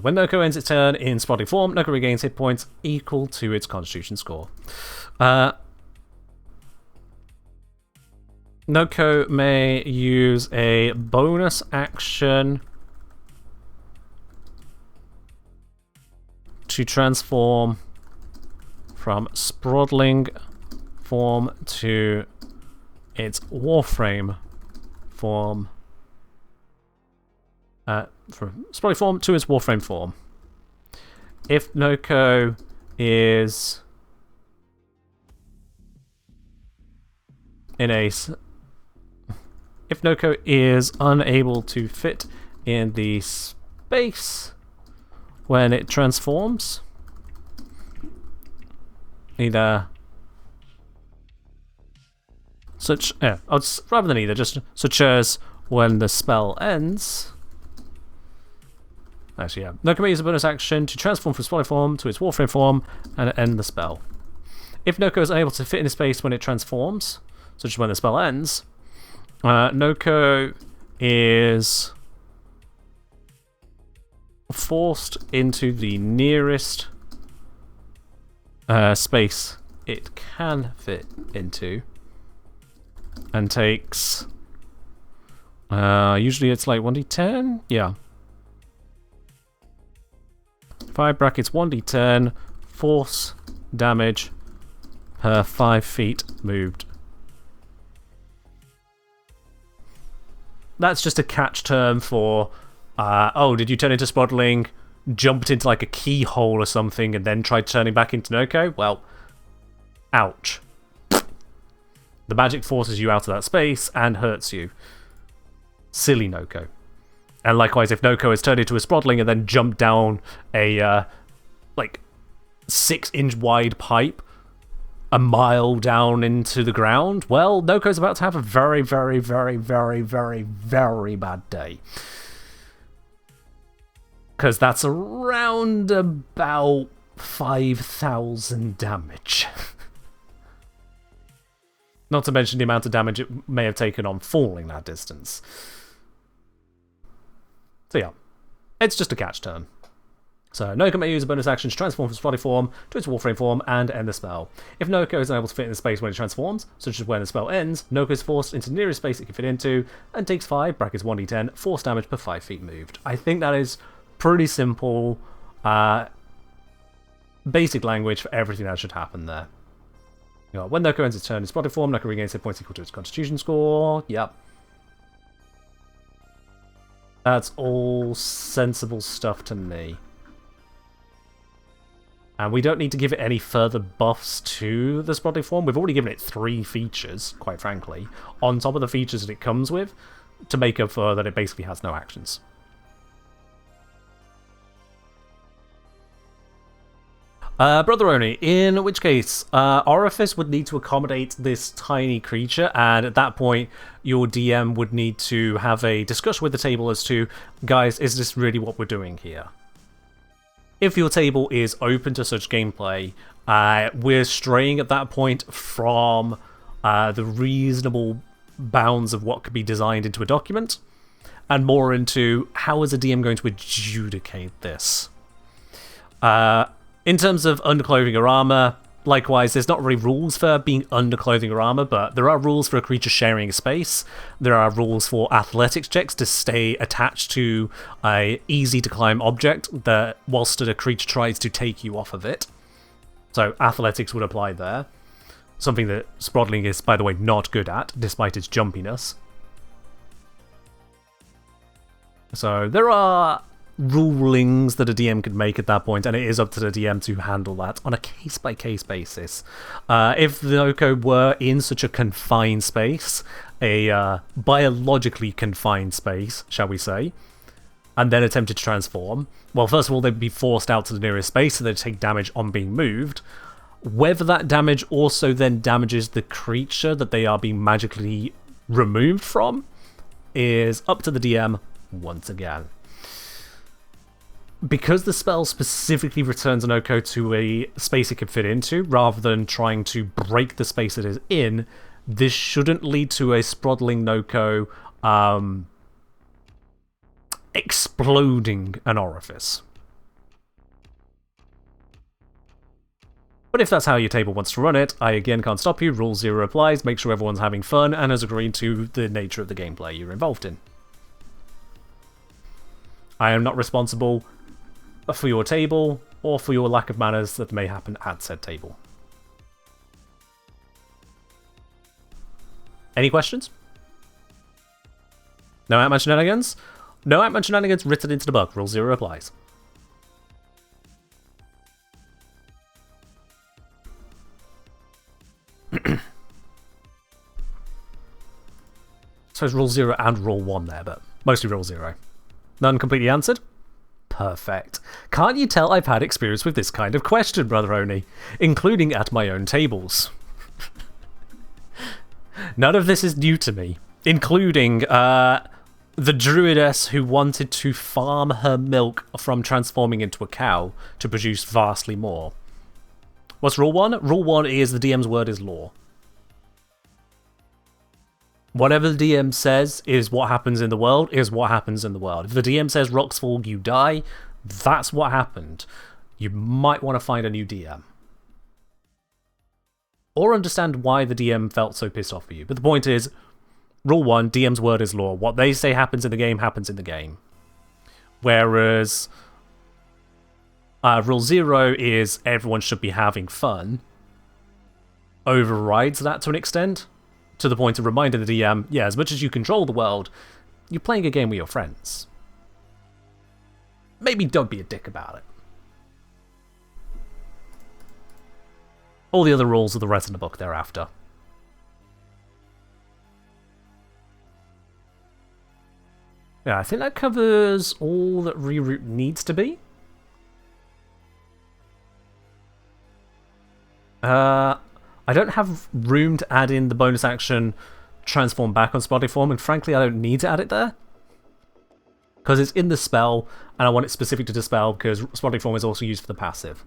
When Nokko ends its turn in spotting form, Nokko regains hit points equal to its constitution score. Nokko may use a bonus action to transform from sprawling form to its Warframe form. From sprawling form to its Warframe form. If Nokko is if Nokko is unable to fit in the space when it transforms, either such rather than either, just such as when the spell ends. Actually, yeah. Nokko may use a bonus action to transform from spawning form to its Warframe form and end the spell. If Nokko is unable to fit in the space when it transforms, such as when the spell ends, Nokko is forced into the nearest space it can fit into, and takes usually it's like 1d10, yeah, 5 brackets 1d10 force damage per 5 feet moved. That's just a catch term for oh, did you turn into Spodling, jumped into like a keyhole or something, and then tried turning back into Nokko? Well, ouch. The magic forces you out of that space and hurts you. Silly Nokko. And likewise, if Nokko has turned into a Sprodling and then jumped down a like 6-inch wide pipe a mile down into the ground, well, Nokko's about to have a very, very, very, very, very, very bad day. Because that's around about 5,000 damage. Not to mention the amount of damage it may have taken on falling that distance. So yeah, it's just a catch turn. So Nokko may use a bonus action to transform from spotty form to its Warframe form and end the spell. If Nokko is unable to fit in the space when it transforms, such as when the spell ends, Nokko is forced into the nearest space it can fit into and takes 5 brackets 1d10 force damage per 5 feet moved. I think that is pretty simple, basic language for everything that should happen there. When Nokko ends its turn in spotted form, Nokko regains hit points equal to its constitution score. Yep. That's all sensible stuff to me. And we don't need to give it any further buffs to the spotted form. We've already given it 3 features, quite frankly, on top of the features that it comes with, to make up for that it basically has no actions. Brotheroni, in which case, Orifice would need to accommodate this tiny creature, and at that point, your DM would need to have a discussion with the table as to, guys, is this really what we're doing here? If your table is open to such gameplay, we're straying at that point from the reasonable bounds of what could be designed into a document, and more into how is a DM going to adjudicate this. In terms of underclothing or armor, likewise, there's not really rules for being underclothing or armor, but there are rules for a creature sharing a space. There are rules for athletics checks to stay attached to a easy-to-climb object that whilst a creature tries to take you off of it. So athletics would apply there. Something that Sprodling is, by the way, not good at, despite its jumpiness. So there are rulings that a DM could make at that point, and it is up to the DM to handle that on a case-by-case basis. If the Nokko were in such a confined space, a biologically confined space, shall we say, and then attempted to transform, well, first of all, they'd be forced out to the nearest space, so they'd take damage on being moved. Whether that damage also then damages the creature that they are being magically removed from is up to the DM once again. Because the spell specifically returns an Nokko to a space it can fit into, rather than trying to break the space it is in, this shouldn't lead to a Sprodling Nokko exploding an orifice. But if that's how your table wants to run it, I again can't stop you. Rule 0 applies. Make sure everyone's having fun and has agreed to the nature of the gameplay you're involved in. I am not responsible for your table, or for your lack of manners that may happen at said table. Any questions? No Ant-Man shenanigans? No Ant-Man shenanigans written into the book. Rule 0 applies. So it's Rule 0 and Rule 1 there, but mostly Rule 0. None completely answered? Perfect. Can't you tell I've had experience with this kind of question, Brother Oni, including at my own tables? None of this is new to me, including the druidess who wanted to farm her milk from transforming into a cow to produce vastly more. What's Rule 1? Rule 1 is the DM's word is law. Whatever the DM says is what happens in the world, is what happens in the world. If the DM says rocks fall, you die, that's what happened. You might want to find a new DM. Or understand why the DM felt so pissed off with you. But the point is, Rule 1, DM's word is law. What they say happens in the game, happens in the game. Whereas Rule 0 is everyone should be having fun. Overrides that to an extent. To the point of reminding the DM, yeah, as much as you control the world, you're playing a game with your friends. Maybe don't be a dick about it. All the other rules are the rest of the book thereafter. Yeah, I think that covers all that reroute needs to be. I don't have room to add in the bonus action transform back on spotty form, and frankly I don't need to add it there. Because it's in the spell, and I want it specific to the spell, because spotty form is also used for the passive.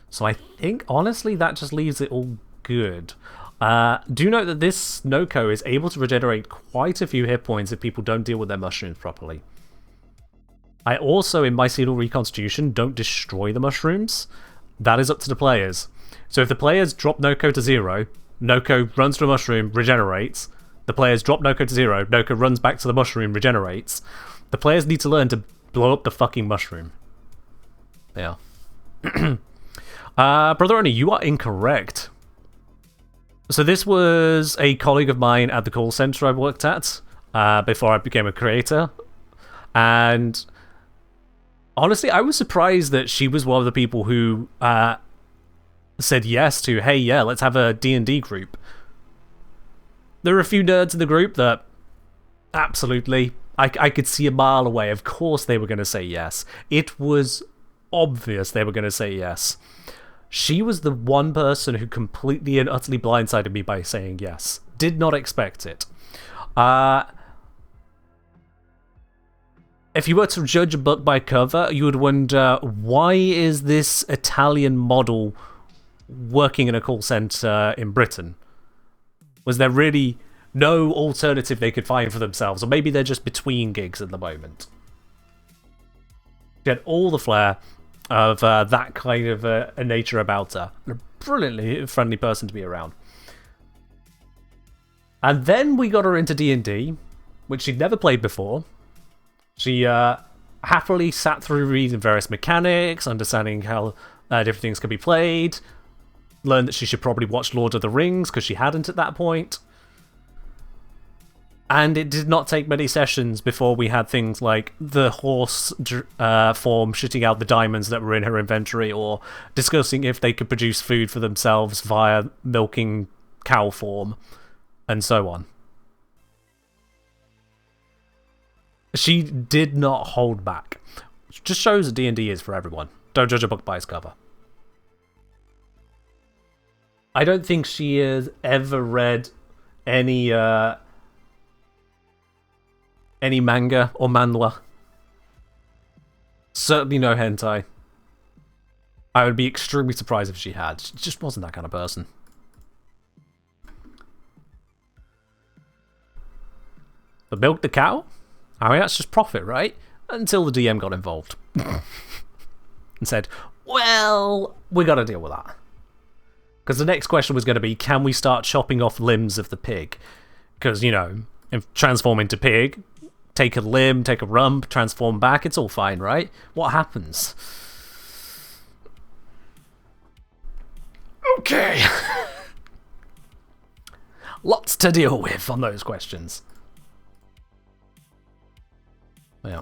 So I think, honestly, that just leaves it all good. Do note that this Nokko is able to regenerate quite a few hit points if people don't deal with their mushrooms properly. I also, in mycelial reconstitution, don't destroy the mushrooms. That is up to the players. So if the players drop Nokko to 0, Nokko runs to a mushroom, regenerates. The players drop Nokko to 0, Nokko runs back to the mushroom, regenerates. The players need to learn to blow up the fucking mushroom. Yeah. Brother Oni, you are incorrect. So this was a colleague of mine at the call center I worked at before I became a creator. And honestly, I was surprised that she was one of the people who said yes to, hey, yeah, let's have a D&D group. There are a few nerds in the group that absolutely, I could see a mile away. Of course they were going to say yes. It was obvious they were going to say yes. She was the one person who completely and utterly blindsided me by saying yes. Did not expect it. If you were to judge a book by cover, you would wonder, why is this Italian model working in a call center in Britain? Was there really no alternative they could find for themselves? Or maybe they're just between gigs at the moment. She had all the flair of that kind of a nature about her. A brilliantly friendly person to be around. And then we got her into D&D, which she'd never played before. She happily sat through reading various mechanics, understanding how different things could be played, learned that she should probably watch Lord of the Rings, because she hadn't at that point. And it did not take many sessions before we had things like the horse form shitting out the diamonds that were in her inventory, or discussing if they could produce food for themselves via milking cow form, and so on. She did not hold back. Which just shows that D&D is for everyone. Don't judge a book by its cover. I don't think she has ever read any manga or manhwa. Certainly no hentai. I would be extremely surprised if she had. She just wasn't that kind of person. But milk the cow? I mean, that's just profit, right? Until the DM got involved. And said, well, we got to deal with that. Because the next question was going to be, can we start chopping off limbs of the pig? Because, you know, if transform into pig, take a limb, take a rump, transform back, it's all fine, right? What happens? Okay. Lots to deal with on those questions. Yeah.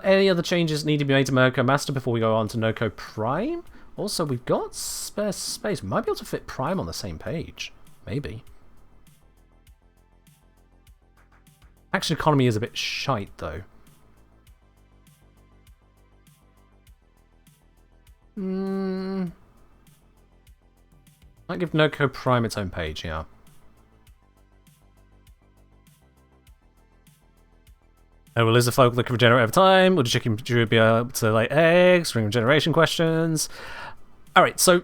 Any other changes need to be made to Nokko Master before we go on to Nokko Prime? Also, we've got spare space. We might be able to fit Prime on the same page. Maybe. Action economy is a bit shite, though. Might give Nokko Prime its own page, yeah. Will Lizardfolk that can regenerate over time? Would the chicken be able to lay eggs? Ring regeneration questions. Alright, so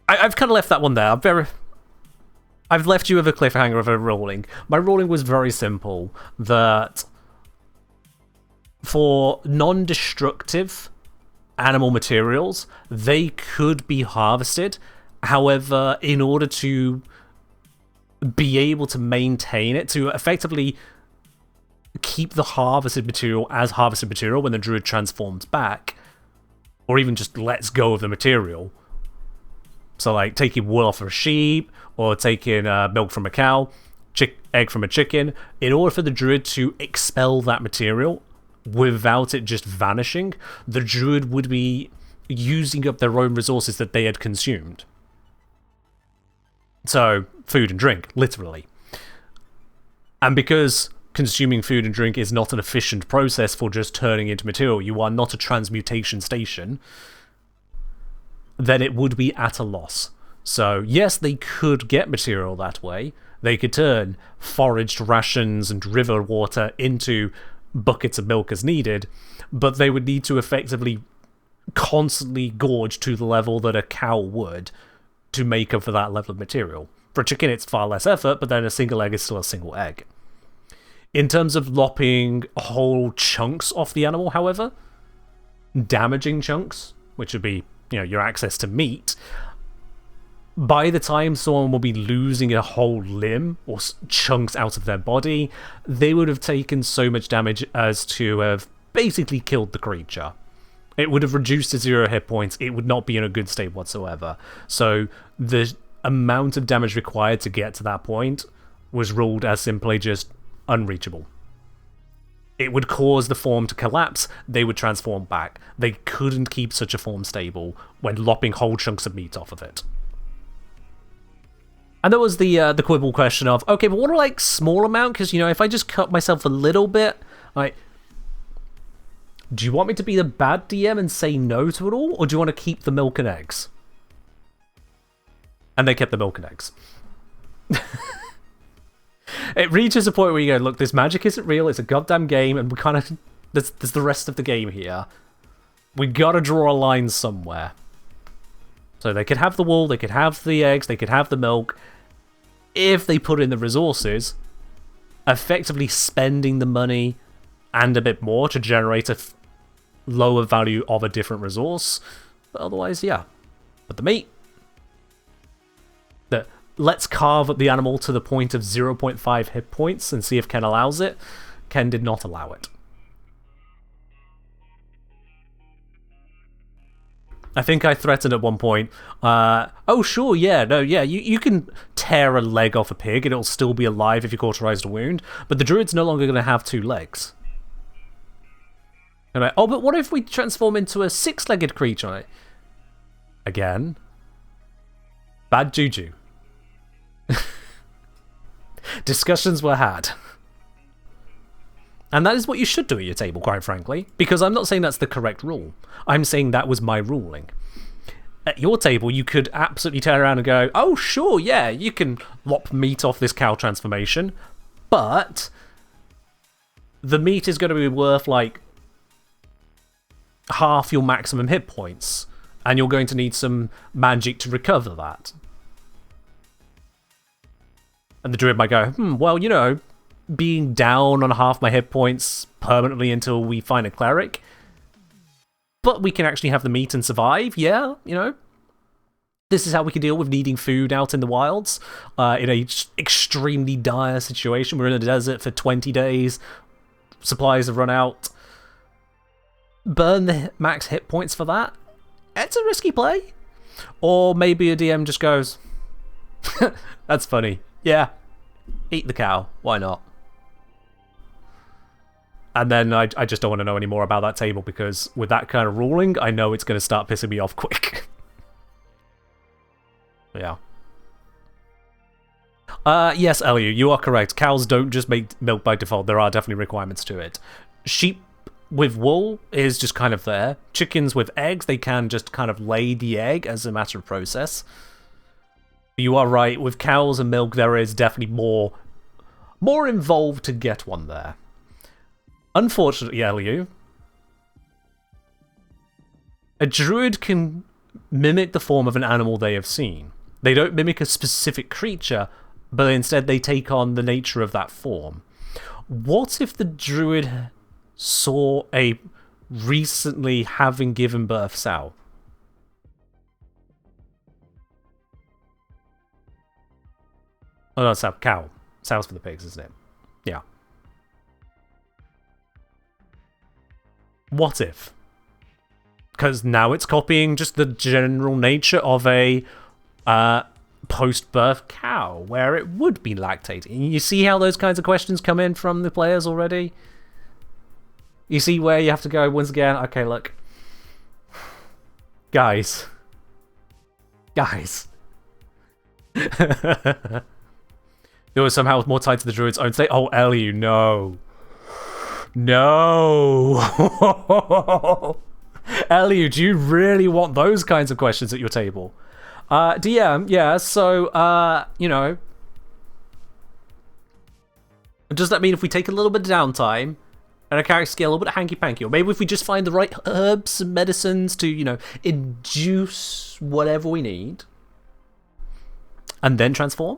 I've kind of left that one there. I've left you with a cliffhanger of a ruling. My ruling was very simple, that for non-destructive animal materials, they could be harvested. However, in order to be able to maintain it, to effectively keep the harvested material as harvested material when the druid transforms back, or even just lets go of the material. So like taking wool off of a sheep, or taking milk from a cow, egg from a chicken, in order for the druid to expel that material without it just vanishing, the druid would be using up their own resources that they had consumed. So, food and drink, literally. And because consuming food and drink is not an efficient process for just turning into material, you are not a transmutation station, then it would be at a loss. So, yes, they could get material that way. They could turn foraged rations and river water into buckets of milk as needed, but they would need to effectively constantly gorge to the level that a cow would to make up for that level of material. For a chicken, it's far less effort, but then a single egg is still a single egg. In terms of lopping whole chunks off the animal, however, damaging chunks, which would be, your access to meat, by the time someone will be losing a whole limb or chunks out of their body, they would have taken so much damage as to have basically killed the creature. It would have reduced to 0 hit points. It would not be in a good state whatsoever. So the amount of damage required to get to that point was ruled as simply just unreachable. It would cause the form to collapse. They would transform back. They couldn't keep such a form stable when lopping whole chunks of meat off of it. And there was the quibble question of, okay, but what a small amount? Because, if I just cut myself a little bit, do you want me to be the bad DM and say no to it all? Or do you want to keep the milk and eggs? And they kept the milk and eggs. It reaches a point where you go, look, this magic isn't real, it's a goddamn game, and we kind of... There's the rest of the game here. We gotta draw a line somewhere. So they could have the wool, they could have the eggs, they could have the milk, if they put in the resources, effectively spending the money and a bit more to generate a lower value of a different resource. But otherwise, yeah. But the meat... Let's carve up the animal to the point of 0.5 hit points and see if Ken allows it. Ken did not allow it. I think I threatened at one point, oh sure, yeah, no, yeah, you can tear a leg off a pig and it'll still be alive if you cauterized a wound, but the druid's no longer going to have 2 legs. And oh, but what if we transform into a 6-legged creature? Again, bad juju. Discussions were had. And that is what you should do at your table, quite frankly, because I'm not saying that's the correct rule. I'm saying that was my ruling. At your table, you could absolutely turn around and go, oh, sure, yeah, you can lop meat off this cow transformation, but the meat is going to be worth, half your maximum hit points, and you're going to need some magic to recover that. And the druid might go, well, being down on half my hit points permanently until we find a cleric, but we can actually have the meat and survive, yeah, This is how we can deal with needing food out in the wilds, in a extremely dire situation. We're in a desert for 20 days, supplies have run out. Burn the max hit points for that? It's a risky play. Or maybe a DM just goes, that's funny. Yeah, eat the cow. Why not? And then I just don't want to know any more about that table, because with that kind of ruling, I know it's going to start pissing me off quick. Yeah. Yes, Eliu, you are correct. Cows don't just make milk by default. There are definitely requirements to it. Sheep with wool is just kind of there. Chickens with eggs, they can just kind of lay the egg as a matter of process. You are right, with cows and milk, there is definitely more involved to get one there. Unfortunately, Eliu, a druid can mimic the form of an animal they have seen. They don't mimic a specific creature, but instead they take on the nature of that form. What if the druid saw a recently having given birth sow? Oh, no, sow. Cow. Sow's for the pigs, isn't it? Yeah. What if? Because now it's copying just the general nature of a post-birth cow, where it would be lactating. You see how those kinds of questions come in from the players already? You see where you have to go, once again, okay, look. Guys. It was somehow more tied to the druid's own state. Oh, Eliu, no. No! Eliu, do you really want those kinds of questions at your table? DM, yeah, so, does that mean if we take a little bit of downtime and our characters get a little bit hanky-panky, or maybe if we just find the right herbs and medicines to, induce whatever we need, and then transform?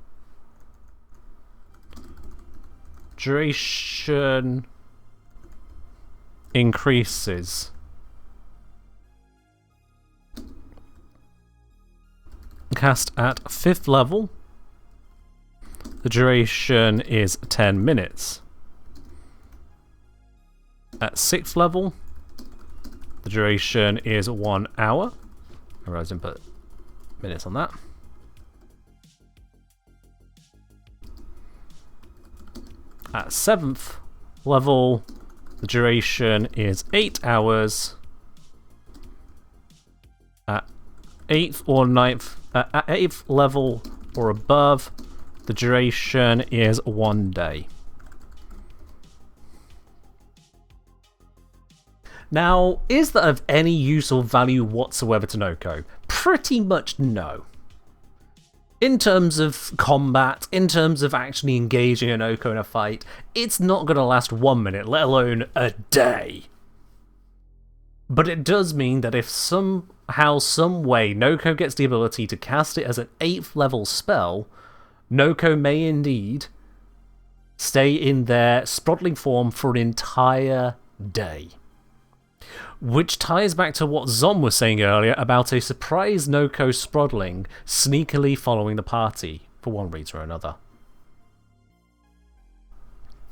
Duration increases. Cast at 5th level. The duration is 10 minutes. At 6th level, the duration is 1 hour. I didn't put minutes on that. At 7th level, the duration is 8 hours. At 8th or 9th, at 8th level or above, the duration is 1 day. Now, is that of any use or value whatsoever to Nokko? Pretty much no. In terms of combat, in terms of actually engaging a Nokko in a fight, it's not going to last 1 minute, let alone a day. But it does mean that if somehow, some way, Nokko gets the ability to cast it as an 8th level spell, Nokko may indeed stay in their sprottling form for an entire day. Which ties back to what Zom was saying earlier about a surprise Nokko sprottling sneakily following the party, for one reason or another.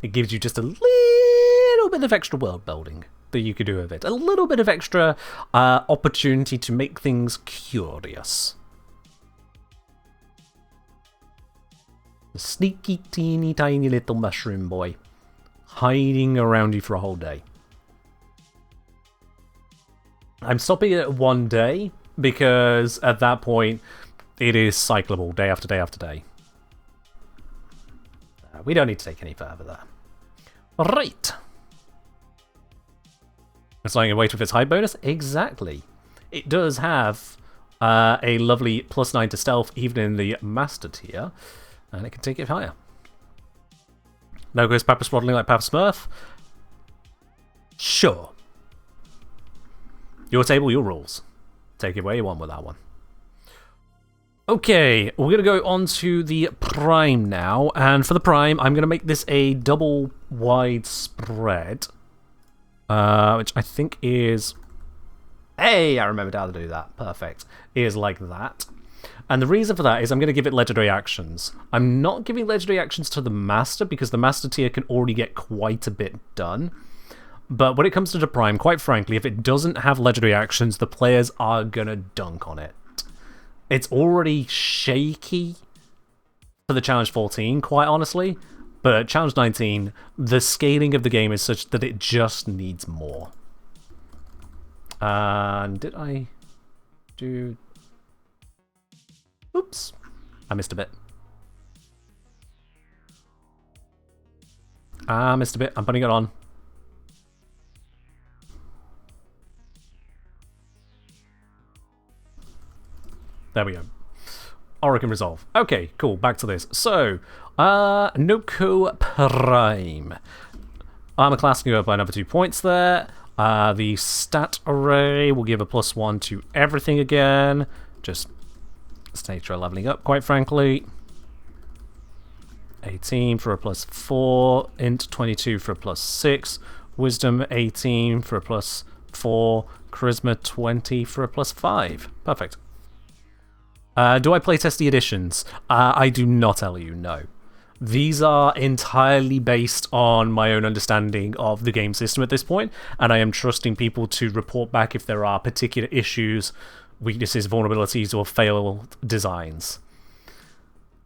It gives you just a little bit of extra world building that you could do with it. A little bit of extra opportunity to make things curious. The sneaky, teeny, tiny little mushroom boy hiding around you for a whole day. I'm stopping it at 1 day because at that point it is cyclable day after day after day. We don't need to take any further there. Right. It's lying in wait with its hide bonus? Exactly. It does have a lovely +9 to stealth even in the master tier, and it can take it higher. Nokko's Papa Swaddling like Papa Smurf? Sure. Your table, your rules. Take it where you want with that one. Okay, we're going to go on to the Prime now. And for the Prime, I'm going to make this a double wide spread. Which I think is... Hey, I remembered how to do that. Perfect. Is like that. And the reason for that is I'm going to give it legendary actions. I'm not giving legendary actions to the Master because the Master tier can already get quite a bit done. But when it comes to the Prime, quite frankly, if it doesn't have legendary actions, the players are gonna dunk on it. It's already shaky for the Challenge 14, quite honestly. But at Challenge 19, the scaling of the game is such that it just needs more. And did I do... Oops. I missed a bit. I missed a bit. I'm putting it on. There we go. Oricon Resolve. Okay, cool. Back to this. So, Nokko Prime. Armor class can go up by another 2 points there. The stat array will give a +1 to everything again. Just nature leveling up, quite frankly. 18 for a +4. Int 22 for a +6. Wisdom 18 for a +4. Charisma 20 for a +5. Perfect. Do I playtest the additions? I do not tell you, no. These are entirely based on my own understanding of the game system at this point, and I am trusting people to report back if there are particular issues, weaknesses, vulnerabilities, or failed designs.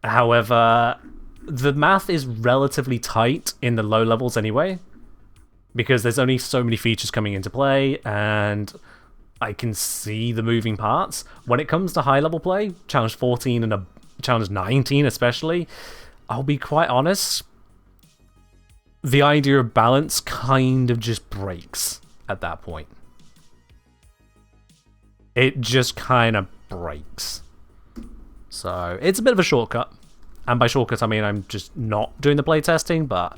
However, the math is relatively tight in the low levels anyway, because there's only so many features coming into play, and I can see the moving parts. When it comes to high-level play, Challenge 14 and Challenge 19 especially, I'll be quite honest, the idea of balance kind of just breaks at that point. It just kind of breaks. So, it's a bit of a shortcut. And by shortcut, I mean I'm just not doing the playtesting, but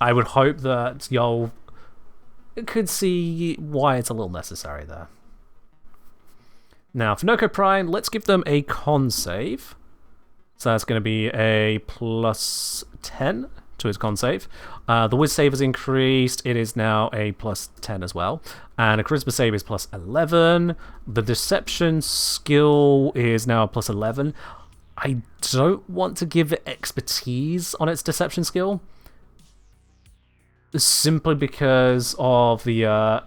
I would hope that y'all could see why it's a little necessary there. Now, for Nokko Prime, let's give them a con save. So that's going to be a +10 to to its con save. The Wiz save has increased. It is now a +10 as well. And a Charisma save is +11. The Deception skill is now a +11. I don't want to give it expertise on its Deception skill. Simply because of the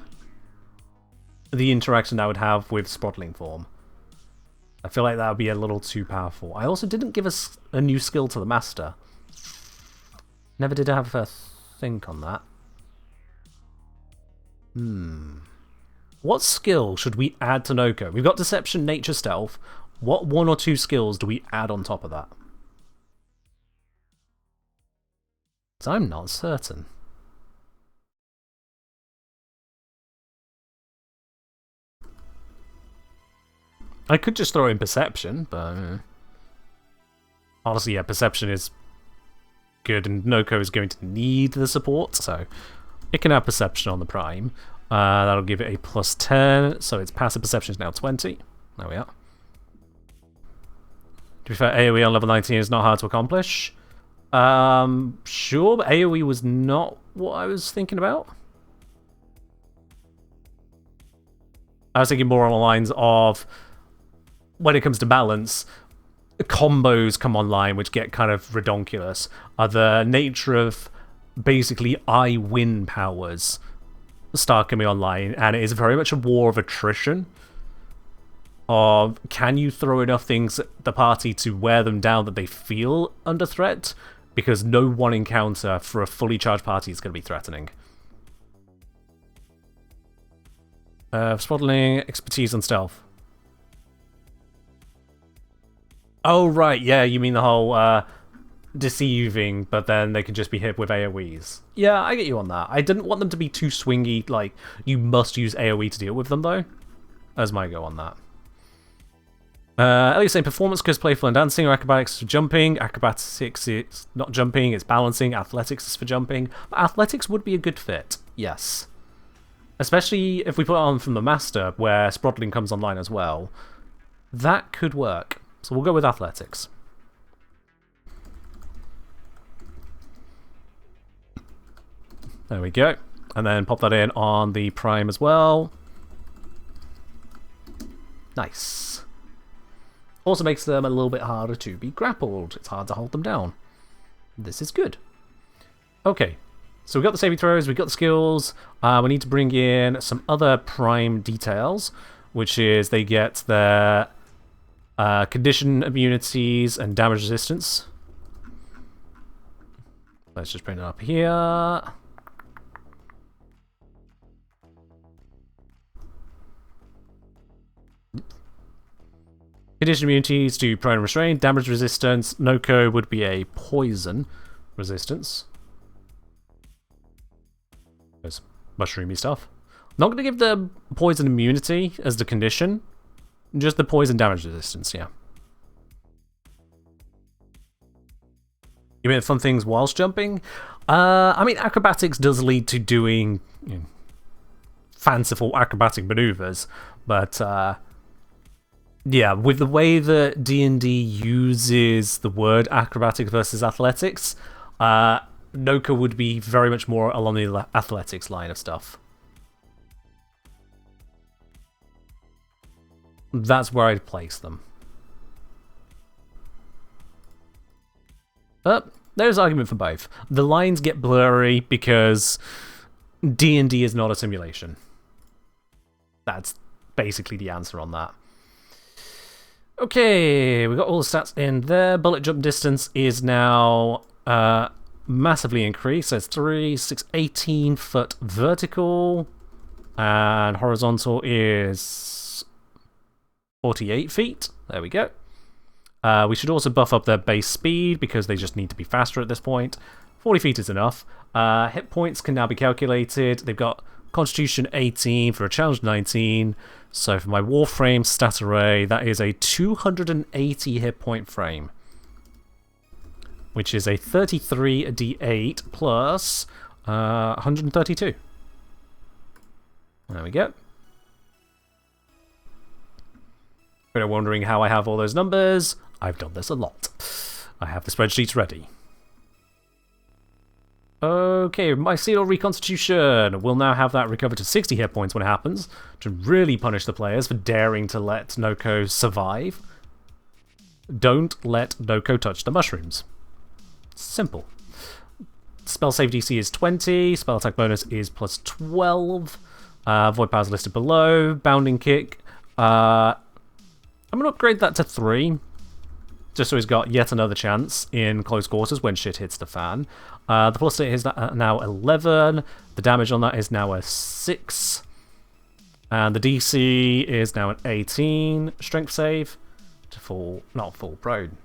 interaction that would have with Sprottling Form. I feel like that would be a little too powerful. I also didn't give us a new skill to the Master. Never did have a think on that. What skill should we add to Nokko? We've got Deception, Nature, Stealth. What 1 or 2 skills do we add on top of that? So I'm not certain. I could just throw in Perception, but honestly, yeah, Perception is good, and Nokko is going to need the support, so it can have Perception on the Prime. That'll give it a +10, so its passive Perception is now 20. There we are. To be fair, AoE on level 19 is not hard to accomplish. Sure, but AoE was not what I was thinking about. I was thinking more on the lines of, when it comes to balance, combos come online which get kind of redonkulous. The nature of basically I win powers start coming online, and it is very much a war of attrition. Of can you throw enough things at the party to wear them down that they feel under threat? Because no one encounter for a fully charged party is going to be threatening. Swaddling, expertise and stealth. Oh, right, yeah, you mean the whole deceiving, but then they can just be hit with AoEs. Yeah, I get you on that. I didn't want them to be too swingy, like, you must use AoE to deal with them, though. That's my go on that. Elliot's saying performance because playful and dancing, or acrobatics for jumping. Acrobatics is not jumping, it's balancing. Athletics is for jumping. But athletics would be a good fit, yes. Especially if we put it on from the Master, where Sprottling comes online as well. That could work. So we'll go with athletics. There we go. And then pop that in on the Prime as well. Nice. Also makes them a little bit harder to be grappled. It's hard to hold them down. This is good. Okay. So we've got the saving throws, we've got the skills. We need to bring in some other Prime details, which is they get their condition immunities and damage resistance. Let's just bring it up here. Condition immunities to prone and restrain. Damage resistance. Nokko would be a poison resistance. There's mushroomy stuff. Not going to give the poison immunity as the condition. Just the poison damage resistance, yeah. You mean fun things whilst jumping? I mean, acrobatics does lead to doing fanciful acrobatic maneuvers, but yeah, with the way that D&D uses the word acrobatic versus athletics, Nokko would be very much more along the athletics line of stuff. That's where I'd place them. There's argument for both. The lines get blurry because D&D is not a simulation. That's basically the answer on that. Okay, we've got all the stats in there. Bullet jump distance is now massively increased. So it's 3, 6, 18 foot vertical. And horizontal is 48 feet. There we go. We should also buff up their base speed because they just need to be faster at this point. 40 feet is enough. Hit points can now be calculated. They've got Constitution 18 for a challenge 19. So for my Warframe stat array, that is a 280 hit point frame, which is a 33 d8 plus 132. There we go. If you're wondering how I have all those numbers, I've done this a lot. I have the spreadsheets ready. Okay, mycelial reconstitution. We'll now have that recovered to 60 hit points when it happens, to really punish the players for daring to let Nokko survive. Don't let Nokko touch the mushrooms. Simple. Spell save DC is 20, spell attack bonus is plus 12. Void powers listed below. Bounding kick. I'm going to upgrade that to 3. Just so he's got yet another chance in close quarters when shit hits the fan. The plus hit is now 11. The damage on that is now a 6. And the DC is now an 18. Strength save to full, not full prone.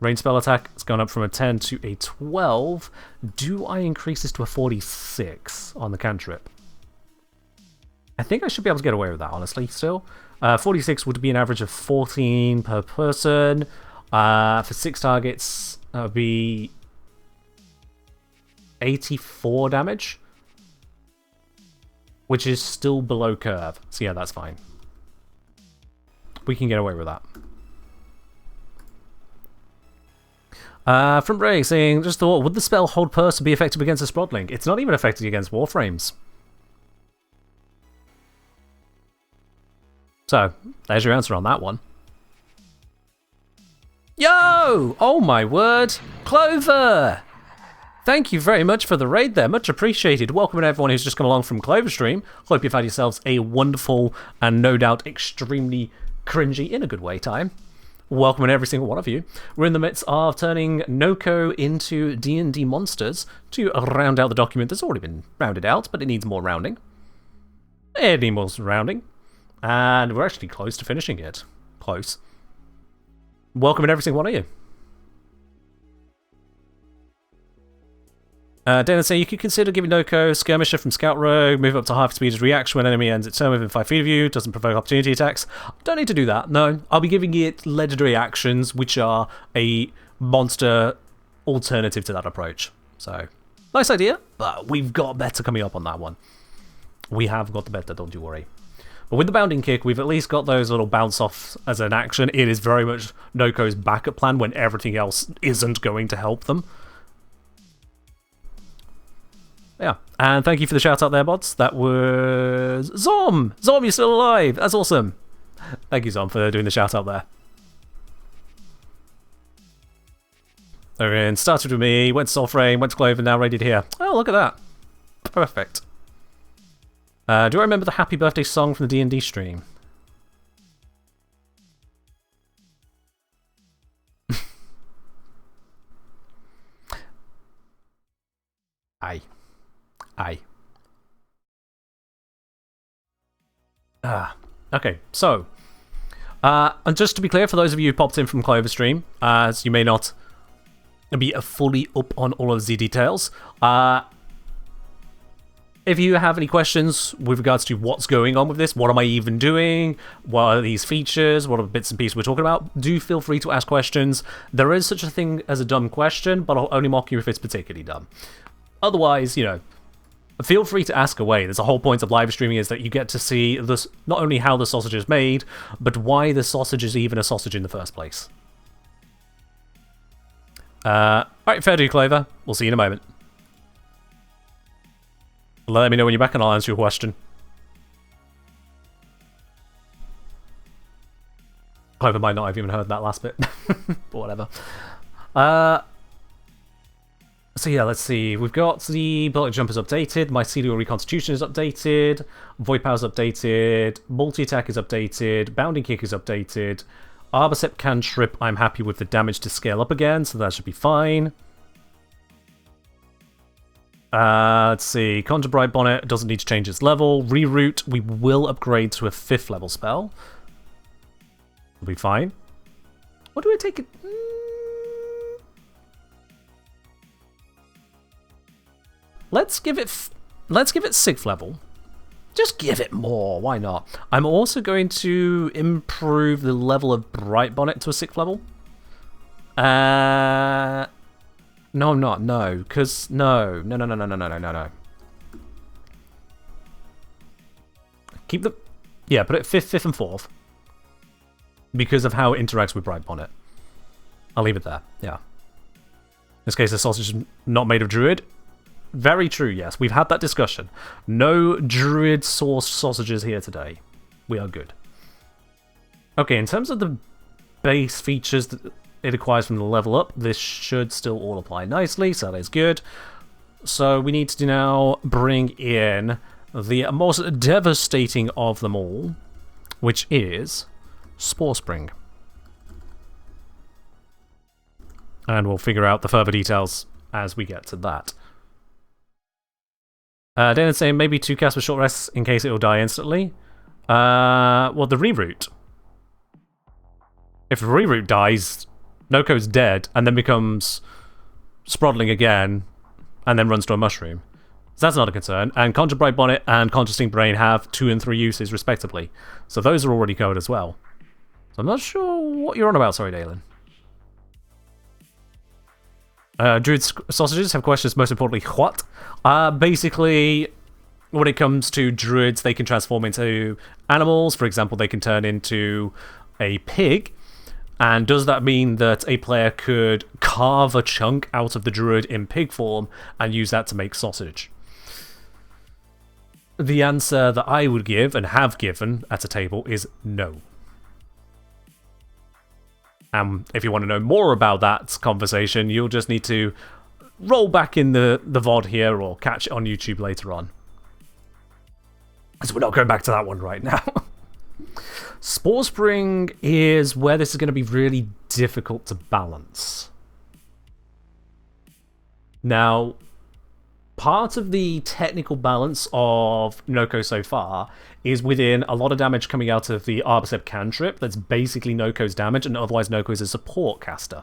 Range spell attack has gone up from a 10 to a 12. Do I increase this to a 46 on the cantrip? I think I should be able to get away with that, honestly, still. 46 would be an average of 14 per person. For 6 targets, that would be 84 damage, which is still below curve. So yeah, that's fine. We can get away with that. From Ray saying, just thought, would the spell Hold Person be effective against a Sprodling? It's not even effective against Warframes. So, there's your answer on that one. Yo! Oh my word! Clover! Thank you very much for the raid there, much appreciated. Welcome to everyone who's just come along from Clover Stream. Hope you've had yourselves a wonderful and no doubt extremely cringy, in a good way, time. Welcome to every single one of you. We're in the midst of turning Nokko into D&D monsters to round out the document that's already been rounded out, but it needs more rounding. It needs more rounding. And we're actually close to finishing it. Close. Welcome to every single one of you. Dana saying, you could consider giving Nokko Skirmisher from Scout Rogue, move up to half speed as reaction when enemy ends its turn within 5 feet of you, doesn't provoke opportunity attacks. Don't need to do that, no. I'll be giving it legendary actions, which are a monster alternative to that approach. So, nice idea, but we've got better coming up on that one. We have got the better, don't you worry. But with the bounding kick, we've at least got those little bounce off as an action. It is very much Nokko's backup plan when everything else isn't going to help them. Yeah, and thank you for the shout out there, bots. That was Zom! Zom, you're still alive! That's awesome! Thank you, Zom, for doing the shout out there. And started with me, went to Warframe, went to Clover, now raided here. Oh, look at that. Perfect. Do I remember the happy birthday song from the D&D stream? Aye. Aye. Okay, so. And just to be clear, for those of you who popped in from Clover stream, as you may not be fully up on all of the details, if you have any questions with regards to what's going on with this, what am I even doing, what are these features, what are the bits and pieces we're talking about, do feel free to ask questions. There is such a thing as a dumb question, but I'll only mock you if it's particularly dumb. Otherwise, you know, feel free to ask away. There's a whole point of live streaming is that you get to see this, not only how the sausage is made, but why the sausage is even a sausage in the first place. Alright, fair do, Clover. We'll see you in a moment. Let me know when you're back and I'll answer your question. Clover might not have even heard that last bit. But whatever. So yeah, let's see. We've got the Bullet Jump is updated, Mycelial Reconstitution is updated, Void Power is updated, Multi-Attack is updated, Bounding Kick is updated, Arborcept Cantrip, I'm happy with the damage to scale up again, so that should be fine. Let's see, Conjure Bright Bonnet doesn't need to change its level. Reroute, we will upgrade to a 5th level spell. It'll be fine. What do I take it? Let's give it 6th level. Just give it more, why not? I'm also going to improve the level of Bright Bonnet to a 6th level. No, I'm not. No, because no. Keep the, yeah, put it 5th and 4th because of how it interacts with Bright Bonnet. I'll leave it there. Yeah. In this case, the sausage is not made of druid. Very true, yes. We've had that discussion. No druid sourced sausages here today. We are good. Okay, in terms of the base features that it acquires from the level up, this should still all apply nicely, so that is good. So we need to now bring in the most devastating of them all, which is Spore Spring. And we'll figure out the further details as we get to that. Dana's saying maybe 2 casts with short rests in case it will die instantly. Well, the reroute. If the reroute dies, Nokko's dead and then becomes Sprodling again and then runs to a mushroom. So that's not a concern. And Conjure Bright Bonnet and Conjure Stink Brain have 2 and 3 uses respectively. So those are already covered as well. So I'm not sure what you're on about, sorry, Dalen. Druid sausages have questions, most importantly, what? Basically, when it comes to druids, they can transform into animals. For example, they can turn into a pig. And does that mean that a player could carve a chunk out of the druid in pig form and use that to make sausage? The answer that I would give, and have given at a table, is no. If you want to know more about that conversation, you'll just need to roll back in the VOD here or catch it on YouTube later on. So we're not going back to that one right now. Spore Spring is where this is going to be really difficult to balance. Now, part of the technical balance of Nokko so far is within a lot of damage coming out of the Arbocep cantrip. That's basically Nokko's damage, and otherwise Nokko is a support caster.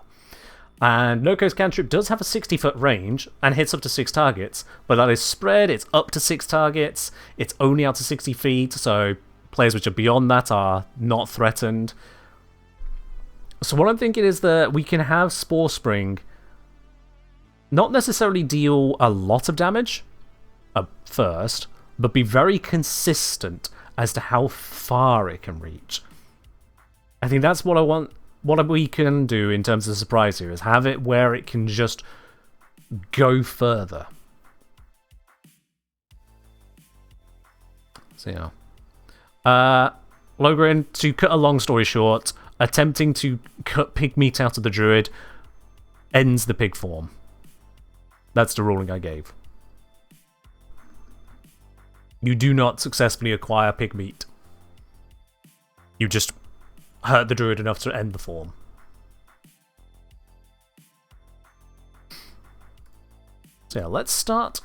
And Nokko's cantrip does have a 60-foot range and hits up to 6 targets, but that is spread, it's up to 6 targets, it's only out to 60 feet, so players which are beyond that are not threatened. So what I'm thinking is that we can have Spore Spring not necessarily deal a lot of damage at first, but be very consistent as to how far it can reach. I think that's what I want. What we can do in terms of surprise here is have it where it can just go further. So yeah. Logrin, to cut a long story short, attempting to cut pig meat out of the druid ends the pig form. That's the ruling I gave. You do not successfully acquire pig meat. You just hurt the druid enough to end the form. So yeah, let's start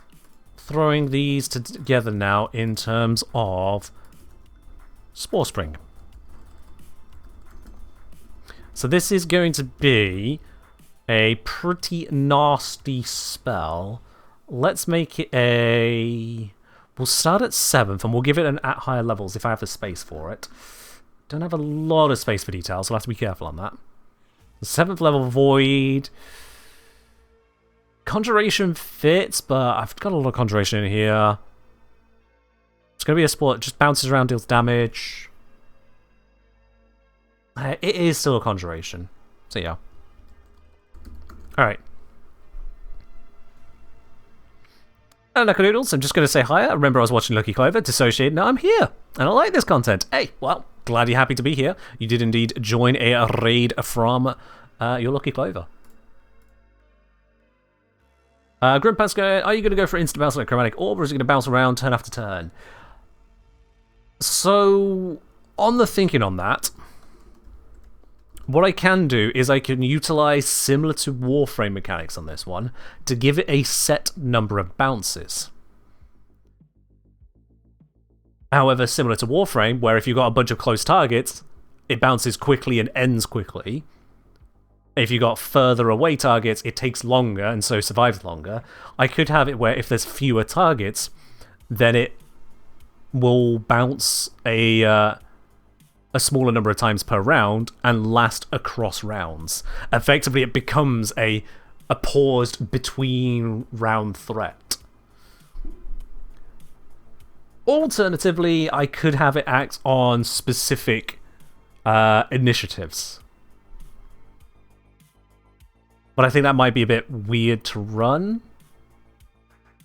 throwing these together now in terms of Spore Spring. So this is going to be a pretty nasty spell. Let's make it a... We'll start at 7th and we'll give it an at higher levels if I have the space for it. Don't have a lot of space for details, so I'll have to be careful on that. The 7th level Void. Conjuration fits, but I've got a lot of Conjuration in here. It's going to be a spell that just bounces around, deals damage. It is still a Conjuration. So yeah. Alright. Hello, Nokko Noodles. I'm just going to say hi. I remember I was watching Lucky Clover, dissociated, now I'm here. And I like this content. Hey, well, glad you're happy to be here. You did indeed join a raid from your Lucky Clover. Grimpant's going, are you going to go for instant bounce like Chromatic Orb, or is it going to bounce around turn after turn? So, on the thinking on that, what I can do is I can utilize similar to Warframe mechanics on this one to give it a set number of bounces. However, similar to Warframe, where if you've got a bunch of close targets, it bounces quickly and ends quickly. If you've got further away targets, it takes longer and so survives longer. I could have it where if there's fewer targets, then it will bounce a smaller number of times per round and last across rounds. Effectively, it becomes a paused between round threat. Alternatively, I could have it act on specific initiatives. But I think that might be a bit weird to run.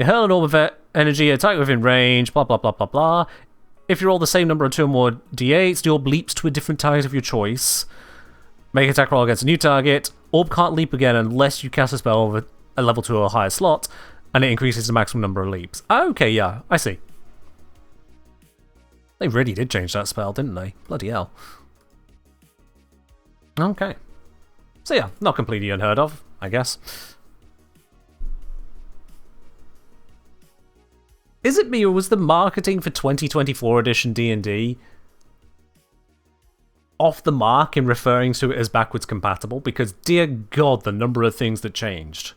You hurl an orb of energy, attack within range, blah blah blah blah blah. If you roll the same number of 2 or more d8s, the orb leaps to a different target of your choice. Make an attack roll against a new target. Orb can't leap again unless you cast a spell over a level 2 or higher slot, and it increases the maximum number of leaps. Okay, yeah, I see. They really did change that spell, didn't they? Bloody hell. Okay. So yeah, not completely unheard of, I guess. Is it me, or was the marketing for 2024 edition D&D off the mark in referring to it as backwards compatible? Because dear God, the number of things that changed.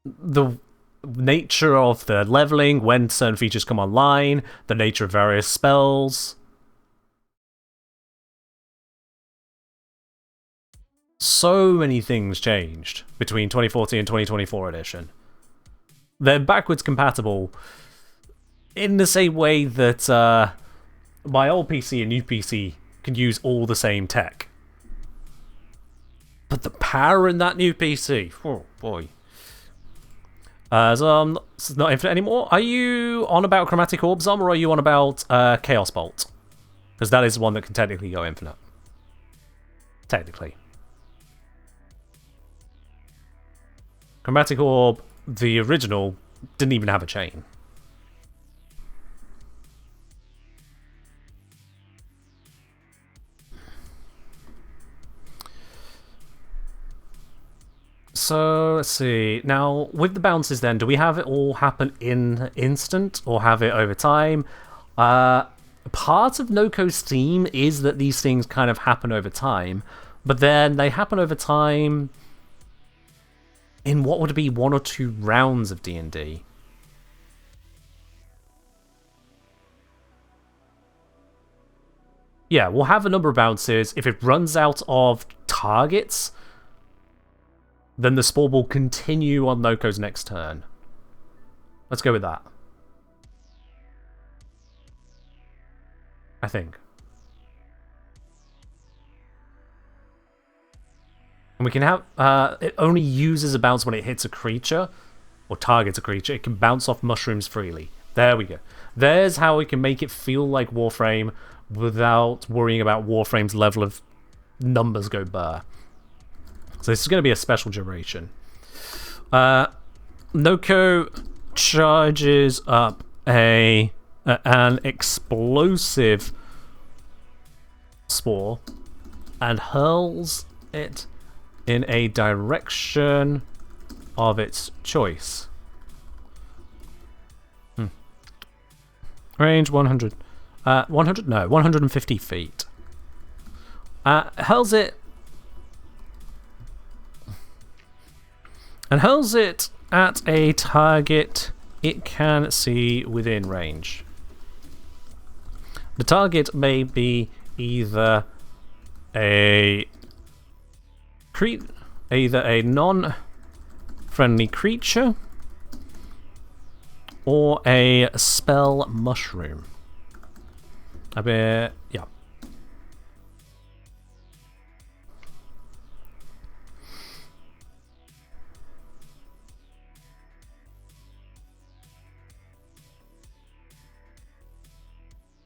The nature of the leveling, when certain features come online, the nature of various spells. So many things changed between 2014 and 2024 edition. They're backwards compatible in the same way that my old PC and new PC can use all the same tech. But the power in that new PC, oh boy. So it's not infinite anymore. Are you on about Chromatic Orb, Zom, or are you on about Chaos Bolt? Because that is one that can technically go infinite. Technically. Chromatic Orb, the original, didn't even have a chain. So, let's see. Now, with the bounces then, do we have it all happen in instant, or have it over time? Part of Nokko's theme is that these things kind of happen over time, but then they happen over time in what would be 1 or 2 rounds of D&D. Yeah, we'll have a number of bounces. If it runs out of targets, then the spore will continue on Nokko's next turn. Let's go with that. I think. And we can have, it only uses a bounce when it hits a creature, or targets a creature. It can bounce off mushrooms freely. There we go. There's how we can make it feel like Warframe without worrying about Warframe's level of numbers go burr. So this is going to be a special duration. Nokko charges up an explosive spore and hurls it in a direction of its choice. Range 100. 100? No, 150 feet. Hurls it. And hurls it at a target it can see within range. The target may be either a non-friendly creature or a spell mushroom. Yeah.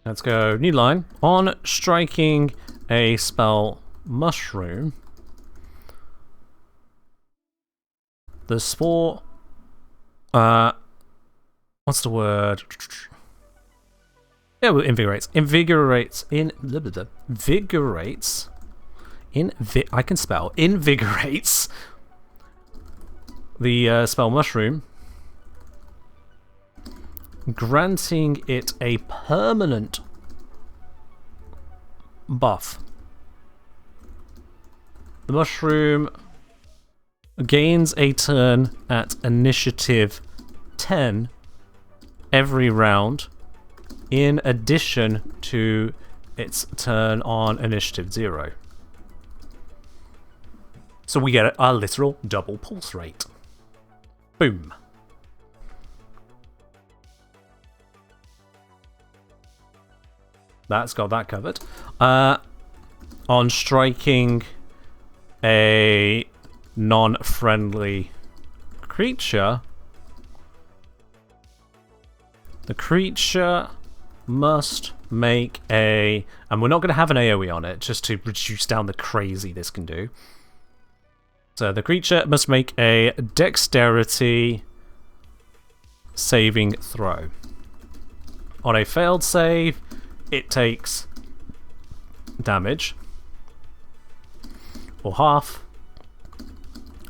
Let's go. New line. On striking a spell mushroom, the spore... what's the word? Yeah, well, invigorates. Invigorates. Invigorates. I can spell. Invigorates the spell mushroom, granting it a permanent buff. The mushroom gains a turn at initiative 10 every round, in addition to its turn on initiative 0. So we get a literal double pulse rate. Boom. That's got that covered. On striking a non-friendly creature must make a, and we're not going to have an AoE on it just to reduce down the crazy this can do. So the creature must make a dexterity saving throw. On a failed save, it takes damage, or half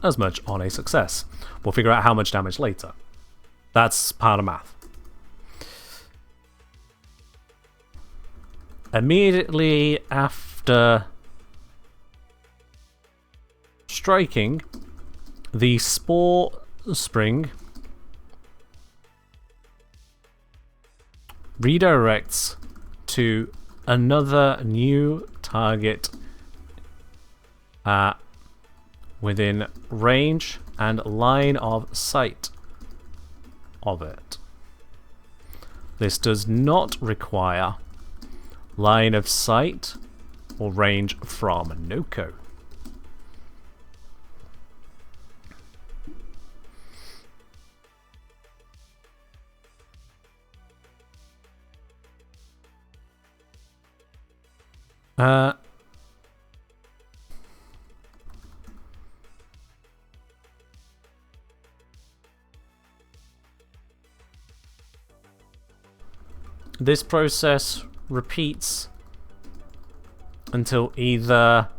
as much on a success. We'll figure out how much damage later. That's part of math. Immediately after striking, the Spore Spring redirects to another new target within range and line of sight of it. This does not require line of sight or range from Nokko. This process repeats until either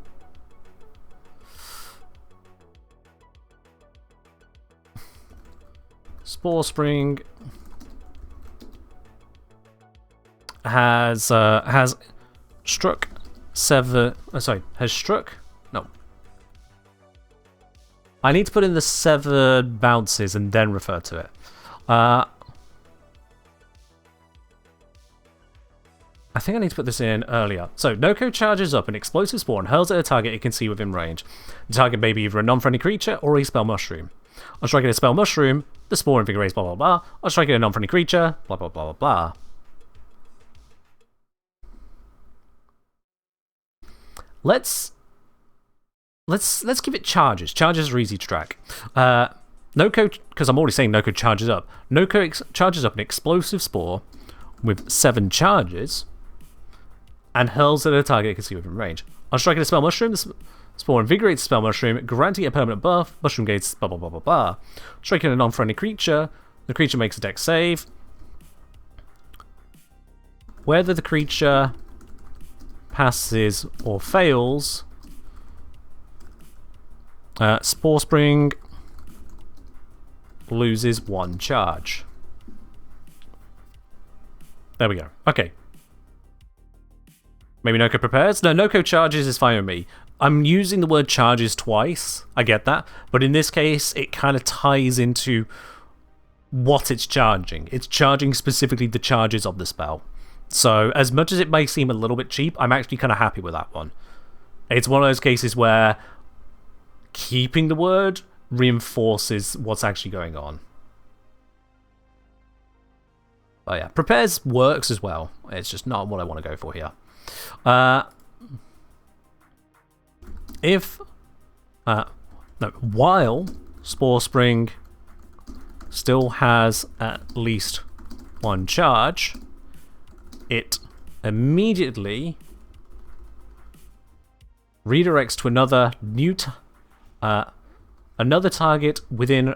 Spore Spring has struck has struck. No, I need to put in the severed bounces and then refer to it. I think I need to put this in earlier. So, Nokko charges up an explosive spore and hurls at a target it can see within range. The target may be either a non-friendly creature or a spell mushroom. On striking a spell mushroom, the spore invigorates blah blah blah. On striking a non-friendly creature, blah blah blah blah blah. Let's give it charges. Charges are easy to track. Nokko, because I'm already saying Nokko charges up. Nokko charges up an explosive spore with 7 charges and hurls at a target it can see within range. On striking a spell mushroom, the spore invigorates the spell mushroom, granting it a permanent buff. Mushroom gates blah blah blah blah blah. Striking a non-friendly creature, the creature makes a dex save. Whether the creature passes or fails, Spore Spring loses 1 charge. There we go. Okay. Maybe Nokko prepares? No, Nokko charges is fine with me. I'm using the word charges twice. I get that. But in this case, it kind of ties into what it's charging. It's charging specifically the charges of the spell. So, as much as it may seem a little bit cheap, I'm actually kind of happy with that one. It's one of those cases where keeping the word reinforces what's actually going on. Oh yeah, prepares works as well. It's just not what I want to go for here. While Spore Spring still has at least 1 charge, it immediately redirects to another new another target within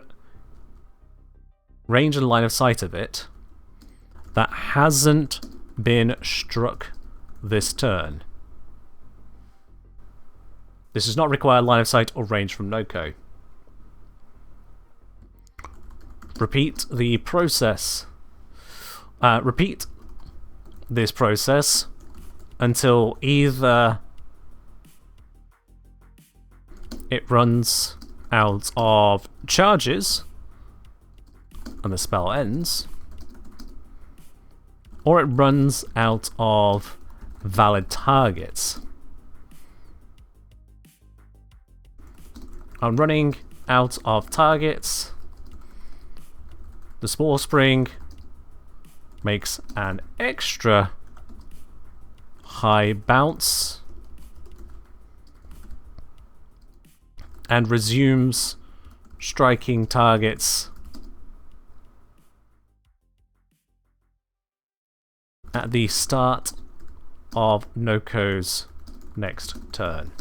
range and line of sight of it that hasn't been struck this turn. This does not require line of sight or range from Nokko. Repeat the process. Repeat this process until either it runs out of charges and the spell ends, or it runs out of valid targets. I'm running out of targets. The Spore Spring makes an extra high bounce and resumes striking targets at the start of Nokko's next turn.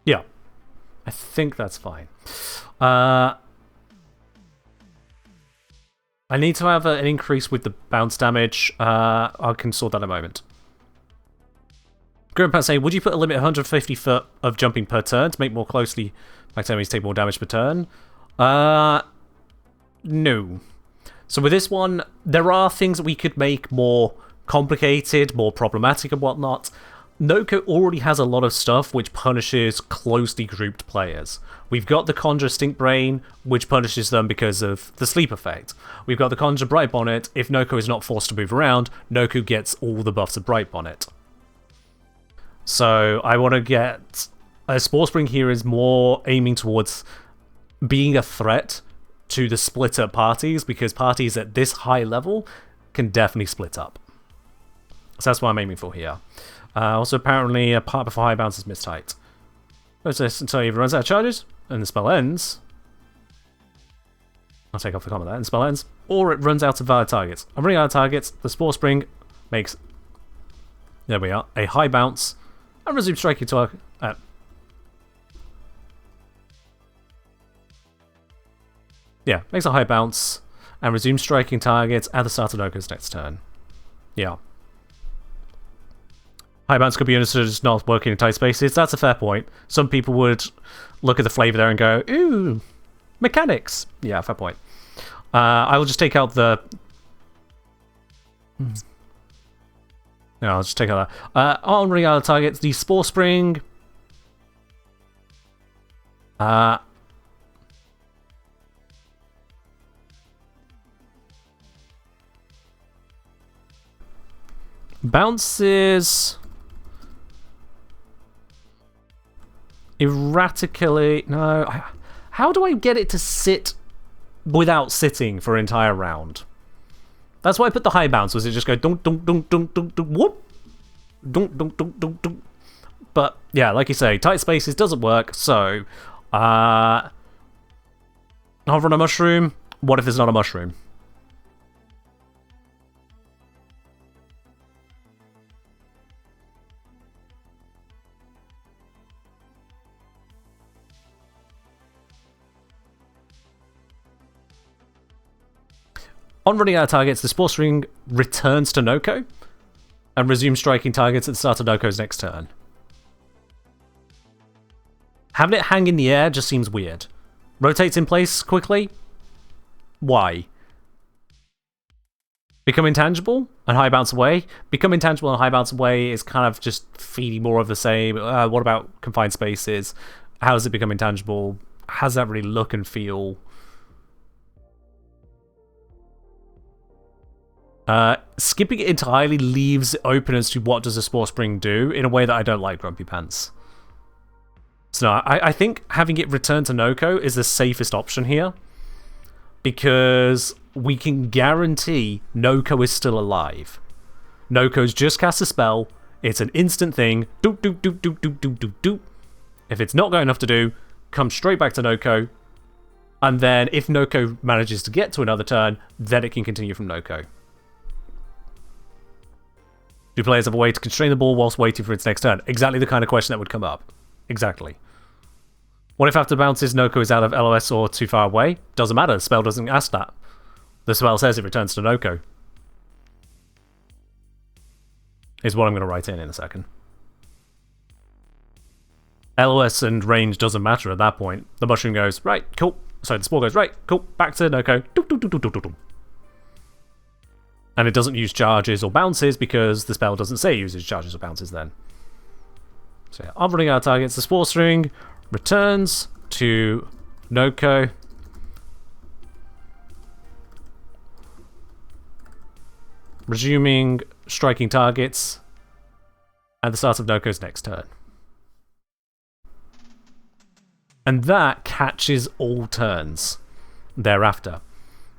Yeah, I think that's fine. I need to have an increase with the bounce damage. I can sort that in a moment. Grandpa saying, would you put a limit 150 foot of jumping per turn to make more closely back enemies take more damage per turn? No. So with this one, there are things that we could make more complicated, more problematic and whatnot. Nokko already has a lot of stuff which punishes closely grouped players. We've got the Conjure Stink Brain, which punishes them because of the sleep effect. We've got the Conjure Bright Bonnet. If Nokko is not forced to move around, Nokko gets all the buffs of Bright Bonnet. So I want to get... A Spore Spring here is more aiming towards being a threat to the split up parties, because parties at this high level can definitely split up. So that's what I'm aiming for here. Also, apparently, a part before high bounce is mistyped. Let's just until he runs out of charges, and the spell ends. I'll take off the comment there, and the spell ends. Or it runs out of valid targets. I'm running out of targets. The Spore Spring makes... There we are. A high bounce. And resume striking target. Yeah, makes a high bounce. And resume striking targets at the start of Nokko's next turn. Yeah. High bounce could be understood as not working in tight spaces. That's a fair point. Some people would look at the flavor there and go, ooh, mechanics. Yeah, fair point. I will just take out the... No, I'll just take out that. On running out of targets, the Spore Spring... bounces... erratically... No. How do I get it to sit without sitting for an entire round? That's why I put the high bounce, was it just go dunk, dunk, dunk, dunk, dunk, dunk, whoop? Dunk, dunk, dunk, dunk, dunk. But, yeah, like you say, tight spaces doesn't work, so... Hover on a mushroom? What if there's not a mushroom? On running out of targets, the Spore Spring returns to Nokko and resumes striking targets at the start of Nokko's next turn. Having it hang in the air just seems weird. Rotates in place quickly? Why? Become intangible and high bounce away? Become intangible and high bounce away is kind of just feeding more of the same. What about confined spaces? How does it become intangible? How does that really look and feel? Skipping it entirely leaves it open as to what does a Spore Spring do in a way that I don't like, Grumpy Pants. So no, I think having it return to Nokko is the safest option here, because we can guarantee Nokko is still alive. Nokko's just cast a spell, it's an instant thing, doop doop doop doop doop doop doop doop. If it's not got enough to do, come straight back to Nokko, and then if Nokko manages to get to another turn, then it can continue from Nokko. Do players have a way to constrain the ball whilst waiting for its next turn? Exactly the kind of question that would come up. Exactly. What if after bounces Nokko is out of LOS or too far away? Doesn't matter, the spell doesn't ask that. The spell says it returns to Nokko. Is what I'm going to write in a second. LOS and range doesn't matter at that point. The mushroom goes, right, cool. Sorry, the spore goes, right, cool, back to Nokko. Doop, doop, doop, doop, doop, doop. And it doesn't use charges or bounces because the spell doesn't say it uses charges or bounces then. So yeah, I'm running out of targets. The Spore String returns to Nokko. Resuming striking targets at the start of Nokko's next turn. And that catches all turns thereafter.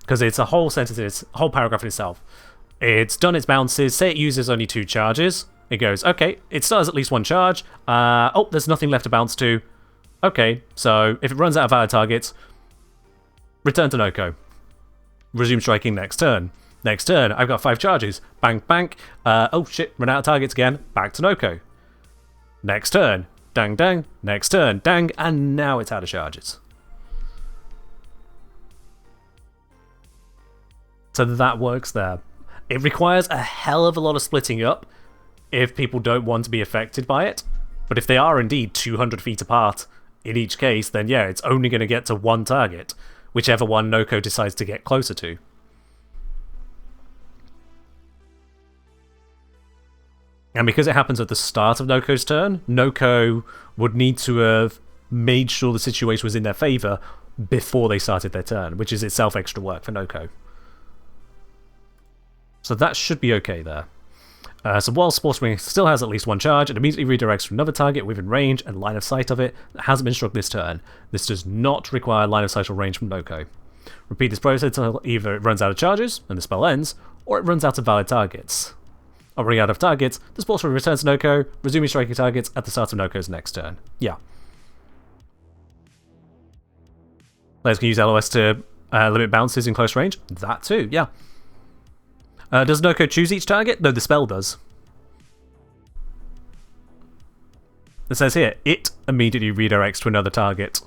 Because it's a whole sentence, it's a whole paragraph in itself. It's done its bounces, say it uses only 2 charges. It goes, okay, it still has at least 1 charge. Oh, there's nothing left to bounce to. Okay, so if it runs out of valid targets, return to Nokko. Resume striking next turn. Next turn, I've got 5 charges. Bang, bang. Oh shit, run out of targets again. Back to Nokko. Next turn. Dang, dang. Next turn. Dang. And now it's out of charges. So that works there. It requires a hell of a lot of splitting up if people don't want to be affected by it. But if they are indeed 200 feet apart in each case, then yeah, it's only going to get to 1 target, whichever one Nokko decides to get closer to. And because it happens at the start of Nokko's turn, Nokko would need to have made sure the situation was in their favour before they started their turn, which is itself extra work for Nokko. So that should be okay there. So while Sports Ring still has at least 1 charge, it immediately redirects to another target within range and line of sight of it that hasn't been struck this turn. This does not require line of sight or range from Nokko. Repeat this process until either it runs out of charges and the spell ends, or it runs out of valid targets. On running out of targets, the Sports Ring returns to Nokko, resuming striking targets at the start of Nokko's next turn. Yeah. Players can use LOS to limit bounces in close range. That too, yeah. Does Nokko choose each target? No, the spell does. It says here, it immediately redirects to another target.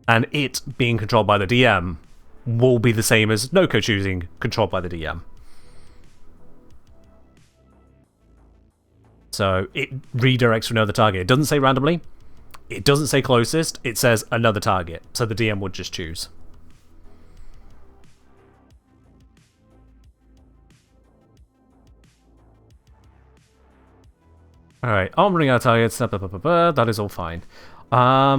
And it, being controlled by the DM, will be the same as Nokko choosing controlled by the DM. So it redirects to another target. It doesn't say randomly. It doesn't say closest. It says another target. So the DM would just choose. Alright, I'm running out of targets. That is all fine. I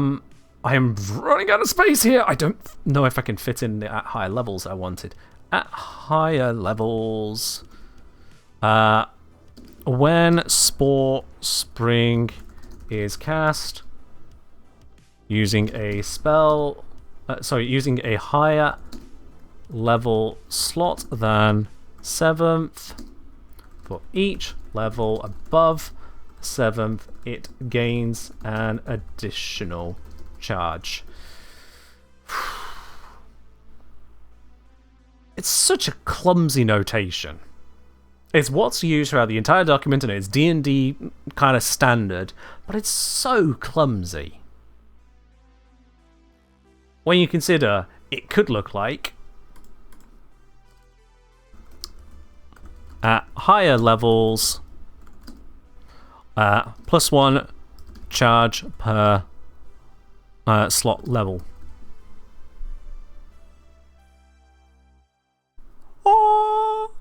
am running out of space here. I don't know if I can fit in at higher levels I wanted. At higher levels... when Spore Spring is cast using a spell... using a higher level slot than 7th for each level above 7th, it gains an additional charge. It's such a clumsy notation. It's what's used throughout the entire document and it's D&D kind of standard, but it's so clumsy. When you consider it could look like at higher levels +1 charge per slot level. Oh.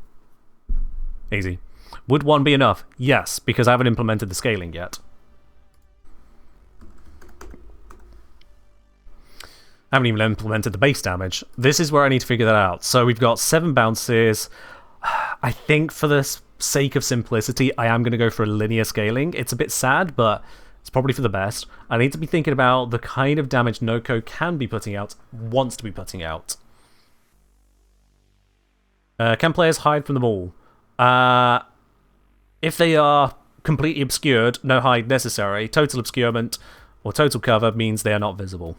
Easy. Would 1 be enough? Yes, because I haven't implemented the scaling yet. I haven't even implemented the base damage. This is where I need to figure that out. So we've got 7 bounces. I think for the sake of simplicity, I am going to go for a linear scaling. It's a bit sad, but it's probably for the best. I need to be thinking about the kind of damage Nokko can be putting out, wants to be putting out. Can players hide from them all? If they are completely obscured, no hide necessary. Total obscurement or total cover means they are not visible.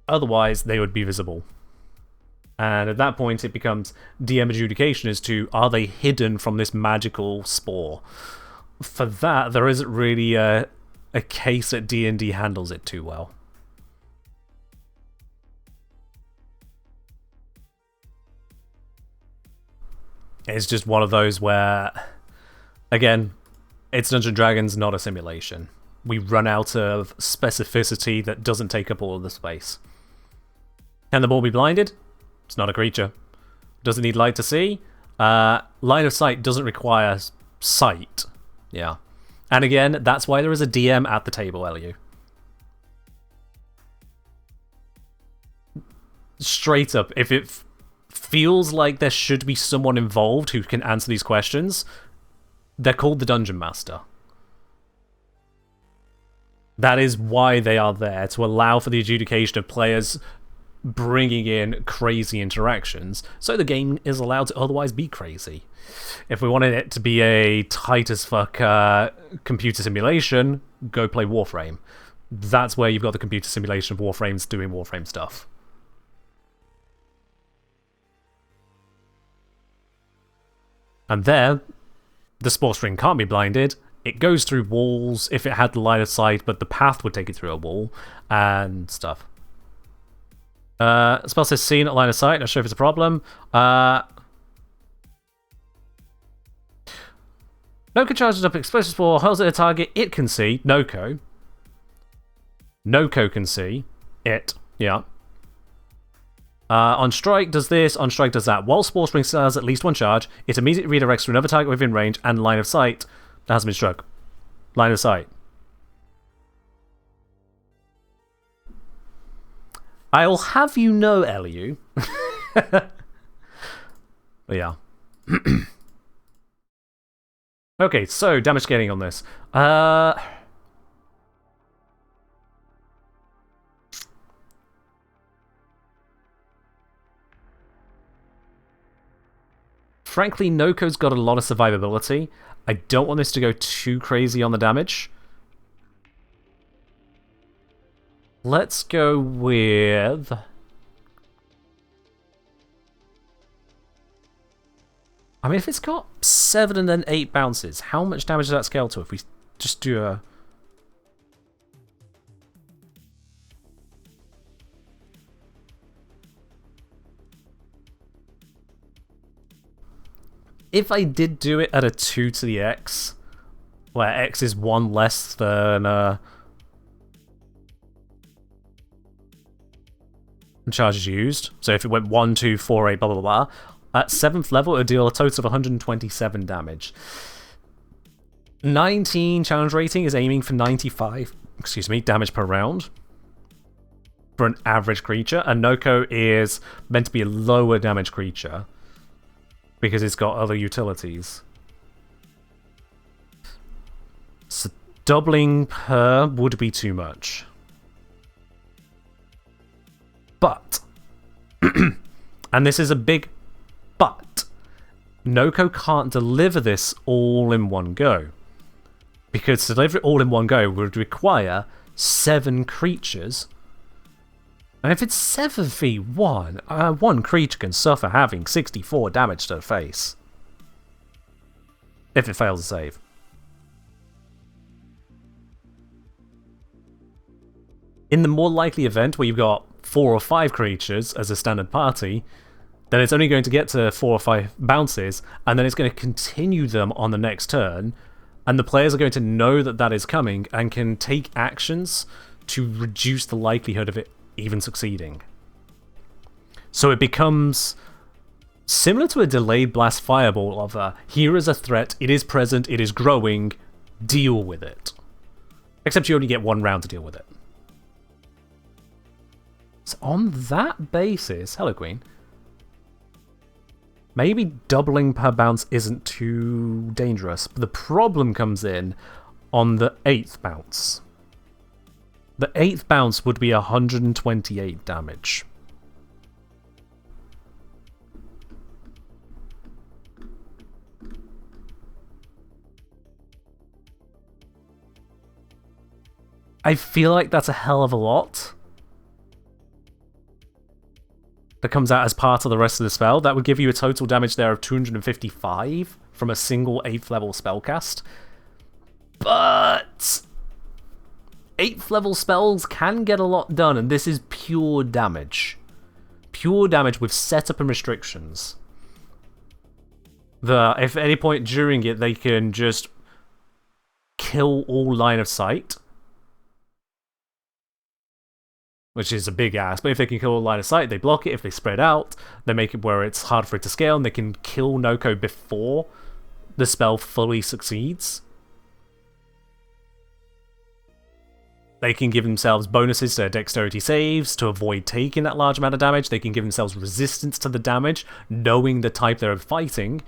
Otherwise, they would be visible. And at that point, it becomes DM adjudication as to, are they hidden from this magical spore? For that, there isn't really a case that D&D handles it too well. It's just one of those where, again, it's Dungeons & Dragons, not a simulation. We run out of specificity that doesn't take up all of the space. Can the ball be blinded? It's not a creature. Does it need light to see? Line of sight doesn't require sight. Yeah. And again, that's why there is a DM at the table, LU. Straight up, if it feels like there should be someone involved who can answer these questions, They're called the Dungeon Master. That is why they are there, to allow for the adjudication of players bringing in crazy interactions, so the game is allowed to otherwise be crazy. If we wanted it to be a tight as fuck computer simulation, go play Warframe. That's where you've got the computer simulation of Warframes doing Warframe stuff. And there, the spore string can't be blinded. It goes through walls if it had the line of sight, but the path would take it through a wall and stuff. Spell says seen at line of sight. Not sure if it's a problem. Nokko charges up explosive spore, hurls at a target it can see. Nokko can see it. Yeah. On strike does this, on strike does that. While Spore Spring still has at least one charge, it immediately redirects to another target within range and line of sight that has been struck. Line of sight. I'll have you know, Eliu. Yeah. Okay, so damage scaling on this. Frankly, Nokko's got a lot of survivability. I don't want this to go too crazy on the damage. Let's go with... I mean, if it's got 7 and then 8 bounces, how much damage does that scale to if we just do a... If I did do it at a 2 to the X, where X is 1 less than charges used, so if it went 1, 2, 4, 8, blah blah blah, at 7th level it would deal a total of 127 damage. 19 challenge rating is aiming for 95, damage per round for an average creature, and Nokko is meant to be a lower damage creature because it's got other utilities. So doubling per would be too much. But, and this is a big but, Nokko can't deliver this all in one go. Because to deliver it all in one go would require 7 creatures. And if it's 7v1, one creature can suffer having 64 damage to the face. If it fails to save. In the more likely event where you've got 4 or 5 creatures as a standard party, then it's only going to get to 4 or 5 bounces, and then it's going to continue them on the next turn, and the players are going to know that that is coming and can take actions to reduce the likelihood of it even succeeding. So it becomes similar to a delayed blast fireball of here is a threat, it is present, it is growing, deal with it. Except you only get 1 round to deal with it. So on that basis, hello Queen, maybe doubling per bounce isn't too dangerous, but the problem comes in on the 8th bounce. The 8th bounce would be 128 damage. I feel like that's a hell of a lot that comes out as part of the rest of the spell. That would give you a total damage there of 255 from a single 8th level spellcast. But 8th level spells can get a lot done, and this is pure damage. Pure damage with setup and restrictions. If at any point during it they can just kill all line of sight, which is a big ask, but if they can kill all line of sight, they block it. If they spread out, they make it where it's hard for it to scale, and they can kill Nokko before the spell fully succeeds. They can give themselves bonuses to their dexterity saves to avoid taking that large amount of damage. They can give themselves resistance to the damage, knowing the type they're fighting.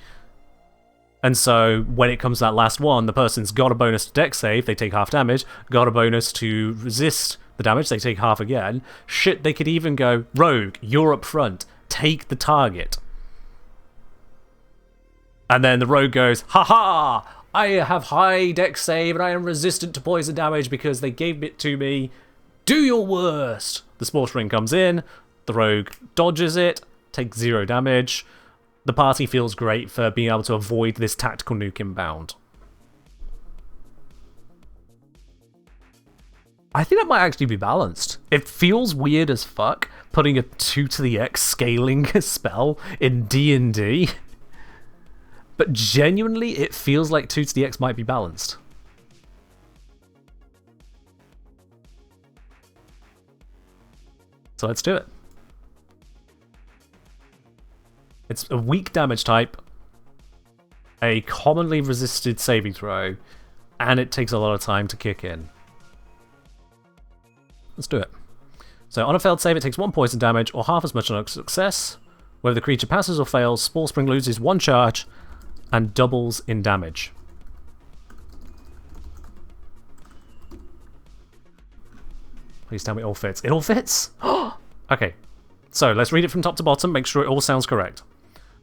And so when it comes to that last one, the person's got a bonus to dex save, they take half damage, got a bonus to resist the damage, they take half again. Shit, they could even go, Rogue, you're up front, take the target. And then the rogue goes, haha, I have high dex save and I am resistant to poison damage because they gave it to me. Do your worst. The Spore Spring comes in, the rogue dodges it, takes 0 damage. The party feels great for being able to avoid this tactical nuke inbound. I think that might actually be balanced. It feels weird as fuck putting a 2 to the X scaling spell in D&D. But genuinely, it feels like 2 to the X might be balanced. So let's do it. It's a weak damage type, a commonly resisted saving throw, and it takes a lot of time to kick in. Let's do it. So on a failed save, it takes 1 poison damage, or half as much on a success. Whether the creature passes or fails, Spore Spring loses 1 charge, and doubles in damage. Please tell me it all fits. It all fits? Okay, so let's read it from top to bottom, make sure it all sounds correct.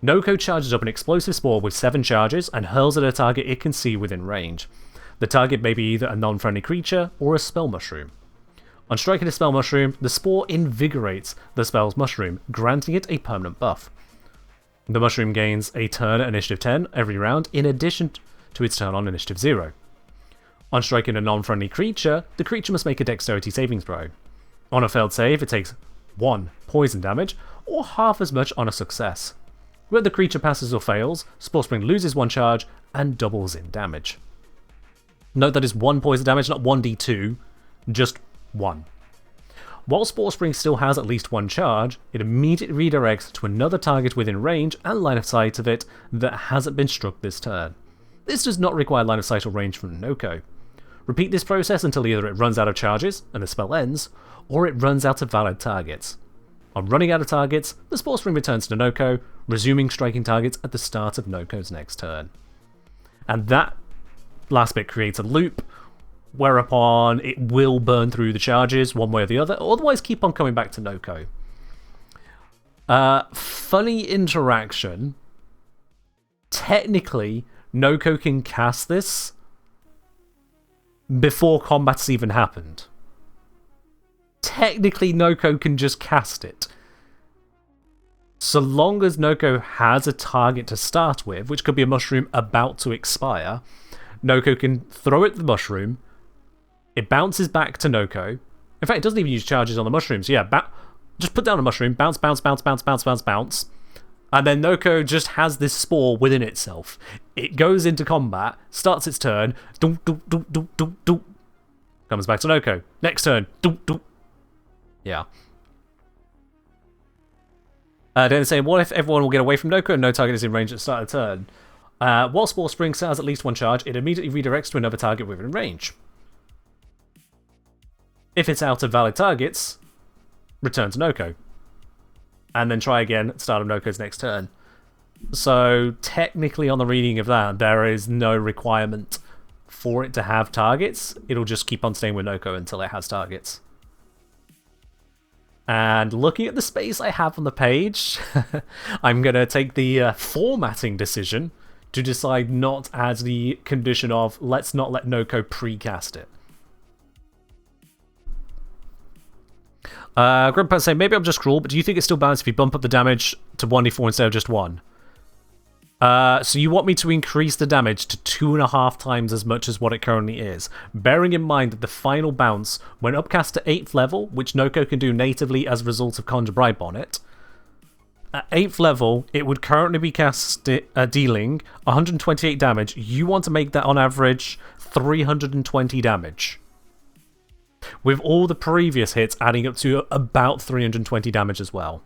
Nokko charges up an explosive spore with 7 charges and hurls at a target it can see within range. The target may be either a non-friendly creature or a spell mushroom. On striking a spell mushroom, the spore invigorates the spell's mushroom, granting it a permanent buff. The mushroom gains a turn at initiative 10 every round, in addition to its turn on initiative 0. On striking a non-friendly creature, the creature must make a dexterity saving throw. On a failed save, it takes 1 poison damage, or half as much on a success. Whether the creature passes or fails, Spore Spring loses 1 charge and doubles in damage. Note that is 1 poison damage, not 1d2, just 1. While Spore Spring still has at least 1 charge, it immediately redirects to another target within range and line of sight of it that hasn't been struck this turn. This does not require line of sight or range from Nokko. Repeat this process until either it runs out of charges and the spell ends, or it runs out of valid targets. On running out of targets, the Spore Spring returns to Nokko, resuming striking targets at the start of Nokko's next turn. And that last bit creates a loop, whereupon it will burn through the charges one way or the other, otherwise keep on coming back to Nokko. Funny interaction. Technically, Nokko can cast this before combat's even happened. Technically, Nokko can just cast it. So long as Nokko has a target to start with, which could be a mushroom about to expire, Nokko can throw it the mushroom. It bounces back to Nokko. In fact, it doesn't even use charges on the mushrooms. Yeah, just put down a mushroom, bounce, bounce, bounce, bounce, bounce, bounce, bounce. And then Nokko just has this spore within itself. It goes into combat, starts its turn, doom, doom, doom, doom, doom, doom. Comes back to Nokko. Next turn, doom, doom. Yeah. Then say, what if everyone will get away from Nokko and no target is in range at the start of the turn? While Spore Spring has at least 1 charge, it immediately redirects to another target within range. If it's out of valid targets, return to Nokko. And then try again at the start of Nokko's next turn. So, technically on the reading of that, there is no requirement for it to have targets. It'll just keep on staying with Nokko until it has targets. And looking at the space I have on the page, I'm going to take the formatting decision to decide not as the condition of let's not let Nokko precast it. Grandpa saying, maybe I'm just cruel, but do you think it's still balanced if you bump up the damage to 1d4 instead of just 1? So you want me to increase the damage to 2.5 times as much as what it currently is, bearing in mind that the final bounce, when upcast to 8th level, which Nokko can do natively as a result of Conjure Bribe on it, at 8th level, it would currently be dealing 128 damage. You want to make that on average 320 damage. With all the previous hits adding up to about 320 damage as well.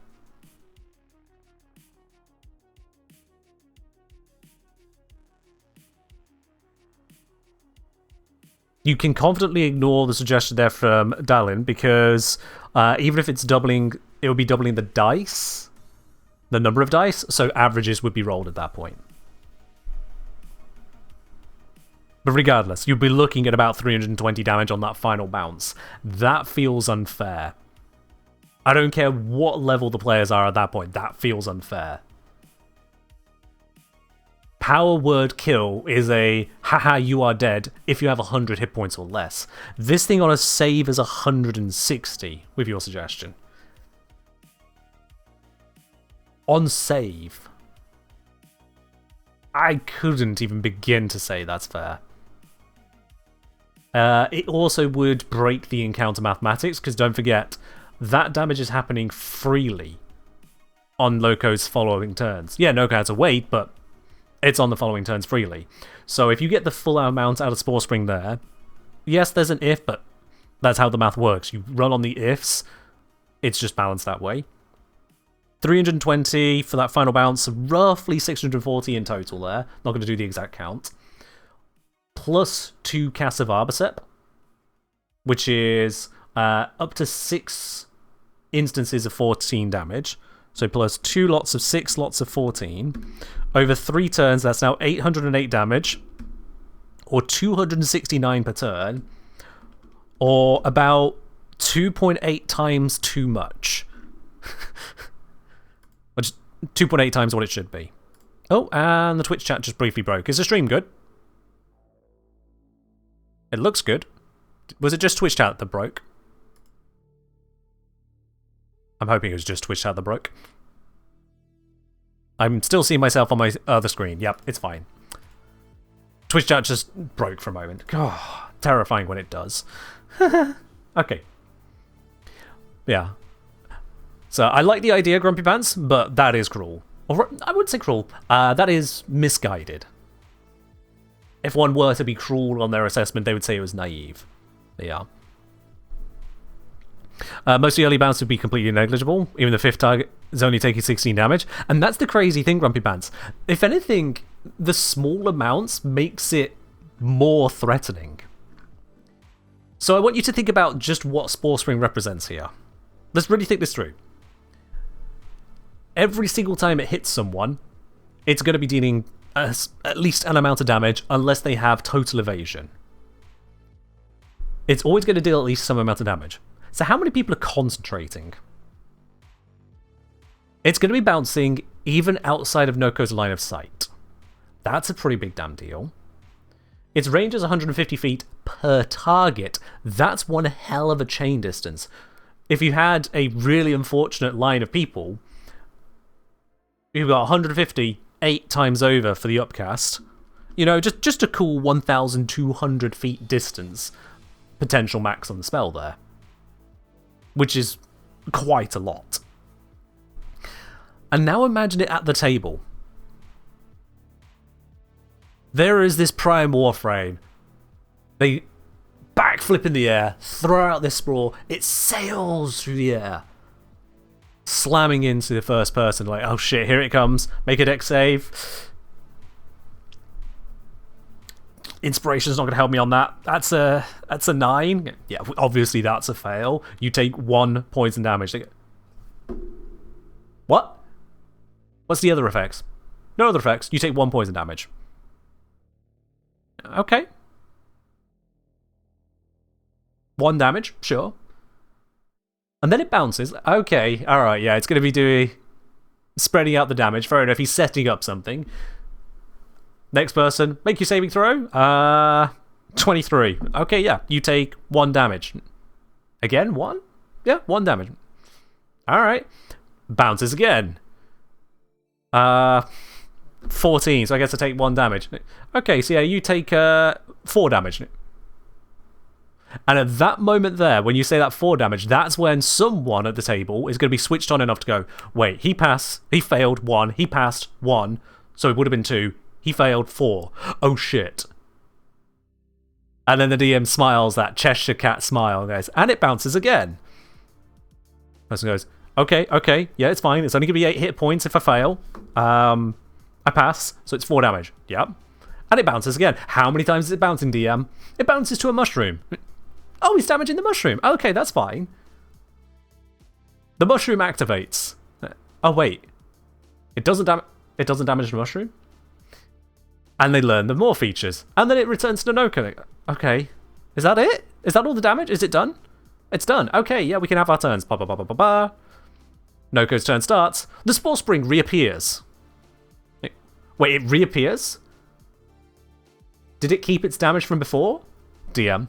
You can confidently ignore the suggestion there from Dalin, because even if it's doubling, it would be doubling the dice, the number of dice, so averages would be rolled at that point. But regardless, you'd be looking at about 320 damage on that final bounce. That feels unfair. I don't care what level the players are at that point, that feels unfair. Power word kill is a haha you are dead if you have 100 hit points or less. This thing on a save is 160 with your suggestion. On save, I couldn't even begin to say that's fair. It also would break the encounter mathematics, because don't forget, that damage is happening freely on Nokko's following turns. Yeah, Nokko has to wait, but it's on the following turns freely. So if you get the full amount out of Spore Spring there, yes, there's an if, but that's how the math works. You run on the ifs, it's just balanced that way. 320 for that final bounce, roughly 640 in total there. Not going to do the exact count. Plus 2 casts of Arbacep, which is up to 6 instances of 14 damage. So plus 2 lots of 6 lots of 14. Over 3 turns, that's now 808 damage, or 269 per turn, or about 2.8 times too much. Which 2.8 times what it should be. Oh, and the Twitch chat just briefly broke. Is the stream good? It looks good. Was it just Twitch chat that broke? I'm hoping it was just Twitch chat that broke. I'm still seeing myself on my other screen. Yep, it's fine. Twitch chat just broke for a moment. God, terrifying when it does. Okay. Yeah. So I like the idea, Grumpy Pants, but that is cruel. Or I wouldn't say cruel. That is misguided. If one were to be cruel on their assessment, they would say it was naive. They are. Most of the early bounce would be completely negligible. Even the 5th target is only taking 16 damage. And that's the crazy thing, Grumpy Pants. If anything, the small amounts makes it more threatening. So I want you to think about just what Spore Spring represents here. Let's really think this through. Every single time it hits someone, it's going to be dealing at least an amount of damage unless they have total evasion. It's always going to deal at least some amount of damage. So how many people are concentrating? It's going to be bouncing even outside of Nokko's line of sight. That's a pretty big damn deal. Its range is 150 feet per target. That's one hell of a chain distance. If you had a really unfortunate line of people, you've got 150 8 times over for the upcast. You know, just a cool 1,200 feet distance potential max on the spell there. Which is quite a lot. And now imagine it at the table. There is this prime Warframe. They backflip in the air, throw out this sprawl, it sails through the air, slamming into the first person, like, oh shit, here it comes, make a dex save. Inspiration's not going to help me on that. That's a 9. Yeah, obviously that's a fail. You take 1 poison damage. What? What's the other effects? No other effects. You take 1 poison damage. Okay. 1 damage, sure. And then it bounces. Okay, alright, yeah, it's going to be spreading out the damage. Fair enough, he's setting up something. Next person, make your saving throw. 23. Okay, yeah, you take 1 damage. Again, 1? Yeah, 1 damage. Alright. Bounces again. 14, so I guess I take 1 damage. Okay, so yeah, you take 4 damage. And at that moment there, when you say that 4 damage, that's when someone at the table is going to be switched on enough to go, wait, he failed 1, he passed 1, so it would have been 2, he failed 4. Oh shit. And then the DM smiles that Cheshire Cat smile and goes, and it bounces again. Person goes, okay, yeah, it's fine. It's only going to be 8 hit points if I fail. I pass, so it's 4 damage. Yep. And it bounces again. How many times is it bouncing, DM? It bounces to a mushroom. Oh, he's damaging the mushroom. Okay, that's fine. The mushroom activates. Oh, wait. It doesn't damage the mushroom? And they learn the more features. And then it returns to Nokko. Okay. Is that it? Is that all the damage? Is it done? It's done. Okay, yeah, we can have our turns. Ba ba ba ba ba ba. Nokko's turn starts. The Spore Spring reappears. Wait, it reappears? Did it keep its damage from before? DM.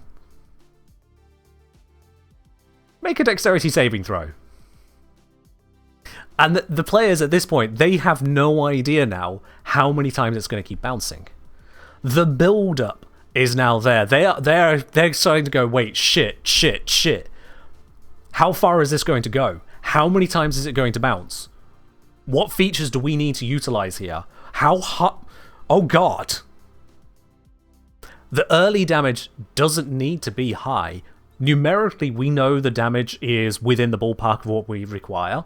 Make a dexterity saving throw. And the players at this point, they have no idea now how many times it's going to keep bouncing. The build-up is now there. They're starting to go, wait, shit. How far is this going to go? How many times is it going to bounce? What features do we need to utilize here? How hot? Oh god. The early damage doesn't need to be high. Numerically, we know the damage is within the ballpark of what we require.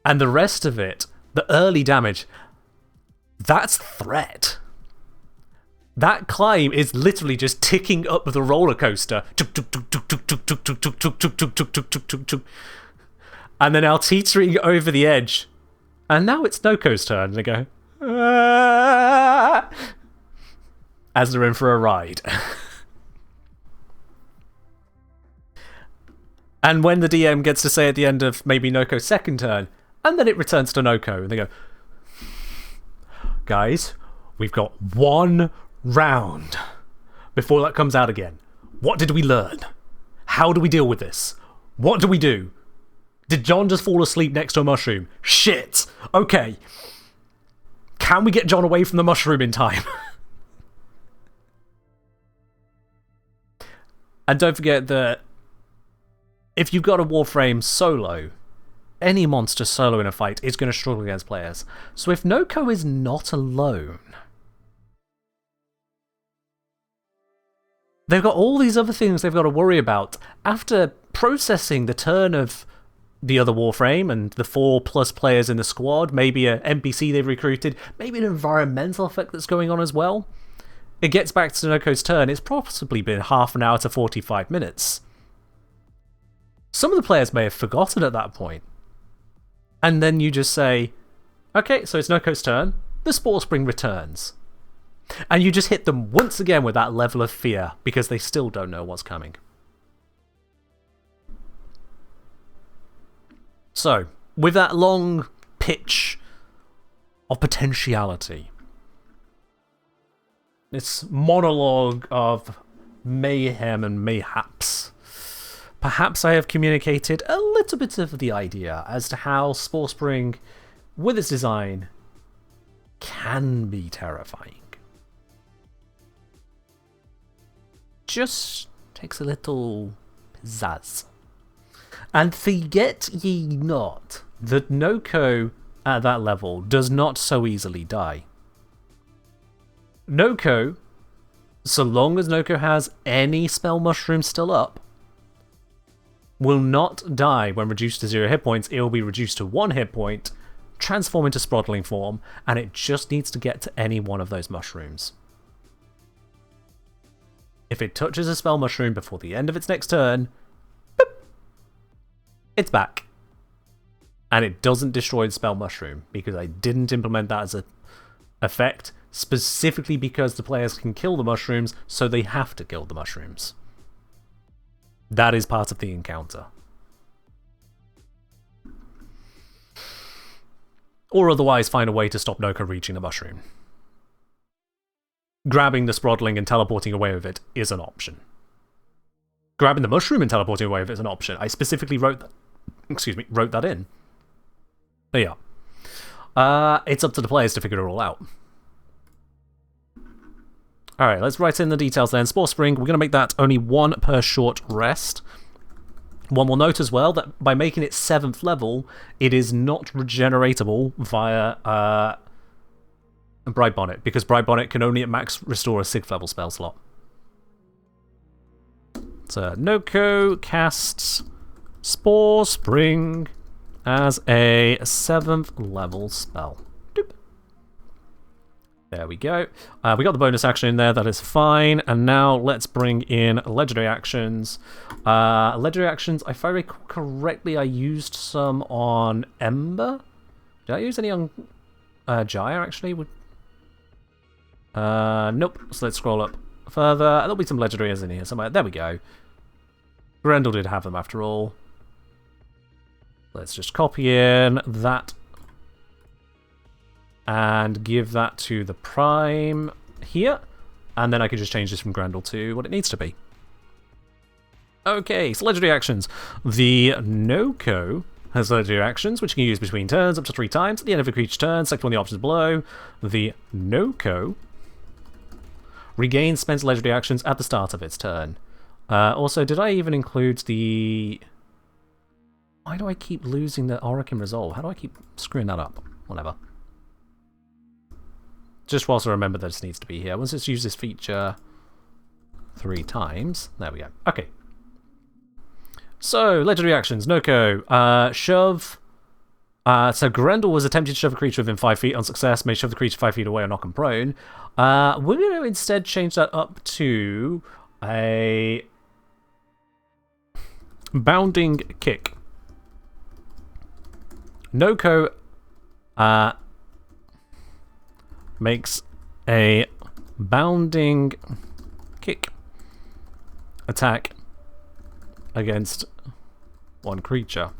And the rest of it, the early damage, that's threat. That climb is literally just ticking up the roller coaster. And then now teetering over the edge. And now it's Nokko's turn. They go, "Ah," as they're in for a ride. And when the DM gets to say at the end of maybe Nokko's second turn, and then it returns to Nokko, and they go, guys, we've got one round before that comes out again. What did we learn? How do we deal with this? What do we do? Did John just fall asleep next to a mushroom? Shit! Okay. Can we get John away from the mushroom in time? And don't forget that if you've got a Warframe solo, any monster solo in a fight is going to struggle against players. So if Nokko is not alone, they've got all these other things they've got to worry about. After processing the turn of the other Warframe and the 4+ players in the squad, maybe an NPC they've recruited, maybe an environmental effect that's going on as well, it gets back to Nokko's turn. It's possibly been half an hour to 45 minutes. Some of the players may have forgotten at that point. And then you just say, okay, so it's Nokko's turn. The Spore Spring returns. And you just hit them once again with that level of fear, because they still don't know what's coming. So, with that long pitch of potentiality, this monologue of mayhem and mayhaps, perhaps I have communicated a little bit of the idea as to how Spore Spring, with its design, can be terrifying. Just takes a little pizzazz. And forget ye not that Nokko at that level does not so easily die. Nokko, so long as Nokko has any spell mushroom still up, will not die when reduced to 0 hit points. It will be reduced to 1 hit point, transform into Sprodling form, and it just needs to get to any one of those mushrooms. If it touches a spell mushroom before the end of its next turn, boop, it's back. And it doesn't destroy the spell mushroom, because I didn't implement that as an effect, specifically because the players can kill the mushrooms, so they have to kill the mushrooms. That is part of the encounter. Or otherwise find a way to stop Nokko reaching the mushroom. Grabbing the Sprodling and teleporting away with it is an option. Grabbing the mushroom and teleporting away with it is an option. I specifically wrote that in. There you are. It's up to the players to figure it all out. Alright, let's write in the details then. Spore Spring, we're going to make that only 1 per short rest. One will note as well that by making it 7th level, it is not regeneratable via Bright Bonnet, because Bright Bonnet can only at max restore a 6th level spell slot. So Nokko casts Spore Spring as a 7th level spell. Doop. There we go. We got the bonus action in there, that is fine. And now let's bring in legendary actions. Legendary actions, if I recall correctly, I used some on Ember. Did I use any on Jaya actually would... nope. So let's scroll up further. There'll be some legendaries in here somewhere. There we go. Grendel did have them after all. Let's just copy in that and give that to the Prime here. And then I can just change this from Grendel to what it needs to be. Okay, so legendary actions. The Nokko has legendary actions, which you can use between turns up to 3 times. At the end of a creature's turn, select one of the options below. The Nokko regains spent legendary actions at the start of its turn. Also, did I even include the... Why do I keep losing the Orokin Resolve? How do I keep screwing that up? Whatever. Just whilst I remember that it needs to be here. Once it's used this feature 3 times. There we go. Okay. So, legendary actions. Nokko. Shove. So Grendel was attempting to shove a creature within 5 feet on success. May shove the creature 5 feet away or knock him prone. We're going to instead change that up to a bounding kick. Nokko makes a bounding kick attack against one creature.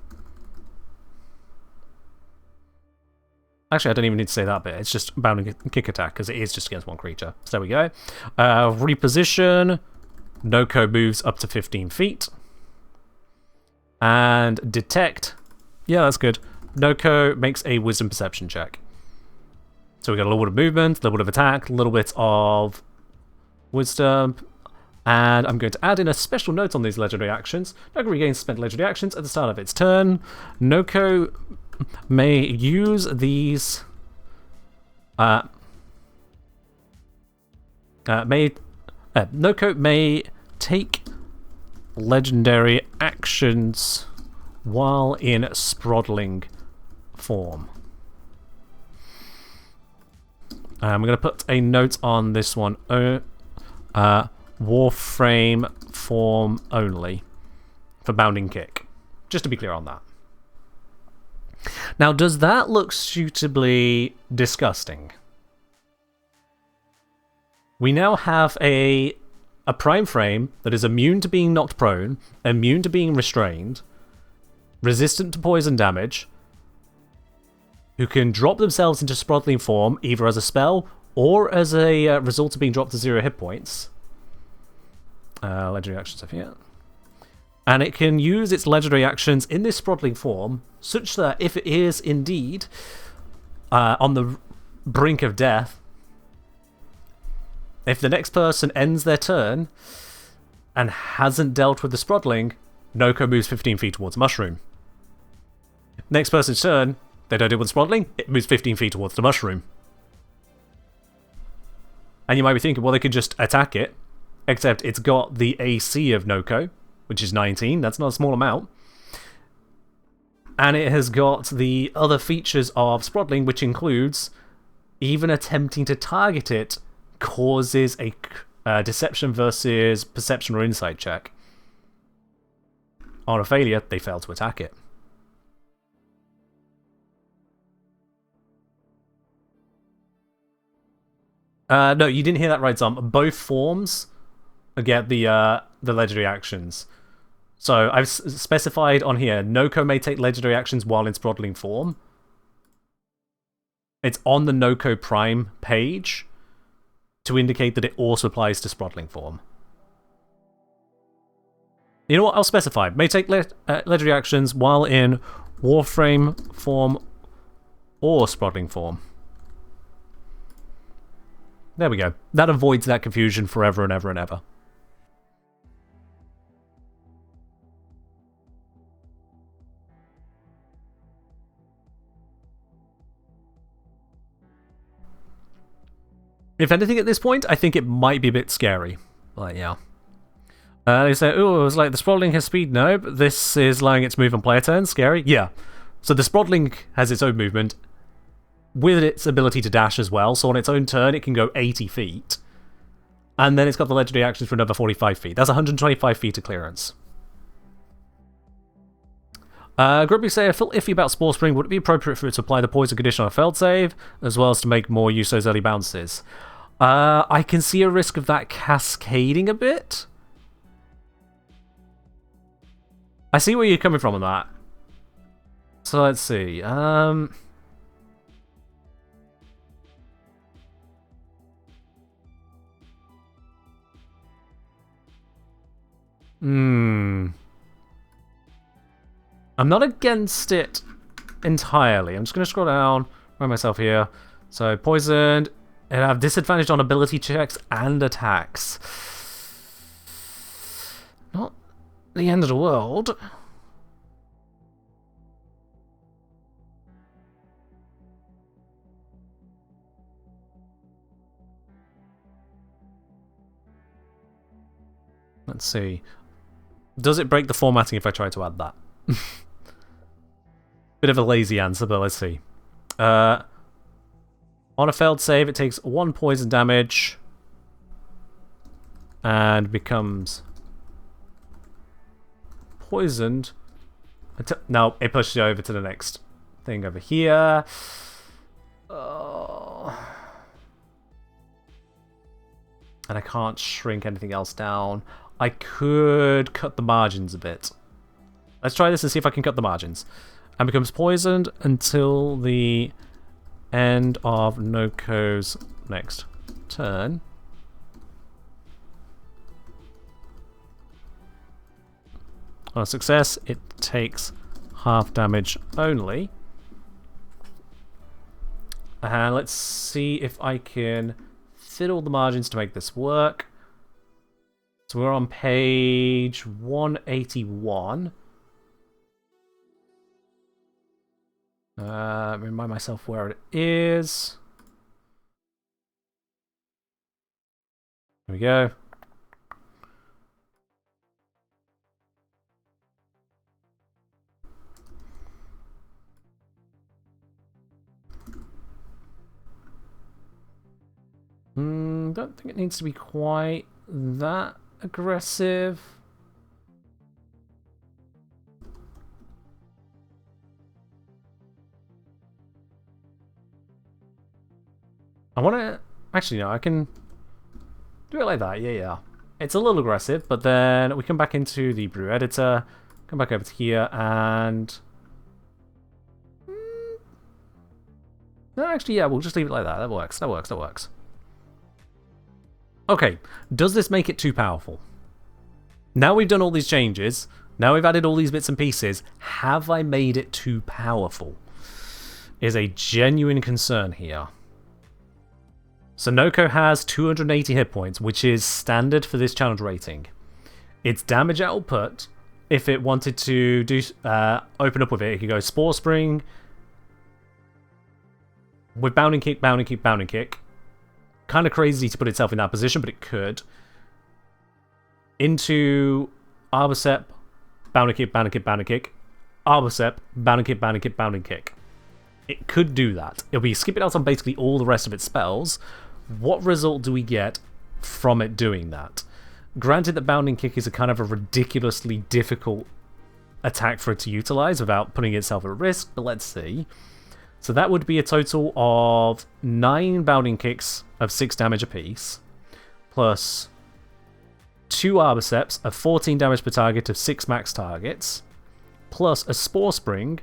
Actually, I don't even need to say that bit. It's just bounding kick attack because it is just against one creature. So there we go. Reposition. Nokko moves up to 15 feet. And detect. Yeah, that's good. Nokko makes a wisdom perception check. So we got a little bit of movement, a little bit of attack, a little bit of wisdom. And I'm going to add in a special note on these legendary actions. Nokko regains spent legendary actions at the start of its turn. Nokko may use these... Nokko may take legendary actions while in Sprodling form. I'm going to put a note on this one. Warframe form only for bounding kick. Just to be clear on that. Now, does that look suitably disgusting? We now have a prime frame that is immune to being knocked prone, immune to being restrained, resistant to poison damage, who can drop themselves into Sprodling form either as a spell or as a result of being dropped to 0 hit points. Legendary actions up here. And it can use its legendary actions in this Sprodling form, such that if it is indeed on the brink of death, if the next person ends their turn and hasn't dealt with the Sprodling, Nokko moves 15 feet towards Mushroom. Next person's turn, they don't deal with the Sprodling, it moves 15 feet towards the Mushroom. And you might be thinking, well, they could just attack it, except it's got the AC of Nokko, which is 19, that's not a small amount. And it has got the other features of Sprodling, which includes even attempting to target it causes a deception versus perception or insight check. On a failure, they fail to attack it. No, you didn't hear that right, Zom. Both forms get the legendary actions. So I've specified on here, Nokko may take legendary actions while in Sprodling form. It's on the Nokko Prime page to indicate that it also applies to Sprodling form. You know what? I'll specify. May take legendary actions while in Warframe form or Sprodling form. There we go. That avoids that confusion forever and ever and ever. If anything at this point, I think it might be a bit scary. But yeah. They say, oh, it was like the Sprodling has speed. No, but this is allowing it to move on player turn. Scary. Yeah. So the Sprodling has its own movement with its ability to dash as well. So on its own turn, it can go 80 feet. And then it's got the legendary actions for another 45 feet. That's 125 feet of clearance. Grumpy say, I feel iffy about Spore Spring. Would it be appropriate for it to apply the poison condition on a failed save, as well as to make more use of those early bounces? I can see a risk of that cascading a bit. I see where you're coming from on that. So let's see. I'm not against it entirely. I'm just going to scroll down, find myself here. So, poisoned, and I have disadvantage on ability checks and attacks. Not the end of the world. Let's see. Does it break the formatting if I try to add that? Bit of a lazy answer, but let's see. On a failed save, it takes 1 poison damage and becomes poisoned. No, it pushes you over to the next thing over here. And I can't shrink anything else down. I could cut the margins a bit. Let's try this and see if I can cut the margins. And becomes poisoned until the end of Nokko's next turn. On a success, it takes half damage only. And let's see if I can fiddle the margins to make this work. So we're on page 181. Remind myself where it is. There we go. Don't think it needs to be quite that aggressive. I want to... Actually, no, I can do it like that. Yeah. It's a little aggressive, but then we come back into the brew editor, come back over to here, and... No, actually, yeah, we'll just leave it like that. That works. Okay, does this make it too powerful? Now we've done all these changes, now we've added all these bits and pieces, have I made it too powerful? Is a genuine concern here. So Nokko has 280 hit points, which is standard for this challenge rating. Its damage output, if it wanted to do open up with it, it could go Spore Spring with Bounding Kick, Bounding Kick, Bounding Kick. Kind of crazy to put itself in that position, but it could. Into Arbocep, Bounding Kick, Bounding Kick, Bounding Kick. Arbocep, Bounding Kick, Bounding Kick, Bounding Kick. It could do that. It'll be skipping out on basically all the rest of its spells. What result do we get from it doing that? Granted that Bounding Kick is a kind of a ridiculously difficult attack for it to utilize without putting itself at risk, but let's see. So that would be a total of 9 Bounding Kicks of 6 damage apiece, plus 2 Arbiceps of 14 damage per target of 6 max targets, plus a Spore Spring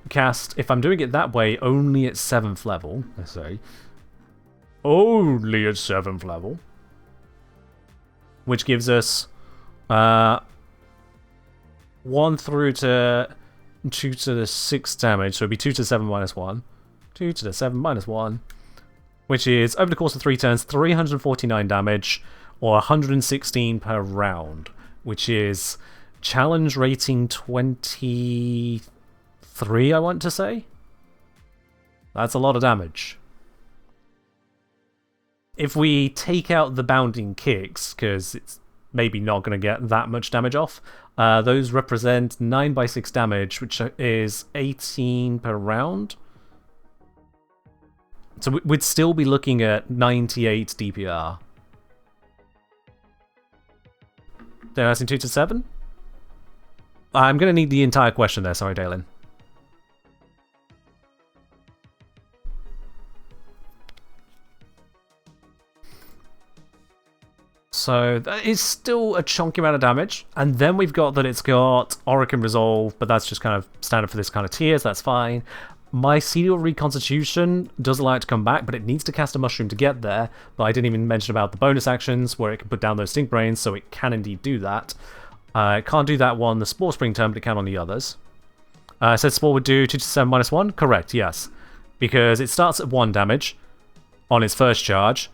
cast, if I'm doing it that way, only at 7th level, I say. Only at 7th level. Which gives us 1 through to 2 to the 6 damage, so it'd be 2 to the 7 minus 1. 2 to the 7 minus 1. Which is, over the course of 3 turns, 349 damage, or 116 per round. Which is challenge rating 23, I want to say. That's a lot of damage. If we take out the Bounding Kicks, because it's maybe not going to get that much damage off, those represent 9 by 6 damage, which is 18 per round. So we'd still be looking at 98 DPR. Then that's in 2 to 7? I'm going to need the entire question there, sorry, Dalen. So that is still a chunky amount of damage. And then we've got that it's got Auric Resolve, but that's just kind of standard for this kind of tier, so that's fine. Mycelial Reconstitution does allow it to come back, but it needs to cast a Mushroom to get there. But I didn't even mention about the bonus actions, where it can put down those Stink Brains, so it can indeed do that. It can't do that one the Spore Spring turn, but it can on the others. I said Spore would do 2 to 7 minus 1? Correct, yes. Because it starts at 1 damage on its first charge,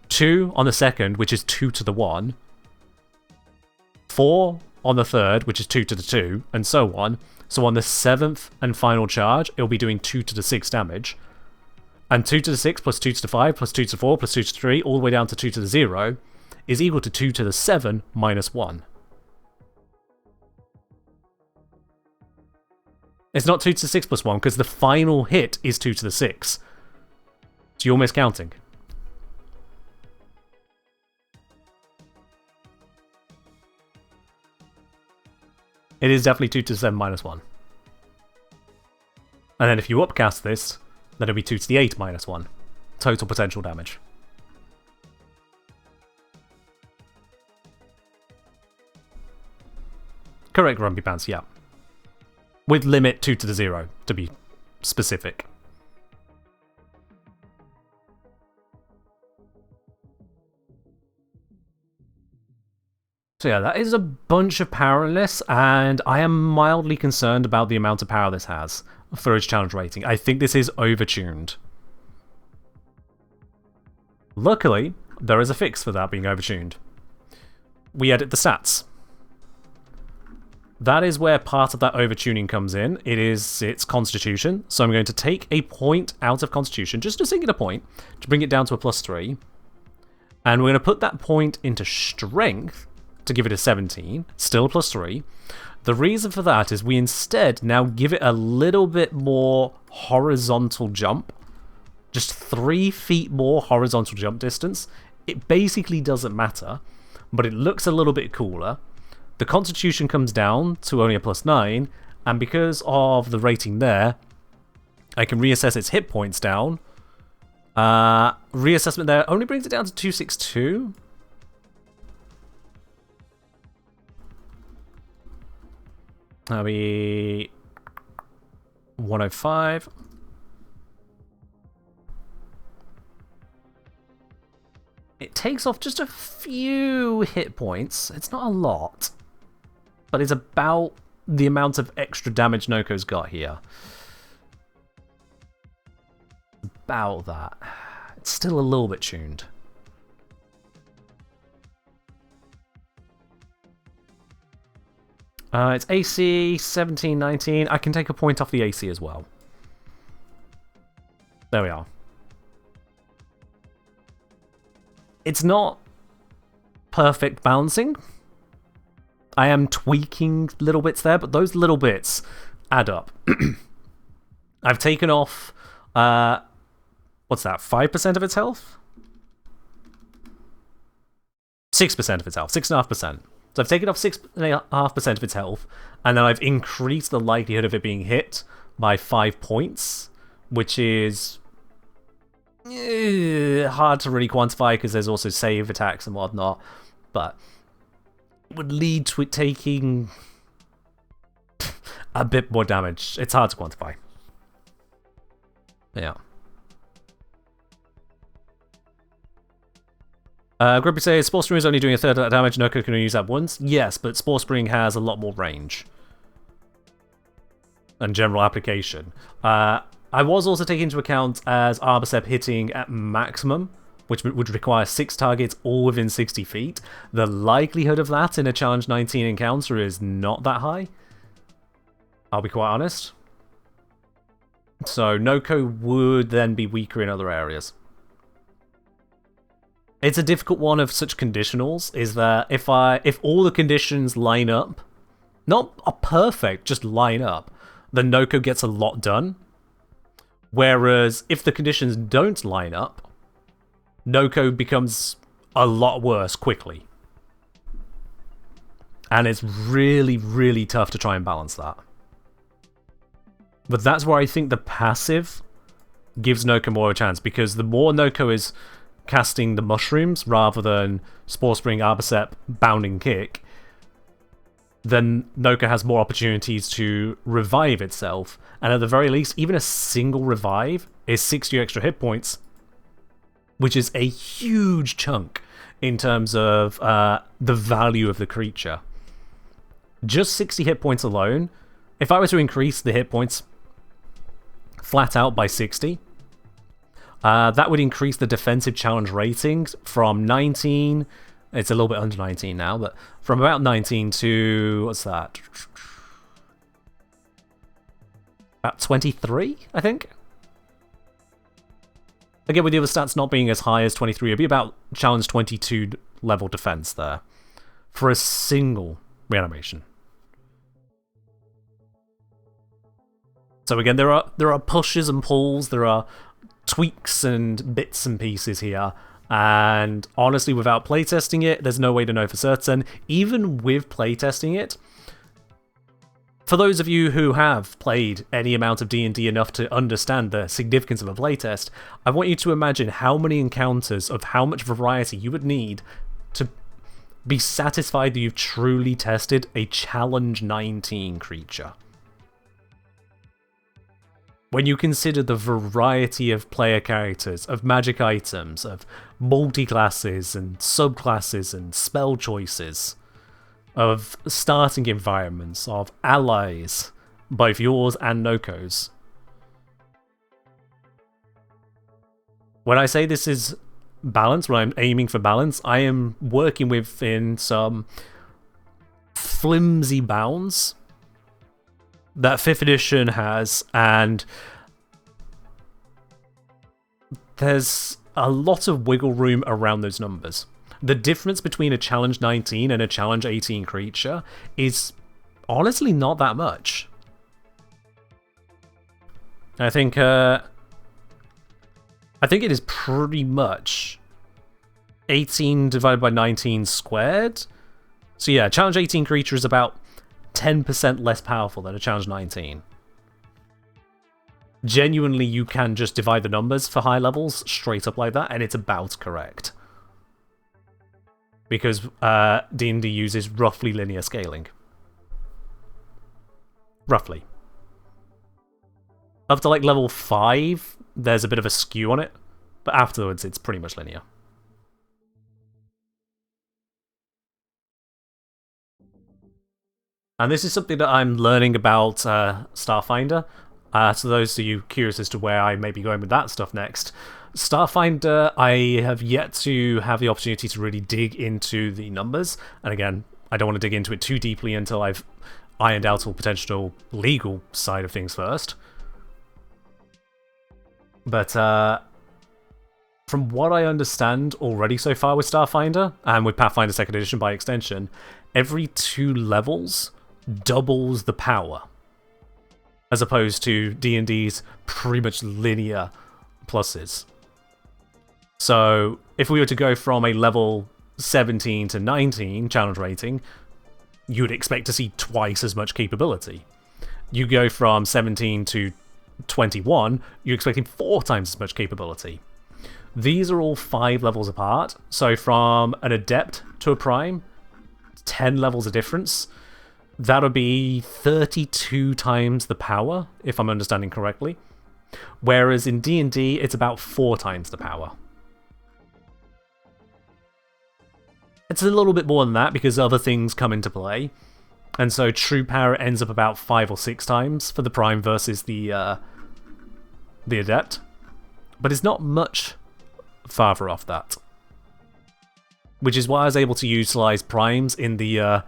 2 on the second, which is 2 to the 1, 4 on the third, which is 2 to the 2, and so on. So on the 7th and final charge, it'll be doing 2 to the 6 damage. And 2 to the 6 plus 2 to the 5 plus 2 to the 4 plus 2 to the 3, all the way down to 2 to the 0, is equal to 2 to the 7 minus 1. It's not 2 to the 6 plus 1, because the final hit is 2 to the 6. So you're miscounting. It is definitely 2 to the 7 minus 1. And then if you upcast this, then it'll be 2 to the 8 minus 1. Total potential damage. Correct, Grumpy Pants, yeah. With limit 2 to the 0, to be specific. So yeah, that is a bunch of power in this, and I am mildly concerned about the amount of power this has for its challenge rating. I think this is overtuned. Luckily, there is a fix for that being overtuned. We edit the stats. That is where part of that overtuning comes in. It is its constitution. So I'm going to take a point out of constitution, just a singular point, to bring it down to a +3. And we're going to put that point into strength to give it a 17, still a +3. The reason for that is we instead now give it a little bit more horizontal jump. Just 3 feet more horizontal jump distance. It basically doesn't matter, but it looks a little bit cooler. The constitution comes down to only a +9, and because of the rating there, I can reassess its hit points down. Reassessment there only brings it down to 262. That'll be 105. It takes off just a few hit points. It's not a lot, but it's about the amount of extra damage Nokko's got here. About that. It's still a little bit tuned. It's AC 17, 19. I can take a point off the AC as well. There we are. It's not perfect balancing. I am tweaking little bits there, but those little bits add up. I've taken off, what's that, 5% of its health? 6% of its health, 6.5%. So I've taken off 6.5% of its health, and then I've increased the likelihood of it being hit by 5 points, which is hard to really quantify because there's also save attacks and whatnot, but it would lead to it taking a bit more damage. It's hard to quantify. Yeah. Grumpy says, Spore Spring is only doing a third of that damage, Nokko can only use that once. Yes, but Spore Spring has a lot more range and general application. I was also taking into account as Arbocep hitting at maximum, which would require 6 targets all within 60 feet. The likelihood of that in a Challenge 19 encounter is not that high. I'll be quite honest. So Nokko would then be weaker in other areas. It's a difficult one of such conditionals, is that if all the conditions line up, not are perfect, just line up, then Nokko gets a lot done. Whereas if the conditions don't line up, Nokko becomes a lot worse quickly. And it's really, really tough to try and balance that. But that's where I think the passive gives Nokko more of a chance, because the more Nokko is casting the mushrooms rather than Spore Spring, Arbocep, Bounding Kick, then Nokko has more opportunities to revive itself. And at the very least, even a single revive is 60 extra hit points, which is a huge chunk in terms of the value of the creature. Just 60 hit points alone, if I were to increase the hit points flat out by 60, that would increase the defensive challenge ratings from 19, it's a little bit under 19 now, but from about 19 to, what's that? About 23, I think? Again, with the other stats not being as high as 23, it'd be about challenge 22 level defense there for a single reanimation. So again, there are pushes and pulls, there are tweaks and bits and pieces here, and honestly, without playtesting it, there's no way to know for certain. Even with playtesting it, for those of you who have played any amount of D&D enough to understand the significance of a playtest, I want you to imagine how many encounters of how much variety you would need to be satisfied that you've truly tested a Challenge 19 creature. When you consider the variety of player characters, of magic items, of multi-classes and subclasses and spell choices, of starting environments, of allies, both yours and Nokko's. When I say this is balance, when I'm aiming for balance, I am working within some flimsy bounds that 5th edition has, and there's a lot of wiggle room around those numbers. The difference between a Challenge 19 and a Challenge 18 creature is honestly not that much. I think it is pretty much 18 divided by 19 squared. So yeah, Challenge 18 creature is about 10% less powerful than a Challenge 19. Genuinely, you can just divide the numbers for high levels straight up like that, and it's about correct. Because D&D uses roughly linear scaling. Roughly. Up to like level 5, there's a bit of a skew on it, but afterwards it's pretty much linear. And this is something that I'm learning about Starfinder. So those of you curious as to where I may be going with that stuff next, Starfinder, I have yet to have the opportunity to really dig into the numbers. And again, I don't want to dig into it too deeply until I've ironed out all potential legal side of things first. But from what I understand already so far with Starfinder, and with Pathfinder 2nd Edition by extension, every 2 levels doubles the power, as opposed to D&D's pretty much linear pluses. So if we were to go from a level 17 to 19 challenge rating, you would expect to see twice as much capability. You go from 17 to 21, you're expecting 4 times as much capability. These are all 5 levels apart, so from an adept to a prime, 10 levels of difference. That'll be 32 times the power, if I'm understanding correctly. Whereas in D&D, it's about 4 times the power. It's a little bit more than that because other things come into play. And so true power ends up about 5 or 6 times for the prime versus the adept. But it's not much farther off that. Which is why I was able to utilize primes in the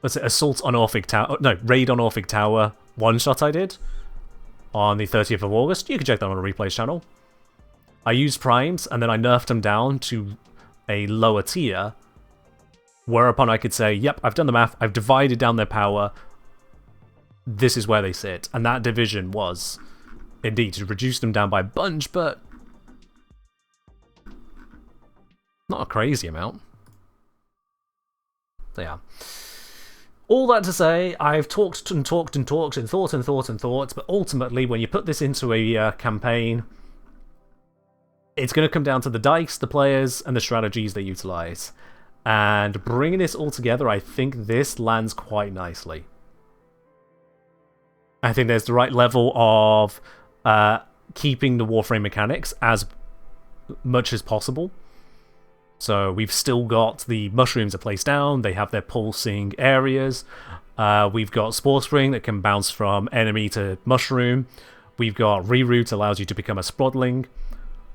Assault on Orphic Tower, no, Raid on Orphic Tower one-shot I did on the 30th of August. You can check that on the replays channel. I used primes, and then I nerfed them down to a lower tier, whereupon I could say, yep, I've done the math, I've divided down their power, this is where they sit. And that division was, indeed, to reduce them down by a bunch, but not a crazy amount. So yeah. All that to say, I've talked and talked and talked and thought and thought and thought, but ultimately, when you put this into a campaign, it's going to come down to the dice, the players, and the strategies they utilize. And bringing this all together, I think this lands quite nicely. I think there's the right level of keeping the Warframe mechanics as much as possible. So we've still got the mushrooms are placed down, they have their pulsing areas. We've got Spore Spring that can bounce from enemy to mushroom. We've got Reroute allows you to become a Sprodling.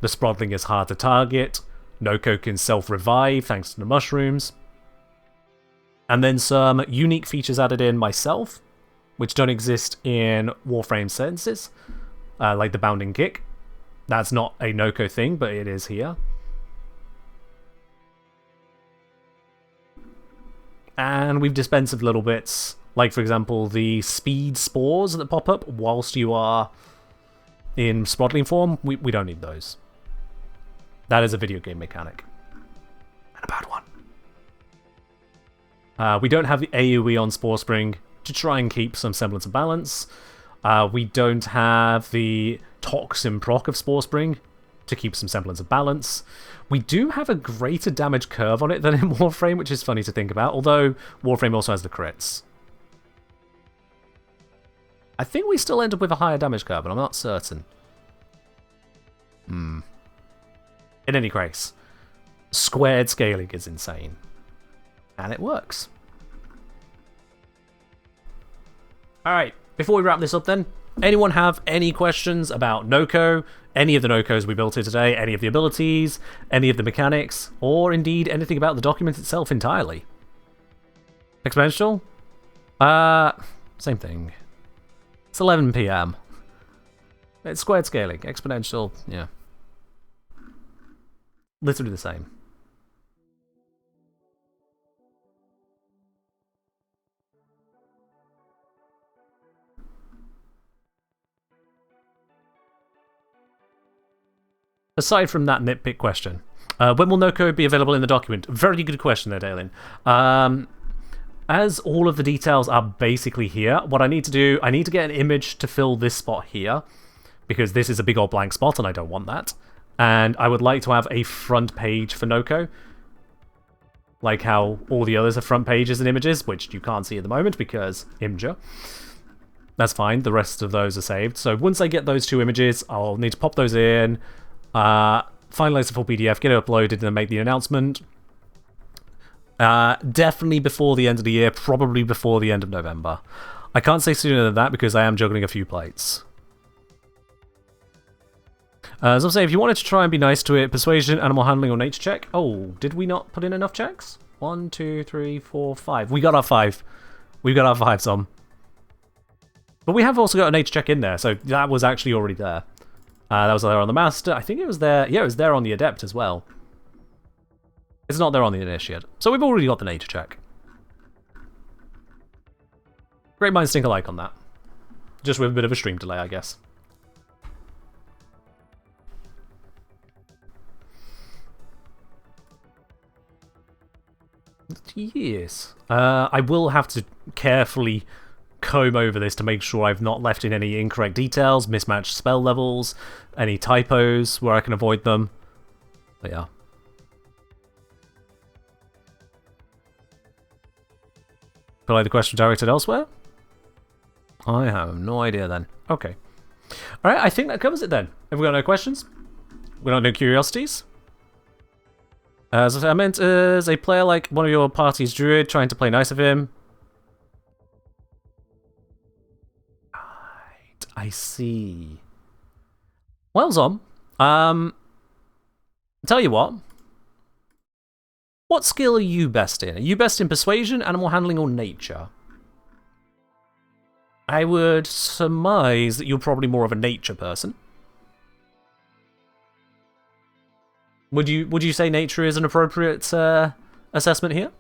The Sprodling is hard to target. Nokko can self-revive thanks to the mushrooms. And then some unique features added in myself, which don't exist in Warframe senses, like the Bounding Kick. That's not a Nokko thing, but it is here. And we've dispensed of little bits, like for example the speed spores that pop up whilst you are in Sprodling form. We don't need those. That is a video game mechanic. And a bad one. We don't have the AoE on Spore Spring to try and keep some semblance of balance. We don't have the Toxin proc of Spore Spring to keep some semblance of balance. We do have a greater damage curve on it than in Warframe, which is funny to think about, although Warframe also has the crits. I think we still end up with a higher damage curve, but I'm not certain. In any case, squared scaling is insane. And it works. Alright, before we wrap this up then, anyone have any questions about Nokko, any of the Nokkos we built here today, any of the abilities, any of the mechanics, or indeed anything about the document itself entirely? Exponential? Same thing. It's 11 PM. It's squared scaling. Exponential, yeah. Literally the same. Aside from that nitpick question, when will Nokko be available in the document? Very good question there, Dalen. As all of the details are basically here, what I need to do, I need to get an image to fill this spot here, because this is a big old blank spot and I don't want that. And I would like to have a front page for Nokko, like how all the others are front pages and images, which you can't see at the moment because Imgur. That's fine, the rest of those are saved. So once I get those two images, I'll need to pop those in, finalize the full PDF, get it uploaded, and then make the announcement. Definitely before the end of the year, probably before the end of November. I can't say sooner than that because I am juggling a few plates. As I'm saying, if you wanted to try and be nice to it, persuasion, animal handling, or nature check. Oh, did we not put in enough checks? 1, 2, 3, 4, 5. We got our 5. We've got our 5 some. But we have also got a nature check in there, so that was actually already there. That was there on the Master. I think it was there. Yeah, it was there on the Adept as well. It's not there on the Initiate. So we've already got the nature check. Great minds think alike on that. Just with a bit of a stream delay, I guess. Yes. I will have to carefully comb over this to make sure I've not left in any incorrect details, mismatched spell levels, any typos where I can avoid them. But yeah. Feel like the question directed elsewhere? I have no idea then. Okay. Alright, I think that covers it then. Have we got no questions? We got no curiosities? As I meant, as a player like one of your party's druid trying to play nice of him. Right, I see. Well, Zom, tell you what skill are you best in? Are you best in persuasion, animal handling, or nature? I would surmise that you're probably more of a nature person. Would you say nature is an appropriate assessment here?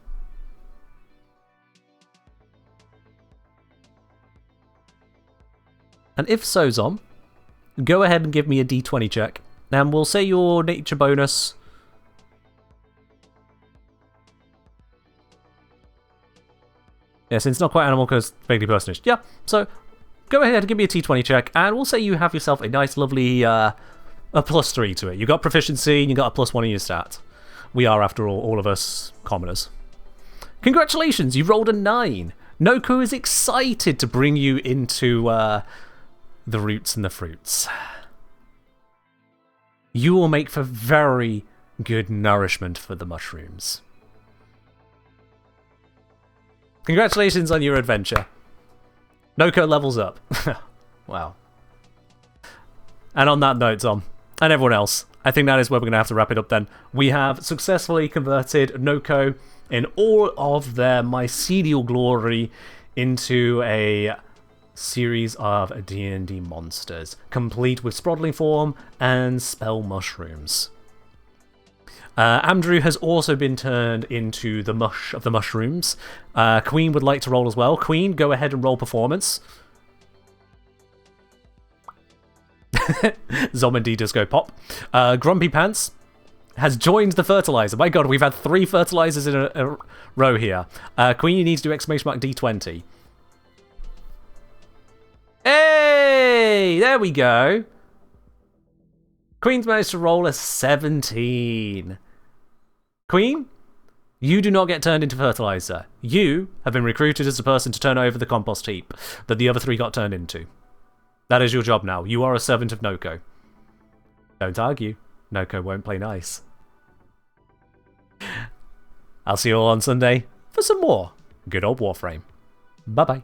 And if so, Zom, go ahead and give me a d20 check. And we'll say your nature bonus Yeah, since not quite animal because vaguely personage. Yeah, so go ahead and give me a T20 check, and we'll say you have yourself a nice, lovely a +3 to it. You got proficiency, and you got a +1 in your stat. We are, after all of us, commoners. Congratulations, you rolled a 9. Nokko is excited to bring you into the roots and the fruits. You will make for very good nourishment for the mushrooms. Congratulations on your adventure. Nokko levels up. Wow. And on that note, Tom, and everyone else, I think that is where we're going to have to wrap it up then. We have successfully converted Nokko in all of their mycelial glory into a series of D&D monsters, complete with Sprodling form and spell mushrooms. Andrew has also been turned into the mush of the mushrooms. Queen would like to roll as well. Queen, go ahead and roll performance. Zombie does go pop. Grumpy Pants has joined the fertilizer. My god, we've had 3 fertilizers in a row here. Queen, you need to do !D20. Hey! There we go. Queen's managed to roll a 17. Queen, you do not get turned into fertilizer. You have been recruited as the person to turn over the compost heap that the other 3 got turned into. That is your job now. You are a servant of Nokko. Don't argue. Nokko won't play nice. I'll see you all on Sunday for some more good old Warframe. Bye-bye.